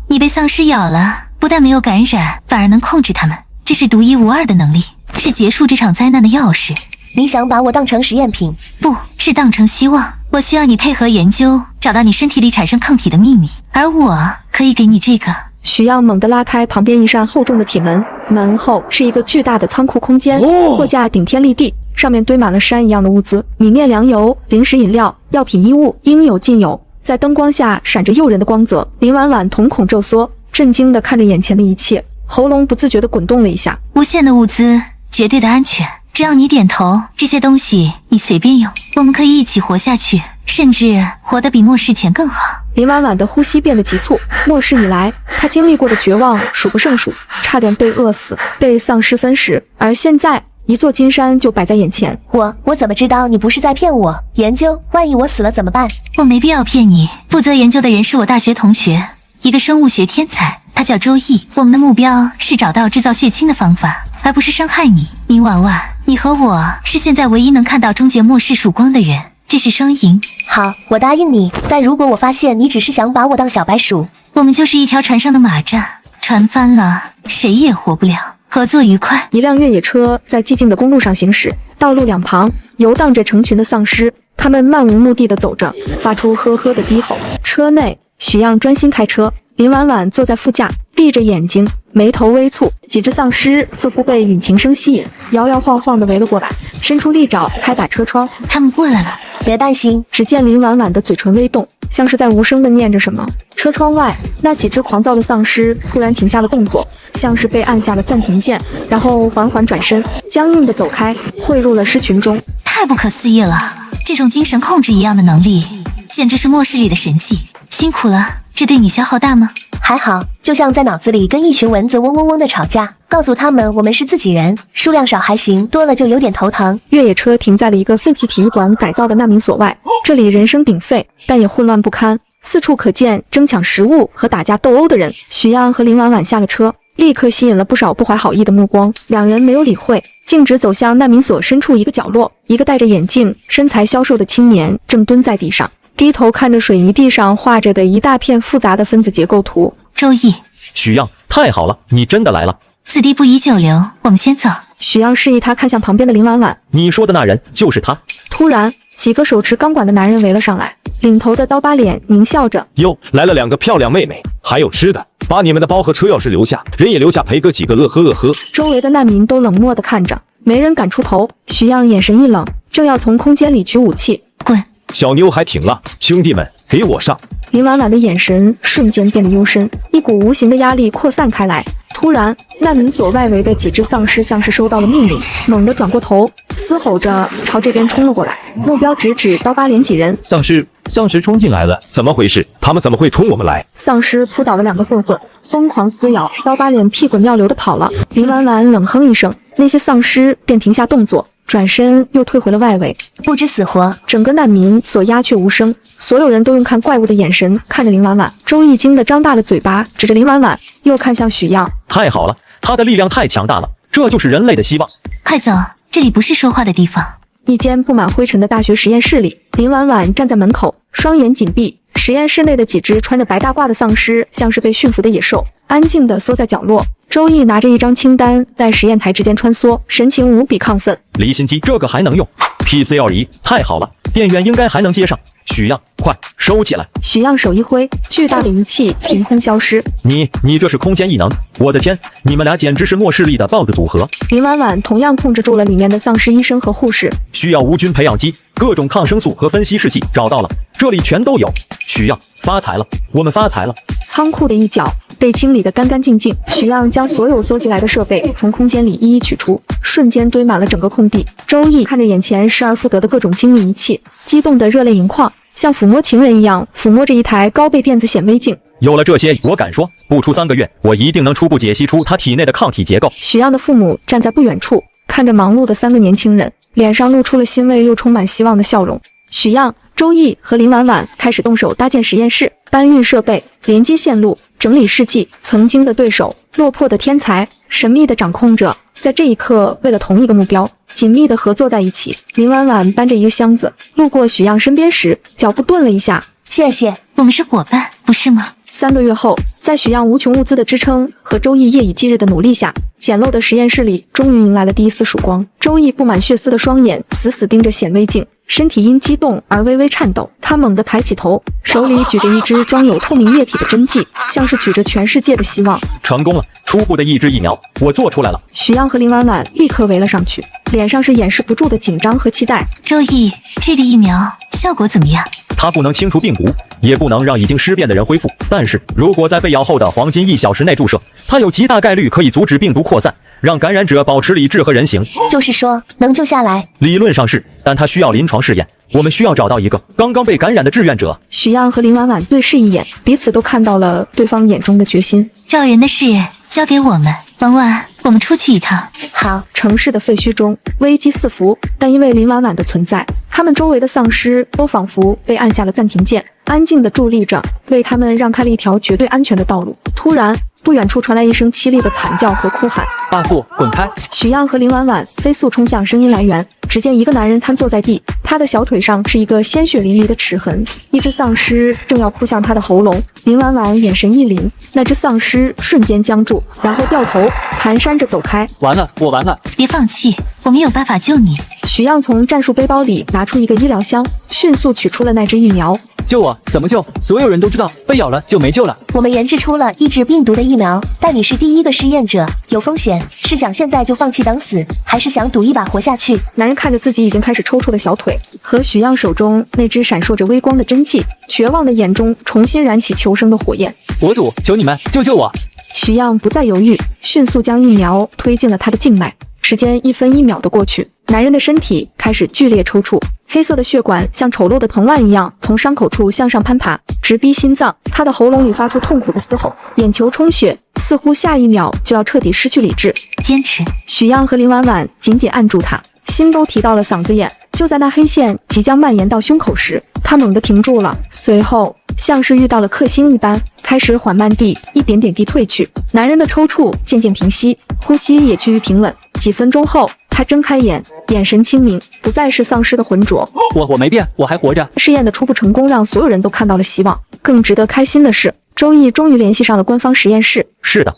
你被丧尸咬了，不但没有感染，反而能控制他们，这是独一无二的能力，是结束这场灾难的钥匙。你想把我当成实验品？不是当成希望。我需要你配合研究，找到你身体里产生抗体的秘密，而我可以给你这个。许样猛地拉开旁边一扇厚重的铁门，门后是一个巨大的仓库空间，货架顶天立地，上面堆满了山一样的物资，米面粮油、零食饮料、药品衣物，应有尽有。在灯光下闪着诱人的光泽，林婉婉瞳孔骤缩，震惊地看着眼前的一切，喉咙不自觉地滚动了一下。无限的物资，绝对的安全，只要你点头，这些东西你随便用，我们可以一起活下去，甚至活得比末世前更好。林婉婉的呼吸变得急促，末世以来她经历过的绝望数不胜数，差点被饿死，被丧尸分食，而现在一座金山就摆在眼前。我怎么知道你不是在骗我？研究，万一我死了怎么办？我没必要骗你，负责研究的人是我大学同学，一个生物学天才，他叫周易。我们的目标是找到制造血清的方法，而不是伤害你。林婉婉，你和我是现在唯一能看到终结末世曙光的人，这是双赢。好，我答应你，但如果我发现你只是想把我当小白鼠，我们就是一条船上的蚂蚱，船翻了谁也活不了。合作愉快。一辆越野车在寂静的公路上行驶，道路两旁游荡着成群的丧尸，他们漫无目的地走着，发出呵呵的低吼。车内，许样专心开车，林婉婉坐在副驾，闭着眼睛，眉头微蹙。几只丧尸似乎被引擎声吸引，摇摇晃晃地围了过来，伸出利爪拍打车窗。他们过来了，别担心。只见林婉婉的嘴唇微动，像是在无声地念着什么。车窗外，那几只狂躁的丧尸突然停下了动作，像是被按下了暂停键，然后缓缓转身，僵硬地走开，汇入了尸群中。太不可思议了，这种精神控制一样的能力，简直是末世里的神迹。辛苦了，这对你消耗大吗？还好，就像在脑子里跟一群蚊子嗡嗡嗡的吵架，告诉他们我们是自己人，数量少还行，多了就有点头疼。越野车停在了一个废弃体育馆改造的难民所外，这里人声鼎沸，但也混乱不堪，四处可见争抢食物和打架斗殴的人。许样和林婉婉下了车，立刻吸引了不少不怀好意的目光，两人没有理会，径直走向难民所深处一个角落。一个戴着眼镜、身材消瘦的青年正蹲在地上，低头看着水泥地上画着的一大片复杂的分子结构图。周易，许样，太好了，你真的来了。此地不宜久留，我们先走。许样示意他看向旁边的林婉婉，你说的那人就是他。突然，几个手持钢管的男人围了上来，领头的刀疤脸狞笑着：哟，来了两个漂亮妹妹，还有吃的，把你们的包和车钥匙留下，人也留下陪哥几个乐呵乐呵。周围的难民都冷漠地看着，没人敢出头。许样眼神一冷，正要从空间里取武器，滚！小妞还挺辣，兄弟们，给我上！林婉婉的眼神瞬间变得幽深，一股无形的压力扩散开来。突然，难民所外围的几只丧尸像是收到了命令，猛地转过头，嘶吼着朝这边冲了过来，目标直指刀疤脸几人。丧尸冲进来了，怎么回事？他们怎么会冲我们来？丧尸扑倒了两个混混，疯狂撕咬，刀疤脸屁滚尿流的跑了。林婉婉冷哼一声，那些丧尸便停下动作，转身又退回了外围，不知死活。整个难民所鸦雀无声，所有人都用看怪物的眼神看着林婉婉。周易惊得张大了嘴巴，指着林婉婉，又看向许样。太好了，他的力量太强大了，这就是人类的希望。快走，这里不是说话的地方。一间布满灰尘的大学实验室里，林婉婉站在门口，双眼紧闭。实验室内的几只穿着白大褂的丧尸像是被驯服的野兽，安静地缩在角落。周易拿着一张清单在实验台之间穿梭，神情无比亢奋。离心机这个还能用 ，PCR 仪太好了，电源应该还能接上。许样，快收起来！许样手一挥，巨大的仪器凭空消失。你这是空间异能？我的天，你们俩简直是末世里的 BOSS 组合。林婉婉同样控制住了里面的丧尸医生和护士。需要无菌培养基，各种抗生素和分析试剂找到了，这里全都有。许样，发财了，我们发财了。仓库的一角被清理得干干净净，许样将所有搜集来的设备从空间里一一取出，瞬间堆满了整个空地。周易看着眼前失而复得的各种精密仪器，激动得热泪盈眶，像抚摸情人一样抚摸着一台高倍电子显微镜。有了这些，我敢说，不出3个月，我一定能初步解析出他体内的抗体结构。许样的父母站在不远处，看着忙碌的3个年轻人，脸上露出了欣慰又充满希望的笑容。许样，周易和林婉婉开始动手搭建实验室，搬运设备，连接线路，整理事迹。曾经的对手，落魄的天才，神秘的掌控者，在这一刻为了同一个目标，紧密的合作在一起。林婉婉搬着一个箱子，路过许样身边时，脚步顿了一下。谢谢，我们是伙伴，不是吗？3个月后，在许样无穷物资的支撑和周易夜以继日的努力下，简陋的实验室里终于迎来了第一丝曙光。周易布满血丝的双眼死死盯着显微镜，身体因激动而微微颤抖。他猛地抬起头，手里举着一支装有透明液体的针剂，像是举着全世界的希望。成功了，初步的抑制疫苗，我做出来了。许样和林婉婉立刻围了上去，脸上是掩饰不住的紧张和期待。周易，这个疫苗效果怎么样？它不能清除病毒，也不能让已经尸变的人恢复，但是如果在被咬后的黄金1小时内注射，它有极大概率可以阻止病毒扩散，让感染者保持理智和人形。就是说能救下来？理论上是，但它需要临床试验，我们需要找到一个刚刚被感染的志愿者。许样和林婉婉对视一眼，彼此都看到了对方眼中的决心。找人的事交给我们，婉婉，我们出去一趟。好。城市的废墟中危机四伏，但因为林婉婉的存在，他们周围的丧尸都仿佛被按下了暂停键，安静地伫立着，为他们让开了一条绝对安全的道路。突然，不远处传来一声凄厉的惨叫和哭喊：“大富，滚开！”许样和林婉婉飞速冲向声音来源，只见一个男人瘫坐在地，他的小腿上是一个鲜血淋漓的齿痕，一只丧尸正要扑向他的喉咙。林婉婉眼神一凛，那只丧尸瞬间僵住，然后掉头蹒跚着走开。完了，我完了！别放弃，我们有办法救你。许样从战术背包里拿出一个医疗箱，迅速取出了那支疫苗。救我？怎么救？所有人都知道，被咬了就没救了。我们研制出了抑制病毒的疫苗，但你是第一个试验者，有风险。是想现在就放弃等死，还是想赌一把活下去？男人看着自己已经开始抽搐的小腿和许样手中那只闪烁着微光的针剂，绝望的眼中重新燃起求生的火焰。我赌，求你们救救我！许样不再犹豫，迅速将疫苗推进了他的静脉。时间1分1秒的过去，男人的身体开始剧烈抽搐，黑色的血管像丑陋的藤蔓一样从伤口处向上攀爬，直逼心脏。他的喉咙里发出痛苦的嘶吼，眼球充血，似乎下一秒就要彻底失去理智。坚持！许样和林婉婉紧紧按住他，心都提到了嗓子眼。就在那黑线即将蔓延到胸口时，他猛地停住了，随后像是遇到了克星一般，开始缓慢地一点点地退去。男人的抽搐渐渐平息，呼吸也趋于平稳。几分钟后，他睁开眼，眼神清明，不再是丧尸的浑浊。我没变，我还活着。试验的初步成功让所有人都看到了希望。更值得开心的是，周易终于联系上了官方实验室。是的，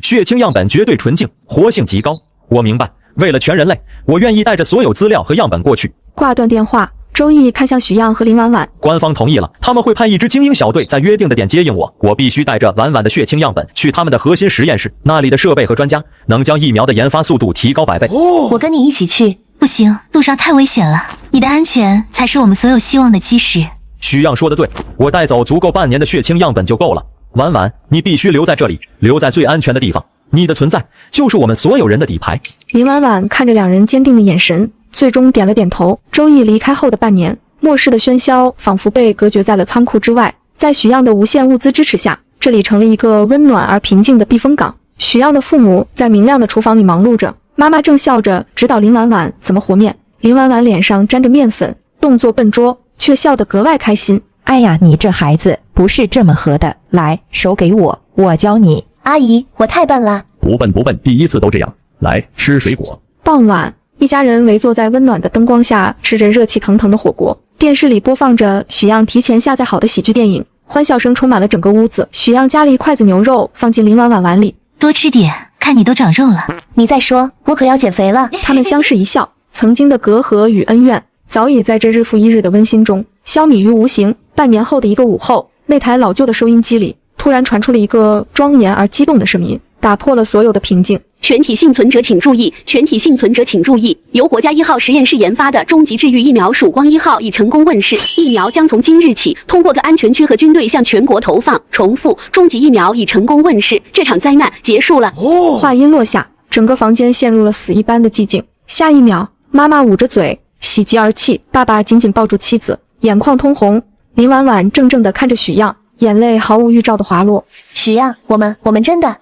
血清样本绝对纯净，活性极高。我明白，为了全人类，我愿意带着所有资料和样本过去。挂断电话，周易看向许样和林婉婉，官方同意了，他们会派一支精英小队在约定的点接应我。我必须带着婉婉的血清样本去他们的核心实验室，那里的设备和专家能将疫苗的研发速度提高100倍。我跟你一起去。不行，路上太危险了，你的安全才是我们所有希望的基石。许样说的对，我带走足够半年的血清样本就够了。婉婉，你必须留在这里，留在最安全的地方。你的存在就是我们所有人的底牌。林婉婉看着两人坚定的眼神，最终点了点头。周易离开后的半年，末世的喧嚣仿佛被隔绝在了仓库之外。在许样的无限物资支持下，这里成了一个温暖而平静的避风港。许样的父母在明亮的厨房里忙碌着，妈妈正笑着指导林婉婉怎么和面。林婉婉脸上沾着面粉，动作笨拙，却笑得格外开心。哎呀，你这孩子不是这么和的，来，手给我，我教你。阿姨，我太笨了。不笨不笨，第一次都这样。来，吃水果。傍晚，一家人围坐在温暖的灯光下，吃着热气腾腾的火锅。电视里播放着许样提前下载好的喜剧电影，欢笑声充满了整个屋子。许样夹了一筷子牛肉放进林婉婉碗里，多吃点，看你都长肉了。你再说，我可要减肥了。他们相视一笑，曾经的隔阂与恩怨早已在这日复一日的温馨中消弭于无形。半年后的一个午后，那台老旧的收音机里突然传出了一个庄严而激动的声音，打破了所有的平静。全体幸存者请注意！全体幸存者请注意！由国家1号实验室研发的终极治愈疫苗曙光1号已成功问世，疫苗将从今日起通过各安全区和军队向全国投放。重复，终极疫苗已成功问世，这场灾难结束了。话音落下，整个房间陷入了死一般的寂静。下一秒，妈妈捂着嘴，喜极而泣；爸爸紧紧抱住妻子，眼眶通红。林婉婉怔怔地看着许样，眼泪毫无预兆地滑落。许样，我们真的……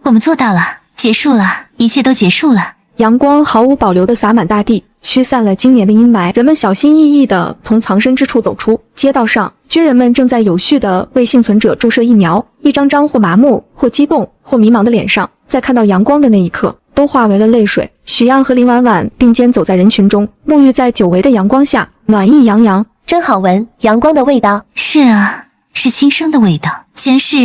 我们做到了，结束了，一切都结束了。阳光毫无保留地洒满大地，驱散了今年的阴霾。人们小心翼翼地从藏身之处走出，街道上，军人们正在有序地为幸存者注射疫苗，一张张或麻木、或激动、或迷茫的脸上，在看到阳光的那一刻，都化为了泪水。许漾和林婉婉并肩走在人群中，沐浴在久违的阳光下，暖意洋洋，真好闻，阳光的味道。是啊，是新生的味道。前世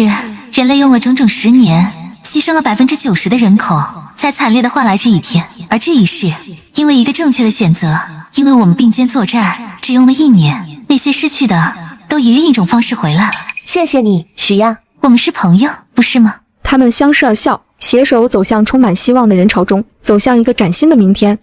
人类用了整整10年，牺牲了90%的人口，才惨烈的换来这一天。而这一世，因为一个正确的选择，因为我们并肩作战，只用了1年，那些失去的都以另一种方式回来了。谢谢你，许漾。我们是朋友，不是吗？他们相视而笑，携手走向充满希望的人潮中，走向一个崭新的明天。